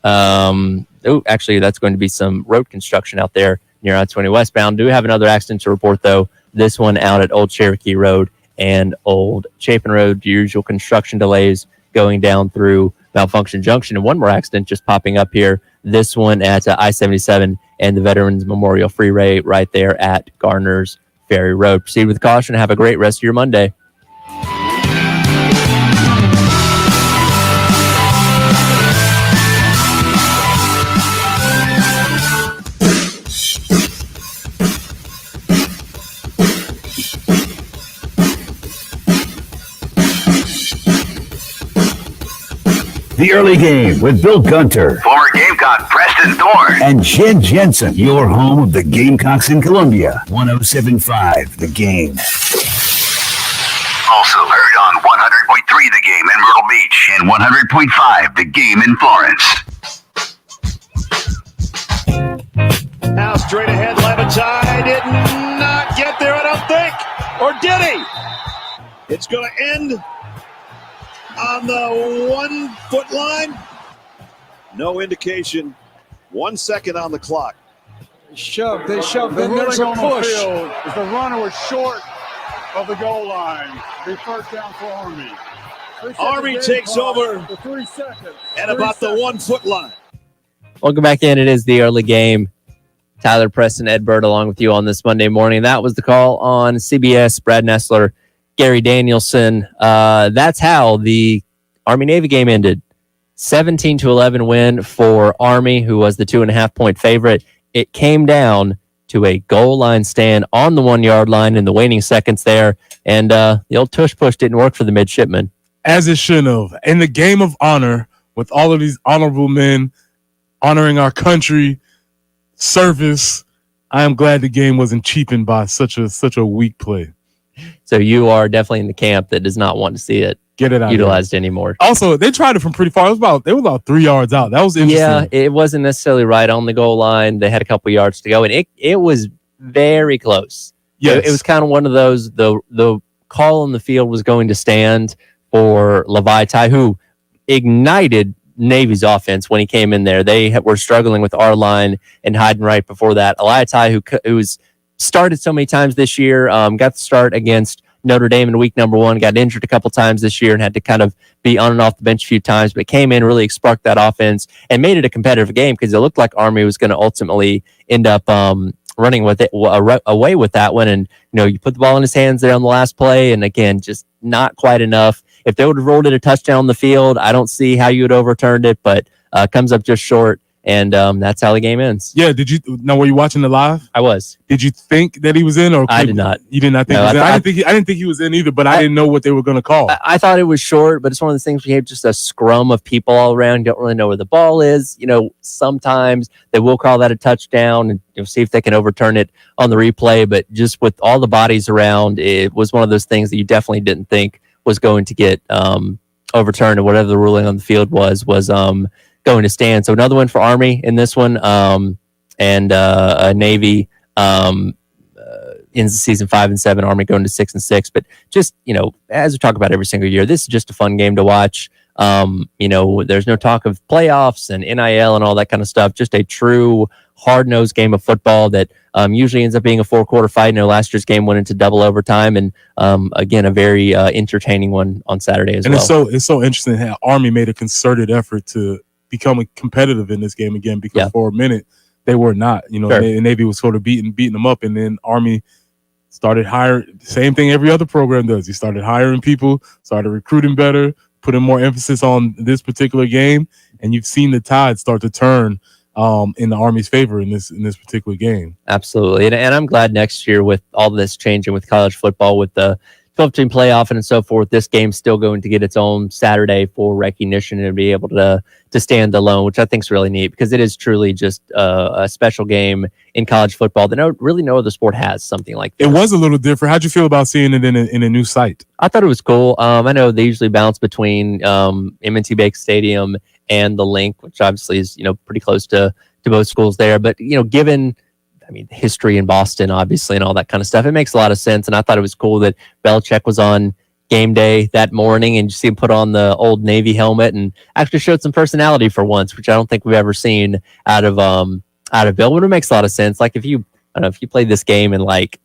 actually that's going to be some road construction out there near I-20 westbound. Do have another accident to report though. This one out at Old Cherokee Road and Old Chapin Road. Usual construction delays going down through Malfunction Junction, and one more accident just popping up here. This one at I-77 and the Veterans Memorial Freeway right there at Garner's Ferry Road. Proceed with caution. Have a great rest of your Monday. The Early Game with Bill Gunter, former Gamecock Preston Thorne, and Jen Jensen, your home of the Gamecocks in Columbia. 107.5 The Game. Also heard on 100.3 The Game in Myrtle Beach and 100.5 The Game in Florence. Now straight ahead, Levitai did not get there, I don't think. Or did he? It's going to end on the 1 foot line. No indication. 1 second on the clock. They shoved, then there's a push. If the runner was short of the goal line, the first down for Army. Army takes over for 3 seconds. at about the 1 foot line. Welcome back in. It is the Early Game. Tyler Preston, Ed Bird along with you on this Monday morning. That was the call on CBS. Brad Nessler, Gary Danielson. That's how the Army-Navy game ended. 17-11 win for Army, who was the 2.5-point favorite. It came down to a goal line stand on the 1 yard line in the waning seconds there. And the old tush push didn't work for the midshipmen. As it shouldn't have. In the game of honor, with all of these honorable men honoring our country, service, I am glad the game wasn't cheapened by such a weak play. So you are definitely in the camp that does not want to see it get it out utilized anymore. Also, they tried it from pretty far. They were about 3 yards out. That was interesting. Yeah, it wasn't necessarily right on the goal line. They had a couple yards to go, and it was very close. Yes. It was kind of one of those. The call on the field was going to stand for Levitai, who ignited Navy's offense when he came in there. They were struggling with our line and hiding right before that. Levitai, who's started so many times this year, got the start against Notre Dame in week number 1, got injured a couple times this year and had to kind of be on and off the bench a few times, but came in, really sparked that offense and made it a competitive game because it looked like Army was going to ultimately end up running with it away with that one. And, you put the ball in his hands there on the last play. And again, just not quite enough. If they would have rolled it a touchdown on the field, I don't see how you would have overturned it, but comes up just short. And that's how the game ends. Yeah. Were you watching it live? I was. Did you think that he was in, or I did not? You did not think? No, he was in? I didn't think he was in either, but I didn't know what they were going to call. I thought it was short, but it's one of the things we have just a scrum of people all around. You don't really know where the ball is. Sometimes they will call that a touchdown and see if they can overturn it on the replay. But just with all the bodies around, it was one of those things that you definitely didn't think was going to get overturned, and whatever the ruling on the field was going to stand. So another one for Army in this one, and Navy ends the season 5-7. Army going to 6-6. But just as we talk about every single year, this is just a fun game to watch. There's no talk of playoffs and NIL and all that kind of stuff. Just a true hard-nosed game of football that usually ends up being a 4-quarter fight. Last year's game went into double overtime, and again, a very entertaining one on Saturday as well. And it's so interesting how Army made a concerted effort to become competitive in this game again, because for a minute they were not. Sure. Navy was sort of beating them up, and then Army started hiring. Same thing every other program does. He started hiring people, started recruiting better, putting more emphasis on this particular game, and you've seen the tide start to turn in the Army's favor in this particular game. Absolutely, and I'm glad next year with all this changing with college football, with the 12-team playoff and so forth, this game's still going to get its own Saturday for recognition and be able to stand alone, which I think is really neat because it is truly just a special game in college football that really no other sport has something like this. It was a little different. How'd you feel about seeing it in a new site? I thought it was cool. I know they usually bounce between M&T Bank Stadium and the Link, which obviously is pretty close to both schools there. But given history in Boston, obviously, and all that kind of stuff, it makes a lot of sense. And I thought it was cool that Belichick was on game day that morning and you see him put on the old Navy helmet and actually showed some personality for once, which I don't think we've ever seen out of Bill. But it makes a lot of sense. Like if you played this game in like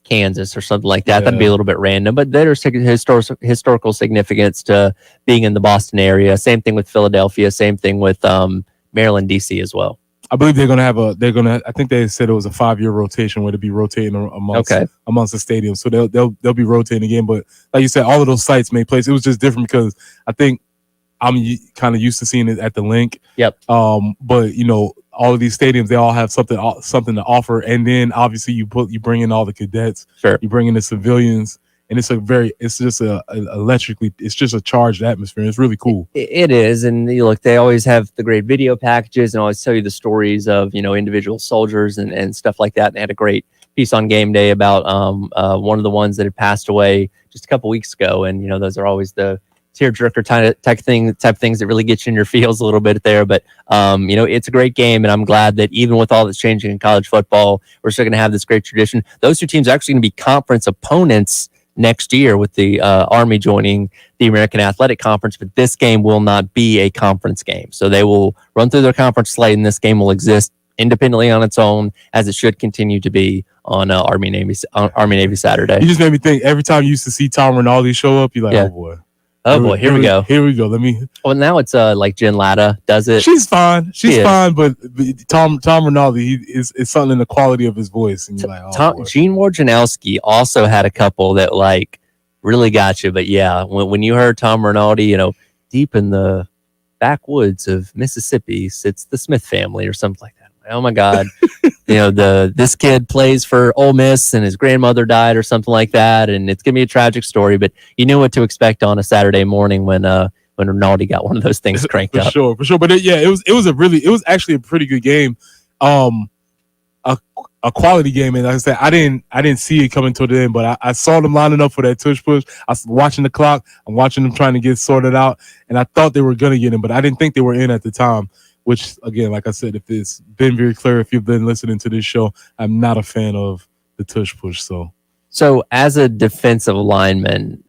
Kansas or something like that. That'd be a little bit random, but there's historical significance to being in the Boston area. Same thing with Philadelphia. Same thing with Maryland, DC as well. I believe I think they said it was a 5-year rotation where they'll be rotating amongst the stadiums. So they'll be rotating again. But like you said, all of those sites made place. It was just different because I think I'm kind of used to seeing it at the Link. Yep. But all of these stadiums, they all have something to offer. And then obviously you bring in all the cadets. Sure. You bring in the civilians. And it's just a charged atmosphere. It's really cool. It is. And look, they always have the great video packages and always tell you the stories of, individual soldiers and stuff like that. And they had a great piece on Game Day about one of the ones that had passed away just a couple weeks ago. And, those are always the tearjerker type things that really get you in your feels a little bit there. But, it's a great game. And I'm glad that even with all that's changing in college football, we're still going to have this great tradition. Those two teams are actually going to be conference opponents next year with the Army joining the American Athletic Conference, but this game will not be a conference game. So they will run through their conference slate, and this game will exist independently on its own, as it should continue to be on Army Navy Saturday. You just made me think. Every time you used to see Tom Rinaldi show up, you're like, oh boy, here we go. Here we go. Let me. Well, now it's like Jen Latta does it. She's fine. She's fine, but Tom Rinaldi is something in the quality of his voice, and you're like, Gene Wojnarowski also had a couple that like really got you. But yeah, when you heard Tom Rinaldi, deep in the backwoods of Mississippi sits the Smith family or something like that. Oh my God, this kid plays for Ole Miss and his grandmother died or something like that, and it's gonna be a tragic story. But you knew what to expect on a Saturday morning when Rinaldi got one of those things cranked up. For sure. But it was actually a pretty good game, a quality game. And like I said, I didn't see it coming to the end, but I saw them lining up for that tush push. I was watching the clock. I'm watching them trying to get sorted out, and I thought they were gonna get in, but I didn't think they were in at the time. Which, again, like I said, if it's been very clear, if you've been listening to this show, I'm not a fan of the tush push. So as a defensive lineman,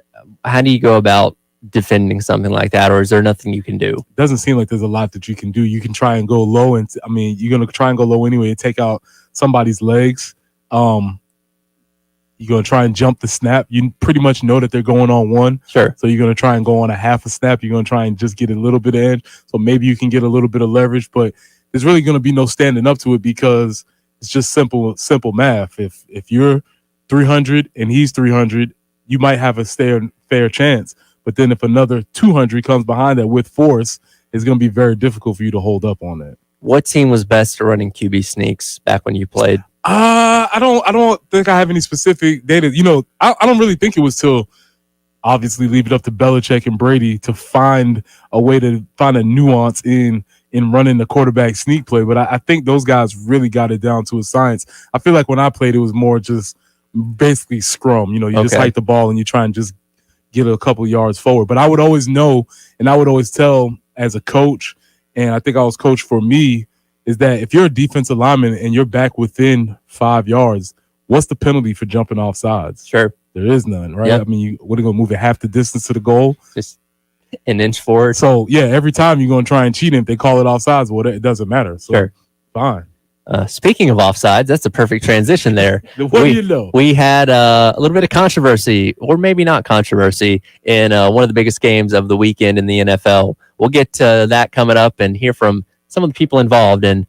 how do you go about defending something like that, or is there nothing you can do? It doesn't seem like there's a lot that you can do. You can try and go low, and you're going to try and go low anyway and take out somebody's legs. You're going to try and jump the snap. You pretty much know that they're going on one. Sure. So you're going to try and go on a half a snap. You're going to try and just get a little bit of edge. So maybe you can get a little bit of leverage, but there's really going to be no standing up to it because it's just simple math. If you're 300 and he's 300, you might have a fair chance. But then if another 200 comes behind that with force, it's going to be very difficult for you to hold up on that. What team was best at running QB sneaks back when you played? I don't think I have any specific data. I don't really think it was till obviously leave it up to Belichick and Brady to find a way to find a nuance in running the quarterback sneak play. But I think those guys really got it down to a science. I feel like when I played, it was more just basically scrum. You just hike the ball and you try and just get a couple yards forward. But I would always know, and I would always tell as a coach, and I think I was coached for me, is that if you're a defensive lineman and you're back within 5 yards, what's the penalty for jumping off sides? Sure. There is none, right? Yep. What are you going to move it half the distance to the goal? Just an inch forward. So, yeah, every time you're going to try and cheat, and if they call it offsides, well, it doesn't matter. So, sure. Fine. Speaking of offsides, that's a perfect transition there. What do you know? We had a little bit of controversy, or maybe not controversy, in one of the biggest games of the weekend in the NFL. We'll get to that coming up and hear from some of the people involved and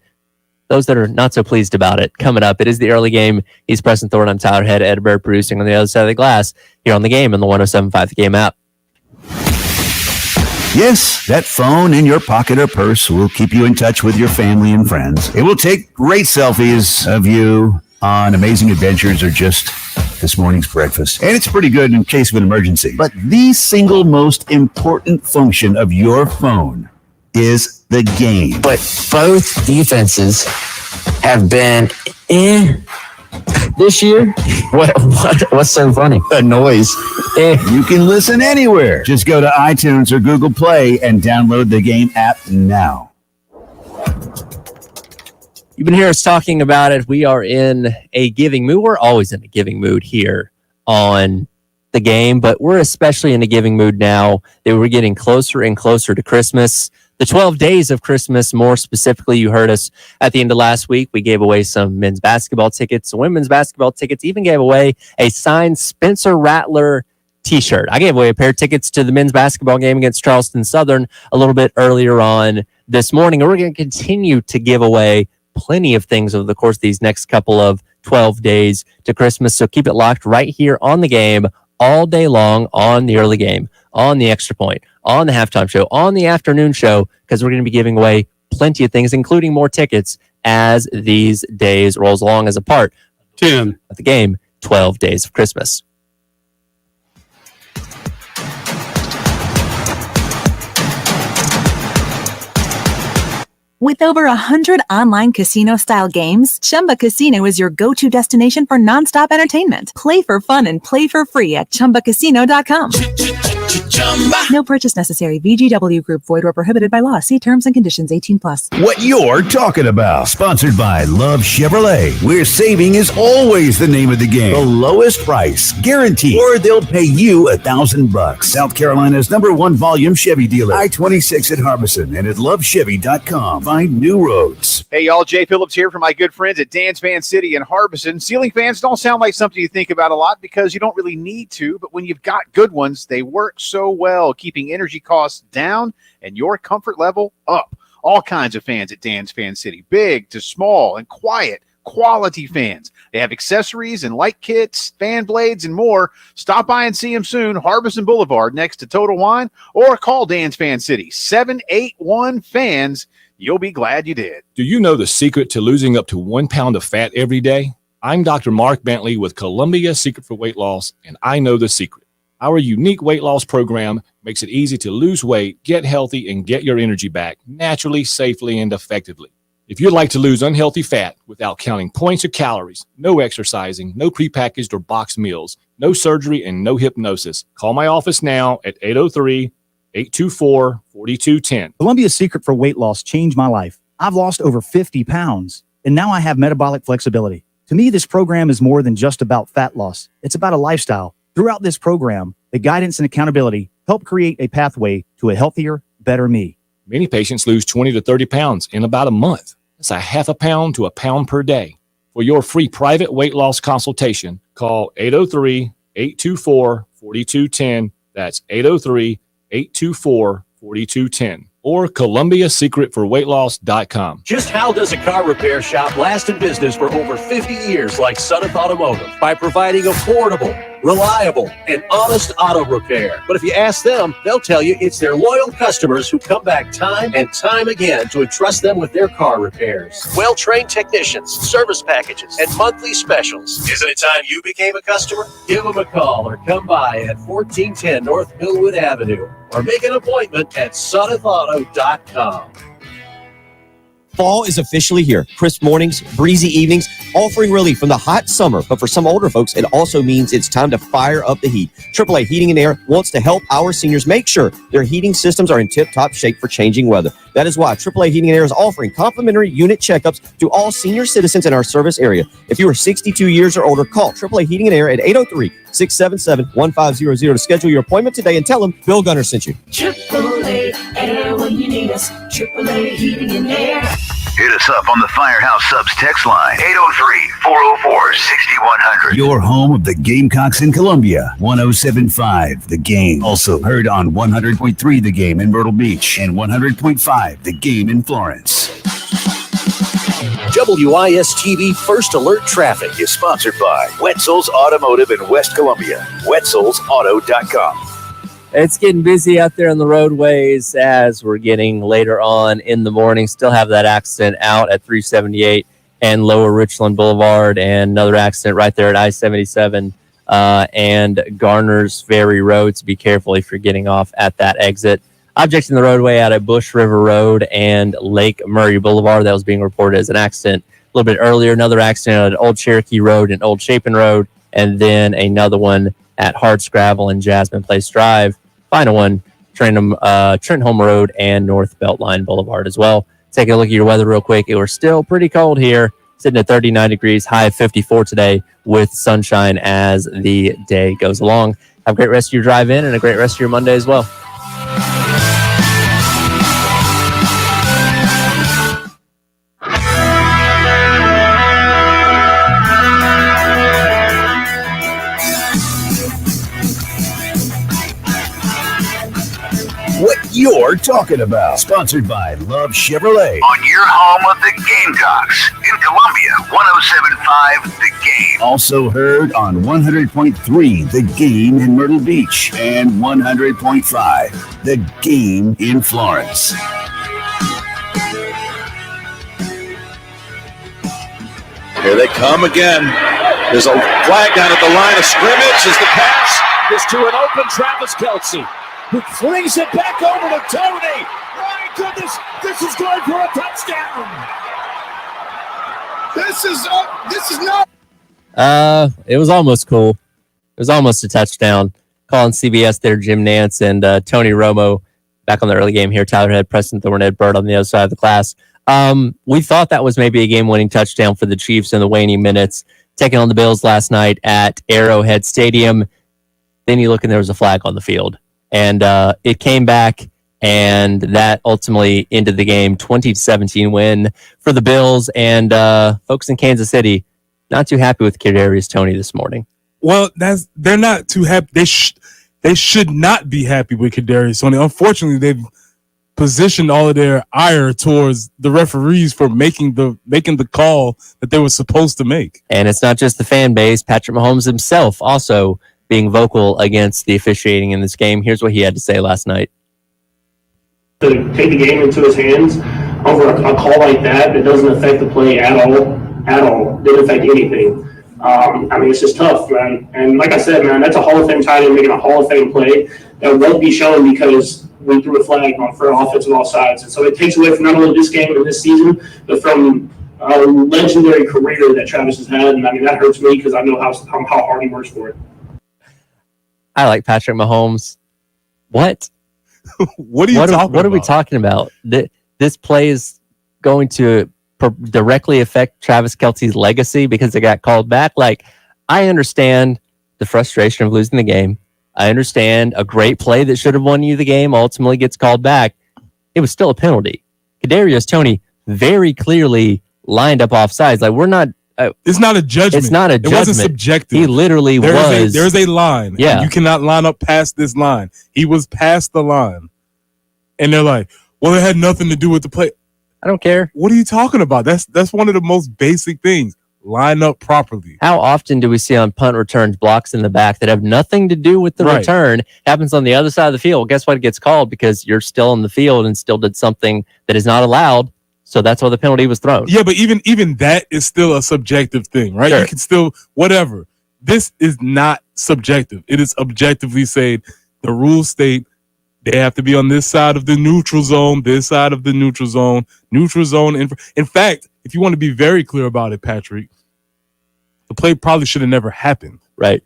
those that are not so pleased about it coming up. It is the early game. He's Preston Thorne. I'm Tyler Head, Ed Bird, producing on the other side of the glass here on the game in the 107.5 The Game app. Yes, that phone in your pocket or purse will keep you in touch with your family and friends. It will take great selfies of you on amazing adventures or just this morning's breakfast. And it's pretty good in case of an emergency. But the single most important function of your phone is the game. But both defenses have been this year. What's so funny? A noise. You can listen anywhere. Just go to iTunes or Google Play and download the Game app now. You've been hearing us talking about it. We are in a giving mood. We're always in a giving mood here on the Game, but we're especially in a giving mood now that we're getting closer and closer to Christmas. the 12 days of Christmas. More specifically, you heard us at the end of last week. We gave away some men's basketball tickets, women's basketball tickets, even gave away a signed Spencer Rattler t-shirt. I gave away a pair of tickets to the men's basketball game against Charleston Southern a little bit earlier on this morning. And we're going to continue to give away plenty of things over the course of these next couple of 12 days to Christmas. So keep it locked right here on the game all day long, on the early game, on the extra point, on the halftime show, on the afternoon show, because we're going to be giving away plenty of things, including more tickets as these days rolls along as a part 10 of the game, 12 Days of Christmas. With over 100 online casino-style games, Chumba Casino is your go-to destination for nonstop entertainment. Play for fun and play for free at ChumbaCasino.com. No purchase necessary. VGW Group. Void where prohibited by law. See terms and conditions. 18+. What you're talking about. Sponsored by Love Chevrolet, where saving is always the name of the game. The lowest price, guaranteed, or they'll pay you $1,000. South Carolina's #1 volume Chevy dealer. I-26 at Harbison and at lovechevy.com. Find new roads. Hey, y'all. Jay Phillips here from my good friends at Dan's Fan City in Harbison. Ceiling fans don't sound like something you think about a lot because you don't really need to, but when you've got good ones, they work so well, keeping energy costs down and your comfort level up. All kinds of fans at Dan's Fan City, big to small and quiet, quality fans. They have accessories and light kits, fan blades, and more. Stop by and see them soon. Harbison Boulevard next to Total Wine, or call Dan's Fan City, 781-FANS. You'll be glad you did. Do you know the secret to losing up to 1 pound of fat every day? I'm Dr. Mark Bentley with Columbia Secret for Weight Loss, and I know the secret. Our unique weight loss program makes it easy to lose weight, get healthy, and get your energy back naturally, safely, and effectively. If you'd like to lose unhealthy fat without counting points or calories, no exercising, no prepackaged or boxed meals, no surgery, and no hypnosis, call my office now at 803-824-4210. Columbia's Secret for Weight Loss changed my life. I've lost over 50 pounds, and now I have metabolic flexibility. To me, this program is more than just about fat loss. It's about a lifestyle. Throughout this program, the guidance and accountability help create a pathway to a healthier, better me. Many patients lose 20 to 30 pounds in about a month. That's a half a pound to a pound per day. For your free private weight loss consultation, call 803-824-4210. That's 803-824-4210. Or ColumbiaSecretForWeightLoss.com. Just how does a car repair shop last in business for over 50 years like Sunneth Automotive? By providing affordable, reliable, and honest auto repair. But if you ask them, they'll tell you it's their loyal customers who come back time and time again to entrust them with their car repairs. Well-trained technicians, service packages, and monthly specials. Isn't it time you became a customer? Give them a call or come by at 1410 North Millwood Avenue or make an appointment at SunnethAuto.com. Fall is officially here. Crisp mornings, breezy evenings, offering relief from the hot summer. But for some older folks, it also means it's time to fire up the heat. AAA Heating and Air wants to help our seniors make sure their heating systems are in tip-top shape for changing weather. That is why AAA Heating and Air is offering complimentary unit checkups to all senior citizens in our service area. If you are 62 years or older, call AAA Heating and Air at 803-677-1500 to schedule your appointment today and tell them Bill Gunner sent you. AAA Air when you need us. AAA Heating and Air. Hit us up on the Firehouse Subs text line, 803-404-6100. Your home of the Gamecocks in Columbia, 107.5 The Game. Also heard on 100.3 The Game in Myrtle Beach and 100.5 The Game in Florence. WIS-TV First Alert Traffic is sponsored by Wetzel's Automotive in West Columbia. Wetzel'sAuto.com. It's getting busy out there on the roadways as we're getting later on in the morning. Still have that accident out at 378 and Lower Richland Boulevard, and another accident right there at I-77 and Garner's Ferry Road. So be careful if you're getting off at that exit. Objects in the roadway out at Bush River Road and Lake Murray Boulevard. That was being reported as an accident a little bit earlier. Another accident at Old Cherokee Road and Old Chapin Road, and then another one at Hardscrabble and Jasmine Place Drive. Final one, Trenholm Road and North Beltline Boulevard as well. Take a look at your weather real quick. We're still pretty cold here, sitting at 39 degrees, high of 54 today with sunshine as the day goes along. Have a great rest of your drive in and a great rest of your Monday as well. what you're talking about. Sponsored by Love Chevrolet. On your home of the Gamecocks in Columbia, 107.5 The Game. Also heard on 100.3 The Game in Myrtle Beach and 100.5 The Game in Florence. Here they come again. There's a flag down at the line of scrimmage as the pass is to an open Travis Kelce, who flings it back over to Tony. My goodness, this is going for a touchdown. This is not. It was almost cool. It was almost a touchdown. Calling CBS there, Jim Nance and Tony Romo back on the early game here. Tyler Head, Preston Thorne, Ed Bird on the other side of the class. We thought that was maybe a game-winning touchdown for the Chiefs in the waning minutes, taking on the Bills last night at Arrowhead Stadium. Then you look and there was a flag on the field. And it came back, and that ultimately ended the game. 20-17 win for the Bills. And folks in Kansas City, not too happy with Kadarius Toney this morning. Well, they're not too happy. They should not be happy with Kadarius Toney. Unfortunately, they've positioned all of their ire towards the referees for making the call that they were supposed to make. And it's not just the fan base. Patrick Mahomes himself also being vocal against the officiating in this game. Here's what he had to say last night. To take the game into his hands over a call like that, it doesn't affect the play at all. Didn't affect anything. I mean, it's just tough, man. And like I said, man, that's a Hall of Fame tight end making a Hall of Fame play that won't be shown because we threw a flag for offensive offsides. And so it takes away from not only this game and this season, but from a legendary career that Travis has had. And I mean, that hurts me because I know how hard he works for it. I like Patrick Mahomes. What? What are you talking about? What are we talking about? This play is going to directly affect Travis Kelce's legacy because it got called back. Like, I understand the frustration of losing the game. I understand a great play that should have won you the game ultimately gets called back. It was still a penalty. Kadarius Toney very clearly lined up offsides. Like, we're not. It's not a judgment. It's not a judgment. It wasn't subjective. He literally was. There's a line. Yeah. And you cannot line up past this line. He was past the line. And they're like, well, it had nothing to do with the play. I don't care. What are you talking about? That's one of the most basic things. Line up properly. How often do we see on punt returns blocks in the back that have nothing to do with the return? Happens on the other side of the field. Guess what? It gets called because you're still in the field and still did something that is not allowed. So that's why the penalty was thrown. Yeah, but even that is still a subjective thing, right? Sure. You can still, whatever. This is not subjective. It is objectively said the rules state they have to be on this side of the neutral zone, this side of the neutral zone. In fact, if you want to be very clear about it, Patrick, the play probably should have never happened. Right.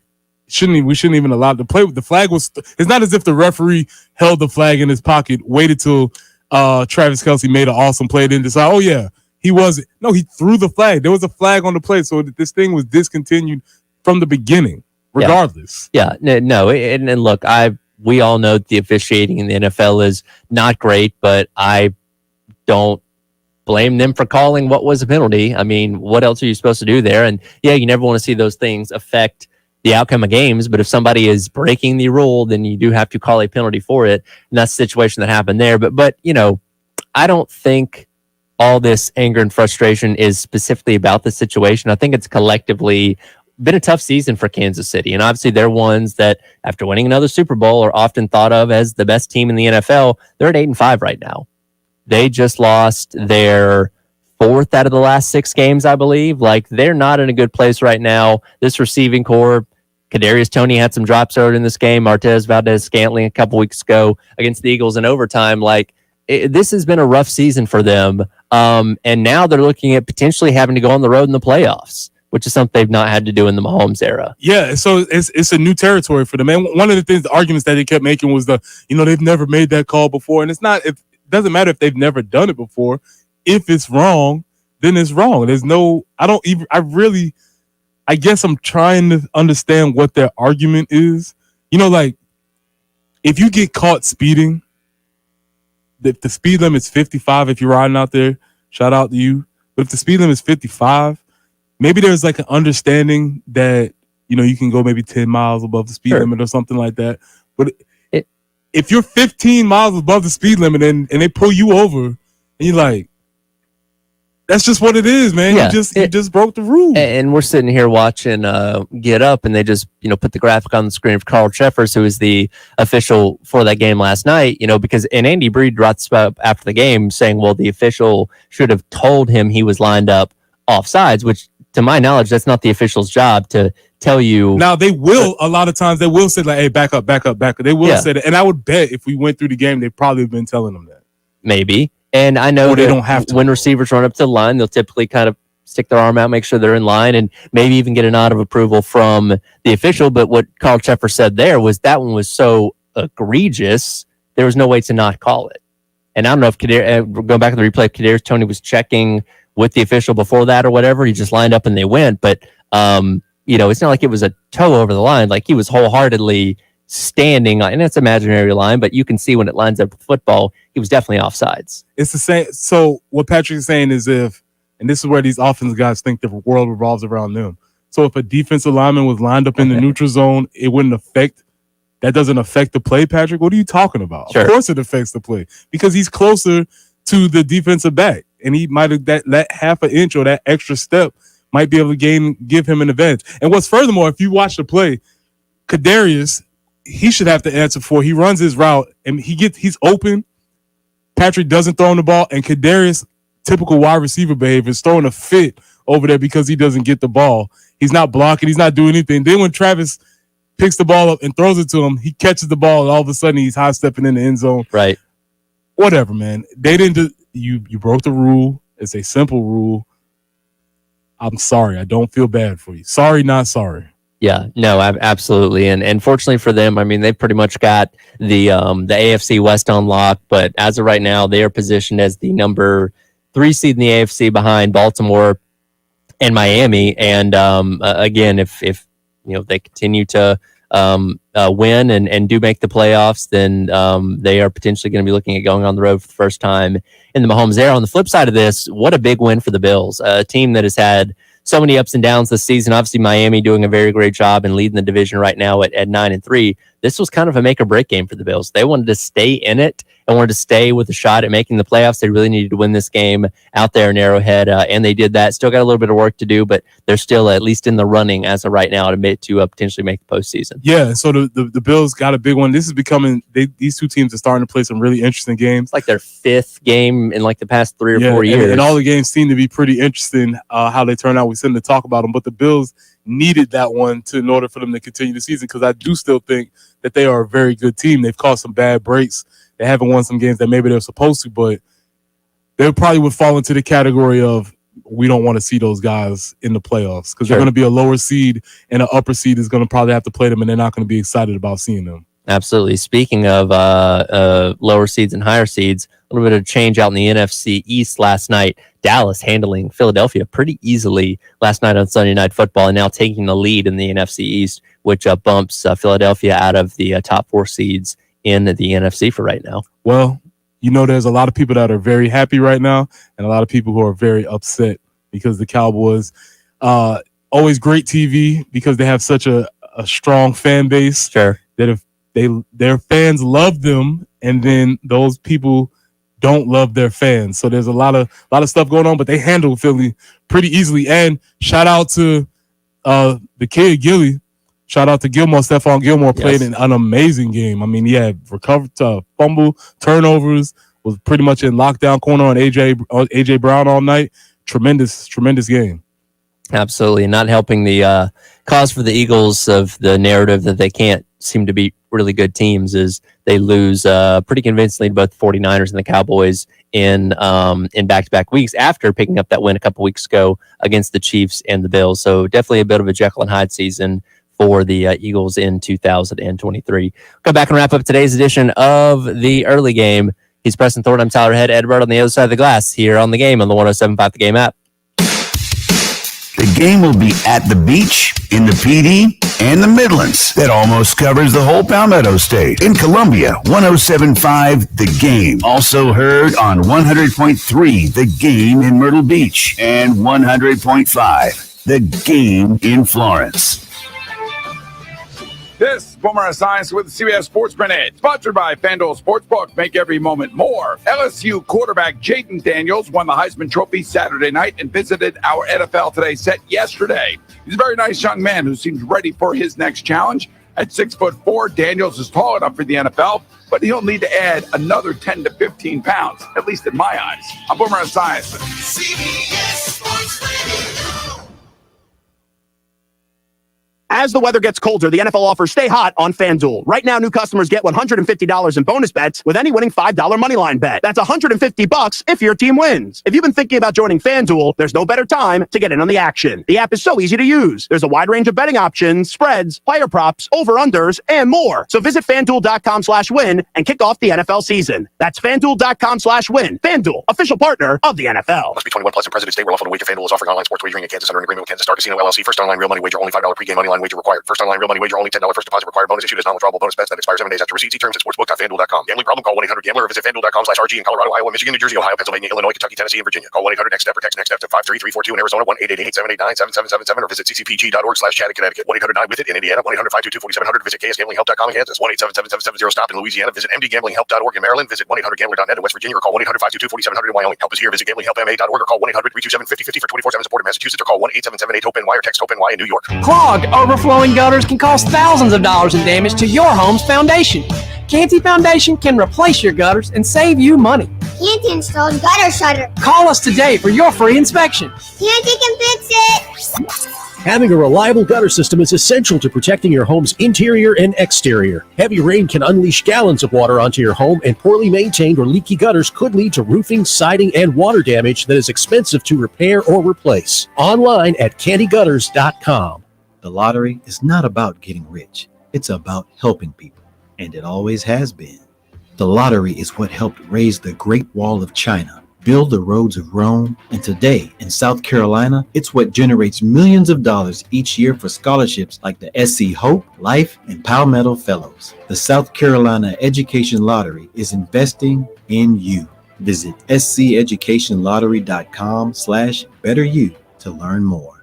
We shouldn't even allow the play. The flag was, it's not as if the referee held the flag in his pocket, waited till Travis Kelce made an awesome play, then decide, oh yeah, he wasn't. No, he threw the flag. There was a flag on the play, so this thing was discontinued from the beginning, regardless. Yeah, no, and look, we all know the officiating in the NFL is not great, but I don't blame them for calling what was a penalty. I mean, what else are you supposed to do there? And yeah, you never want to see those things affect the outcome of games, but if somebody is breaking the rule, then you do have to call a penalty for it. And that's the situation that happened there. But you know, I don't think all this anger and frustration is specifically about the situation. I think it's collectively been a tough season for Kansas City. And obviously they're ones that after winning another Super Bowl are often thought of as the best team in the NFL. They're at 8-5 right now. They just lost their 4th out of the last 6 games, I believe. Like, they're not in a good place right now. This receiving core, Kadarius Toney had some drops earlier in this game. Martez Valdez-Scantling a couple weeks ago against the Eagles in overtime. Like, this has been a rough season for them. And now they're looking at potentially having to go on the road in the playoffs, which is something they've not had to do in the Mahomes era. Yeah, so it's a new territory for them. And one of the arguments that they kept making was they've never made that call before. And it doesn't matter if they've never done it before. If it's wrong, then it's wrong. I guess I'm trying to understand what their argument is. You know, like, if you get caught speeding, the speed limit is 55 if you're riding out there, shout out to you. But if the speed limit is 55, maybe there's like an understanding that, you know, you can go maybe 10 miles above the speed limit or something like that. But if you're 15 miles above the speed limit and they pull you over, and you're like, that's just what it is, man. Yeah, you just broke the rule. And we're sitting here watching Get Up, and they just put the graphic on the screen of Carl Cheffers, who is the official for that game last night. Because Andy Breed brought this up after the game, saying, well, the official should have told him he was lined up offsides, which, to my knowledge, that's not the official's job to tell you. Now they will a lot of times they will say like, hey, back up. They will say that, and I would bet if we went through the game, they probably have been telling them that. Maybe. And I know they don't have to. When receivers run up to the line, they'll typically kind of stick their arm out, make sure they're in line, and maybe even get a nod of approval from the official. But what Carl Cheffer said there was that one was so egregious, there was no way to not call it. And I don't know if going back to the replay, Kadarius Toney was checking with the official before that or whatever. He just lined up and they went. But, it's not like it was a toe over the line. Like he was wholeheartedly standing, and it's imaginary line, but you can see when it lines up with football, he was definitely offsides. It's the same. So what Patrick is saying is and this is where these offensive guys think the world revolves around them. So if a defensive lineman was lined up in the neutral zone, that doesn't affect the play, Patrick? What are you talking about? Sure. Of course it affects the play because he's closer to the defensive back, and he might have that half an inch or that extra step might be able to give him an advantage. And what's furthermore, if you watch the play, Kadarius, he should have to answer for. He runs his route and he's open. Patrick doesn't throw him the ball, and Kadarius, typical wide receiver behavior, is throwing a fit over there because he doesn't get the ball. He's not blocking. He's not doing anything. Then when Travis picks the ball up and throws it to him, he catches the ball, and all of a sudden he's high stepping in the end zone. Right. Whatever, man. They didn't. You broke the rule. It's a simple rule. I'm sorry. I don't feel bad for you. Sorry, not sorry. Yeah, no, absolutely. And fortunately for them, I mean, they pretty much got the AFC West on lock, but as of right now, they are positioned as the number 3 seed in the AFC behind Baltimore and Miami. And again, if they continue to win and do make the playoffs, then they are potentially going to be looking at going on the road for the first time in the Mahomes era. On the flip side of this, what a big win for the Bills, a team that has had so many ups and downs this season. Obviously, Miami doing a very great job and leading the division right now at 9-3. This was kind of a make or break game for the Bills. They wanted to stay in it and wanted to stay with a shot at making the playoffs. They really needed to win this game out there in Arrowhead, and they did that. Still got a little bit of work to do, but they're still at least in the running as of right now to potentially make the postseason. Yeah, so the Bills got a big one. This is becoming these two teams are starting to play some really interesting games. It's like their 5th game in like the past 3 or 4 years, and all the games seem to be pretty interesting. How they turn out, we seem to talk about them, but the Bills needed that one in order for them to continue the season, because I do still think that they are a very good team. They've caused some bad breaks. They haven't won some games that maybe they're supposed to, but they probably would fall into the category of we don't want to see those guys in the playoffs because they're going to be a lower seed, and an upper seed is going to probably have to play them, and they're not going to be excited about seeing them. Absolutely. Speaking of lower seeds and higher seeds, a little bit of change out in the NFC East last night. Dallas handling Philadelphia pretty easily last night on Sunday Night Football, and now taking the lead in the NFC East, which bumps Philadelphia out of the top 4 seeds in the NFC for right now. Well, there's a lot of people that are very happy right now, and a lot of people who are very upset because the Cowboys, always great TV because they have such a strong fan base. Sure. That if their fans love them, and then those people don't love their fans. So there's a lot of stuff going on, but they handle Philly pretty easily. And shout out to the kid Gilly. Shout out to Gilmore. Stephon Gilmore played an amazing game. I mean, he had recovered fumble, turnovers, was pretty much in lockdown corner on AJ Brown all night. Tremendous game. Absolutely. Not helping the cause for the Eagles of the narrative that they can't seem to be really good teams is they lose pretty convincingly to both the 49ers and the Cowboys in back-to-back weeks after picking up that win a couple weeks ago against the Chiefs and the Bills. So definitely a bit of a Jekyll and Hyde season for the Eagles in 2023. Come back and wrap up today's edition of The Early Game. He's Preston Thornton. I'm Tyler Head. Edward on the other side of the glass here on The Game on the 107.5 The Game app. The game will be at the beach, in the PD, and the Midlands. That almost covers the whole Palmetto State. In Columbia, 107.5 The Game. Also heard on 100.3 The Game in Myrtle Beach and 100.5 The Game in Florence. This is Boomer Science with the CBS Sports Minute, sponsored by FanDuel Sportsbook. Make every moment more. LSU quarterback Jaden Daniels won the Heisman Trophy Saturday night and visited our NFL Today set yesterday. He's a very nice young man who seems ready for his next challenge. At 6'4", Daniels is tall enough for the NFL, but he'll need to add another 10 to 15 pounds, at least in my eyes. I'm Boomer Science. CBS Sports Radio. As the weather gets colder, the NFL offers Stay Hot on FanDuel. Right now, new customers get $150 in bonus bets with any winning $5 moneyline bet. That's $150 if your team wins. If you've been thinking about joining FanDuel, there's no better time to get in on the action. The app is so easy to use. There's a wide range of betting options, spreads, player props, over-unders, and more. So visit FanDuel.com/win and kick off the NFL season. That's FanDuel.com/win. FanDuel, official partner of the NFL. Must be 21 plus in President's Day. We're off on the wager. FanDuel is offering online sports wagering in Kansas under an agreement with Kansas Star Casino LLC. First online real money wager, only $5 pregame money line wager required. First online real money wager, only $10 first deposit required. Bonus issued as non-withdrawable bonus bets that expire 7 days after receipt. See terms at sportsbook.fanduel.com. Gambling problem? Call 1-800-GAMBLER or visit FanDuel.com/RG in Colorado, Iowa, Michigan, New Jersey, Ohio, Pennsylvania, Illinois, Kentucky, Tennessee, and Virginia. Call 1-800-NEXT-STEP or text NEXT-STEP to 53342 in Arizona, 1-888-789-7777 or visit ccpg.org/chat in Connecticut, 1-800-9-WITH-IT in Indiana, 1-800-522-4700 visit KSGamblingHelp.com in Kansas, 1-877-770-STOP in Louisiana, visit mdgamblinghelp.org in Maryland, visit 1-800-GAMBLER.net in West Virginia or call 1-800-522-4700 in Wyoming. Help is here. Visit gamblinghelpma.org or call 1-800-327-5050 for 24/7 support in Massachusetts or call 1-877-8-HOPE-NY or text HOPE-NY in New York. Clogged, overflowing gutters can cause thousands of dollars in damage to your home's foundation. Canty Foundation can replace your gutters and save you money. Canty installs gutter shutter. Call us today for your free inspection. Canty can fix it. Having a reliable gutter system is essential to protecting your home's interior and exterior. Heavy rain can unleash gallons of water onto your home, and poorly maintained or leaky gutters could lead to roofing, siding, and water damage that is expensive to repair or replace. Online at candygutters.com. The lottery is not about getting rich. It's about helping people, and it always has been. The lottery is what helped raise the Great Wall of China, build the roads of Rome, and today in South Carolina, it's what generates millions of dollars each year for scholarships like the SC Hope, Life, and Palmetto Fellows. The South Carolina Education Lottery is investing in you. Visit sceducationlottery.com/betteryou to learn more.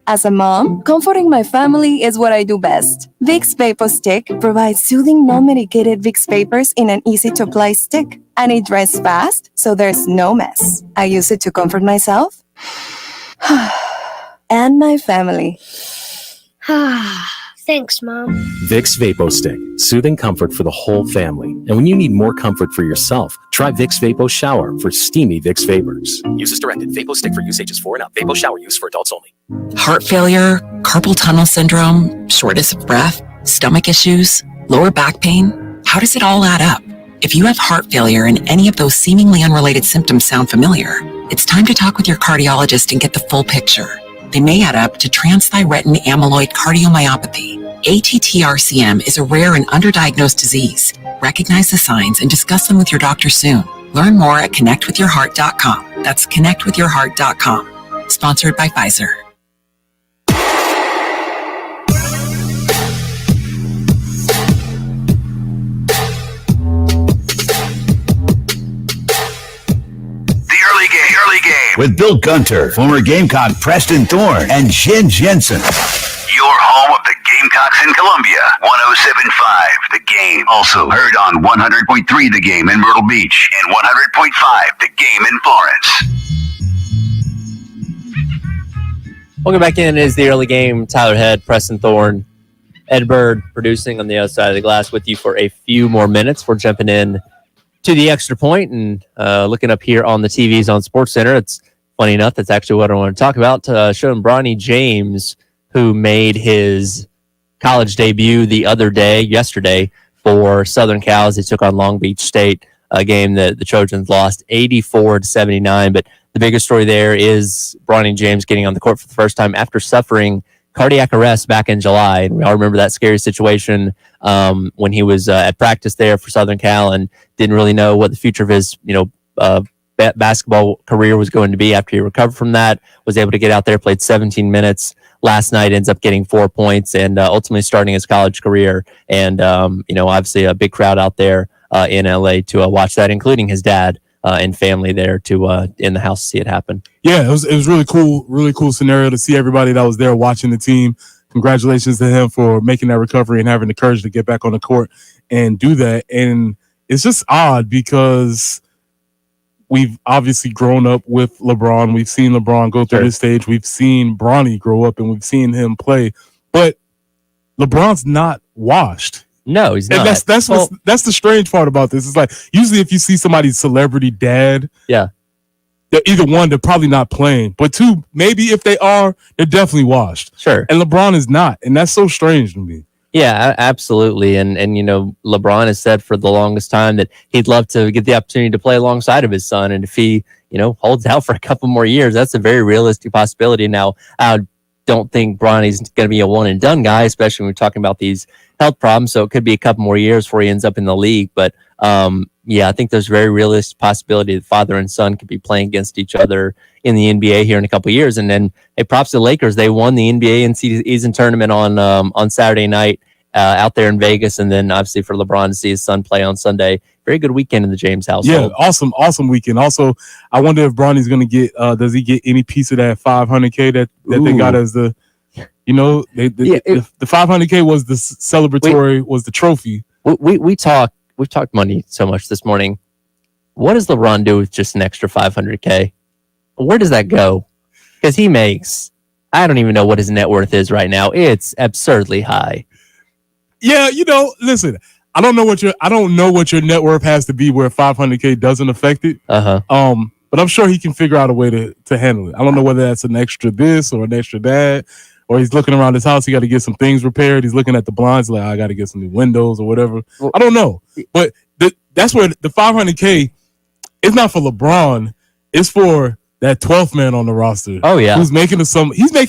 As a mom, comforting my family is what I do best. Vicks Vapor Stick provides soothing, non-medicated Vicks vapors in an easy-to-apply stick. And it dries fast, so there's no mess. I use it to comfort myself and my family. Thanks, Mom. Vicks Vapo Stick, soothing comfort for the whole family. And when you need more comfort for yourself, try Vicks Vapo Shower for steamy Vicks vapors. Use as directed. Vapo Stick for use ages 4 and up. Vapo Shower use for adults only. Heart failure, carpal tunnel syndrome, shortness of breath, stomach issues, lower back pain. How does it all add up? If you have heart failure and any of those seemingly unrelated symptoms sound familiar, it's time to talk with your cardiologist and get the full picture. They may add up to transthyretin amyloid cardiomyopathy. ATTR-CM is a rare and underdiagnosed disease. Recognize the signs and discuss them with your doctor soon. Learn more at connectwithyourheart.com. That's connectwithyourheart.com. Sponsored by Pfizer. Early game with Bill Gunter, former Gamecock Preston Thorne, and Jen Jensen. Your home of the Gamecocks in Columbia, 107.5 The Game. Also heard on 100.3 The Game in Myrtle Beach and 100.5 The Game in Florence. Welcome back in is the early game. Tyler Head, Preston Thorne, Ed Bird producing on the other side of the glass with you for a few more minutes. We're jumping in to the extra point and looking up here on the TVs on SportsCenter. It's funny enough, that's actually what I want to talk about. Showing Bronny James, who made his college debut yesterday for Southern Cal as they took on Long Beach State, a game that the Trojans lost 84-79. But the biggest story there is Bronny James getting on the court for the first time after suffering cardiac arrest back in July. And we all remember that scary situation when he was at practice there for Southern Cal and didn't really know what the future of his, basketball career was going to be after he recovered from that. Was able to get out there, played 17 minutes last night, ends up getting 4 points and ultimately starting his college career. And, obviously a big crowd out there in LA to watch that, including his dad and family there to in the house to see it happen. Yeah, it was really cool scenario to see everybody that was there watching the team congratulations to him for making that recovery and having the courage to get back on the court and do that. And it's just odd because we've obviously grown up with LeBron. We've seen LeBron go through this stage. We've seen Bronny grow up, and we've seen him play. But LeBron's not washed. No, he's not. And that's the strange part about this. It's like usually if you see somebody's celebrity dad, they're either one, they're probably not playing, but two, maybe if they are, they're definitely washed. Sure. And LeBron is not, and that's so strange to me. Yeah, absolutely. And LeBron has said for the longest time that he'd love to get the opportunity to play alongside of his son. And if he, holds out for a couple more years, that's a very realistic possibility. Now, I don't think Bronny's going to be a one and done guy, especially when we're talking about these health problems. So it could be a couple more years before he ends up in the league. But I think there's a very realistic possibility that father and son could be playing against each other in the NBA here in a couple of years. And then, hey, props to the Lakers. They won the NBA in-season tournament on Saturday night out there in Vegas. And then obviously for LeBron to see his son play on Sunday. Very good weekend in the James household. Yeah, awesome weekend. Also, I wonder if Bronny's going to get, does he get any piece of that $500K that they got as the, the $500K was the celebratory, was the trophy. We've talked money so much this morning. What does LeBron do with just an extra $500K? Where does that go? Because he makes, I don't even know what his net worth is right now. It's absurdly high. Yeah, listen, I don't know what your net worth has to be where $500K doesn't affect it. But I'm sure he can figure out a way to handle it. I don't know whether that's an extra this or an extra that, or he's looking around his house. He got to get some things repaired. He's looking at the blinds like, I got to get some new windows or whatever. I don't know, but that's where the $500K is not for LeBron. It's for that 12th man on the roster. Oh yeah, who's making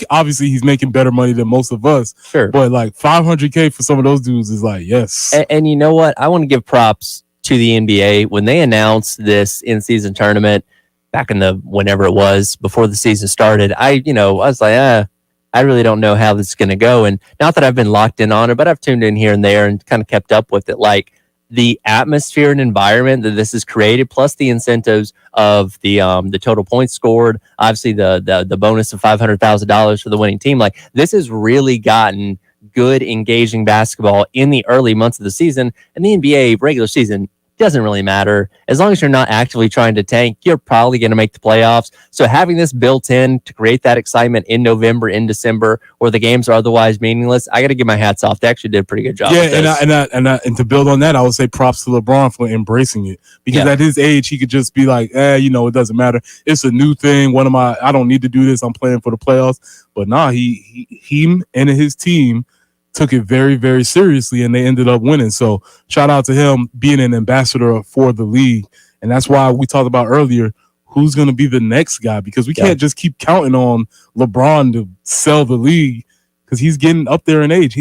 obviously he's making better money than most of us. Sure, but like $500K for some of those dudes is like yes. And you know what? I want to give props to the NBA when they announced this in-season tournament back in whenever it was before the season started. I was like, I really don't know how this is going to go. And not that I've been locked in on it, but I've tuned in here and there and kind of kept up with it. Like the atmosphere and environment that this has created, plus the incentives of the total points scored, obviously the bonus of $500,000 for the winning team. Like this has really gotten good, engaging basketball in the early months of the season. And the NBA regular season doesn't really matter. As long as you're not actively trying to tank, you're probably going to make the playoffs. So having this built in to create that excitement in November, in December, where the games are otherwise meaningless, I got to give my hats off. They actually did a pretty good job. Yeah, and to build on that, I would say props to LeBron for embracing it, because at his age, he could just be like, it doesn't matter. It's a new thing. I don't need to do this. I'm playing for the playoffs. But he and his team took it very, very seriously, and they ended up winning. So shout out to him being an ambassador for the league. And that's why we talked about earlier, who's going to be the next guy, because we can't just keep counting on LeBron to sell the league, because he's getting up there in age.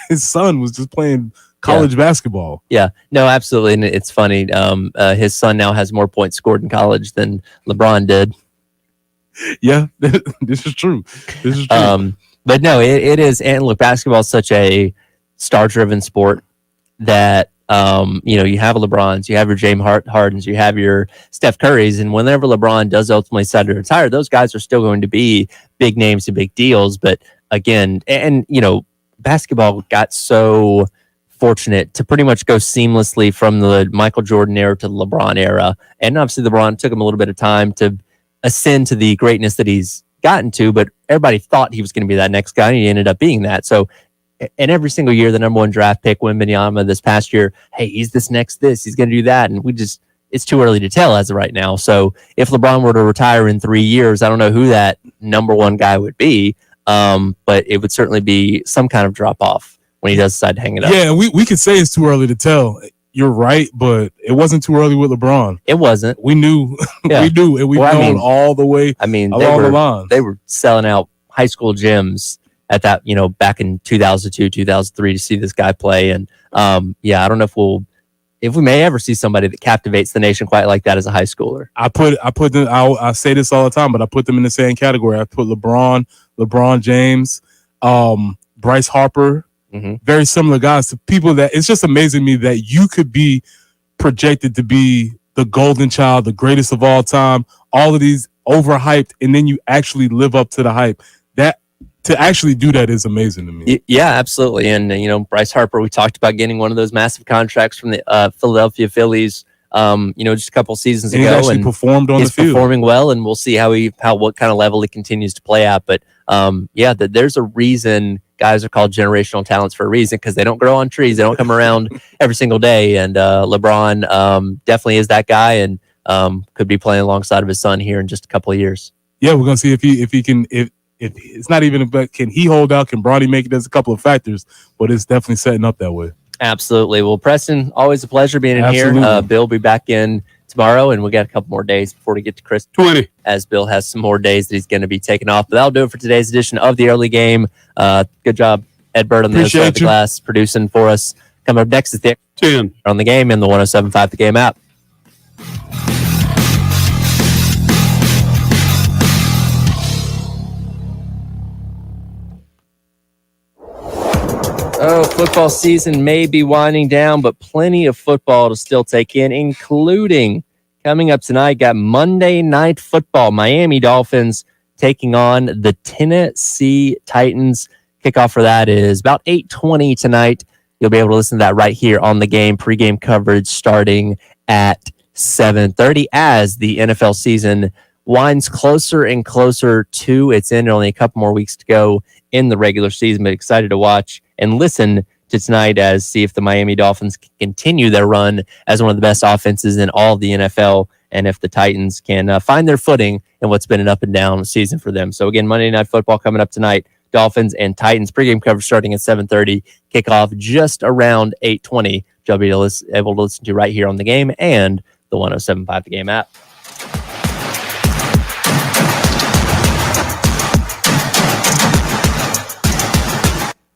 His son was just playing college basketball. Yeah, no, absolutely. And it's funny. His son now has more points scored in college than LeBron did. Yeah, this is true. But no, it is. And look, basketball is such a star-driven sport that, you have LeBrons, you have your James Hardens, you have your Steph Currys. And whenever LeBron does ultimately decide to retire, those guys are still going to be big names and big deals. But again, basketball got so fortunate to pretty much go seamlessly from the Michael Jordan era to the LeBron era. And obviously LeBron took him a little bit of time to ascend to the greatness that he's gotten to, but everybody thought he was going to be that next guy, and he ended up being that. So, and every single year, the number one draft pick, Wembanyama, this past year, hey, he's he's going to do that, and it's too early to tell as of right now. So, if LeBron were to retire in 3 years, I don't know who that number one guy would be, but it would certainly be some kind of drop off when he does decide to hang it up. Yeah, we could say it's too early to tell. You're right, but it wasn't too early with LeBron. It wasn't. We knew. Yeah. We knew, and we've known all the way. Along the lines. They were selling out high school gyms at that, back in 2002, 2003 to see this guy play. And I don't know if we may ever see somebody that captivates the nation quite like that as a high schooler. I say this all the time, but I put them in the same category. I put LeBron James, Bryce Harper. Very similar guys to people that it's just amazing to me that you could be projected to be the golden child, the greatest of all time, all of these overhyped, and then you actually live up to the hype. That to actually do that is amazing to me. Yeah, absolutely. And, Bryce Harper, we talked about getting one of those massive contracts from the Philadelphia Phillies, just a couple seasons And ago. he actually performed on the field. He's performing well, and we'll see what kind of level he continues to play at. But, there's a reason guys are called generational talents for a reason, because they don't grow on trees. They don't come around every single day. And LeBron definitely is that guy, and could be playing alongside of his son here in just a couple of years. Yeah, we're gonna see if he can. If it's not even about can he hold out, can Bronny make it? There's a couple of factors, but it's definitely setting up that way. Absolutely. Well, Preston, always a pleasure being in here. Bill will be back in tomorrow, and we got a couple more days before we get to Chris. 20. As Bill has some more days that he's going to be taking off. But that'll do it for today's edition of the Early Game. Good job, Ed Bird, on the other side of the glass, producing for us. Coming up next is the 10 on the game and the 107.5 The Game app. Oh, football season may be winding down, but plenty of football to still take in, including coming up tonight. Got Monday Night Football. Miami Dolphins taking on the Tennessee Titans. Kickoff for that is about 8:20 tonight. You'll be able to listen to that right here on the game. Pre-game coverage starting at 7:30 as the NFL season winds closer and closer to its end. Only a couple more weeks to go in the regular season, but excited to watch and listen to tonight as see if the Miami Dolphins can continue their run as one of the best offenses in all of the NFL, and if the Titans can find their footing in what's been an up and down season for them. So again, Monday Night Football coming up tonight. Dolphins and Titans pregame coverage starting at 7:30. Kickoff just around 8:20. You'll be able to listen to right here on the game and the 107.5 The Game app.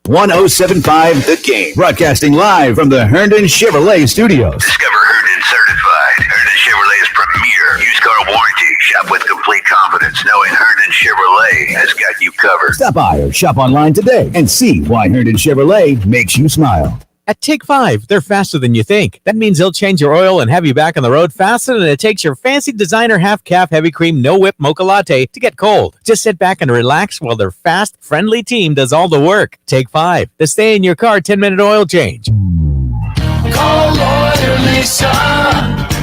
.1075 The Game. Broadcasting live from the Herndon Chevrolet Studios. Discover Herndon Certified. Herndon Chevrolet's premier used car warranty. Shop with complete confidence, knowing Herndon Chevrolet has got you covered. Stop by or shop online today and see why Herndon Chevrolet makes you smile. At Take 5, they're faster than you think. That means they'll change your oil and have you back on the road faster than it takes your fancy designer half-calf heavy cream no-whip mocha latte to get cold. Just sit back and relax while their fast, friendly team does all the work. Take 5. The stay in your car 10-minute oil change. Call Lawyer Lisa.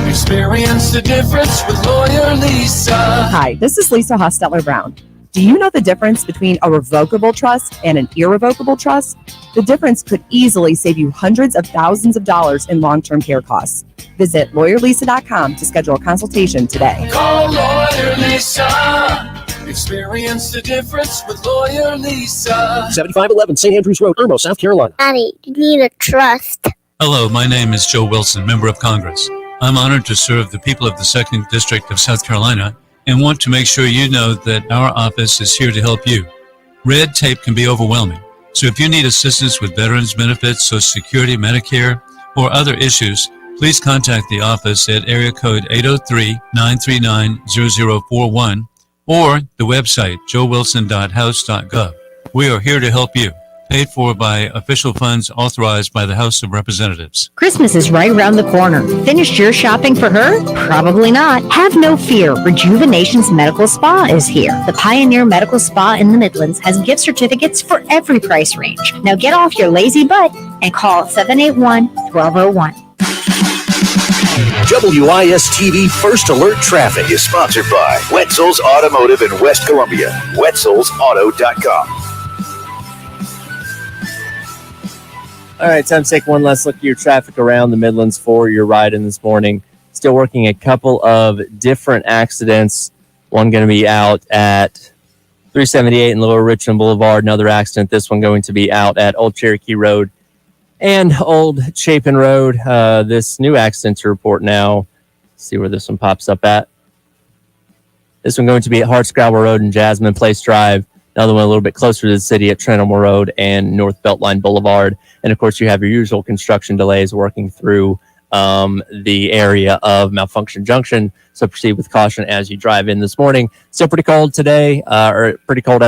Experience the difference with Lawyer Lisa. Hi, this is Lisa Hosteller-Brown. Do you know the difference between a revocable trust and an irrevocable trust? The difference could easily save you hundreds of thousands of dollars in long-term care costs. Visit lawyerlisa.com to schedule a consultation today. Call Lawyer Lisa. Experience the difference with Lawyer Lisa. 7511 St. Andrews Road, Irmo, South Carolina. Daddy, you need a trust. Hello, my name is Joe Wilson, Member of Congress. I'm honored to serve the people of the 2nd District of South Carolina and want to make sure you know that our office is here to help you. Red tape can be overwhelming, so if you need assistance with veterans benefits, Social Security, Medicare, or other issues, please contact the office at area code 803-939-0041 or the website joewilson.house.gov. We are here to help you. Paid for by official funds authorized by the House of Representatives. Christmas is right around the corner. Finished your shopping for her? Probably not. Have no fear. Rejuvenation's Medical Spa is here. The Pioneer Medical Spa in the Midlands has gift certificates for every price range. Now get off your lazy butt and call 781-1201. WIS-TV First Alert Traffic Is sponsored by Wetzel's Automotive in West Columbia. Wetzel'sAuto.com. All right, time to take one last look at your traffic around the Midlands for your ride in this morning. Still working a couple of different accidents. One going to be out at 378 and Lower Richmond Boulevard. Another accident. This one going to be out at Old Cherokee Road and Old Chapin Road. This new accident to report now. Let's see where this one pops up at. This one going to be at Hartscrabble Road and Jasmine Place Drive. Another one a little bit closer to the city at Trenholm Road and North Beltline Boulevard. And, of course, you have your usual construction delays working through the area of Malfunction Junction. So proceed with caution as you drive in this morning. Still pretty cold today, or pretty cold as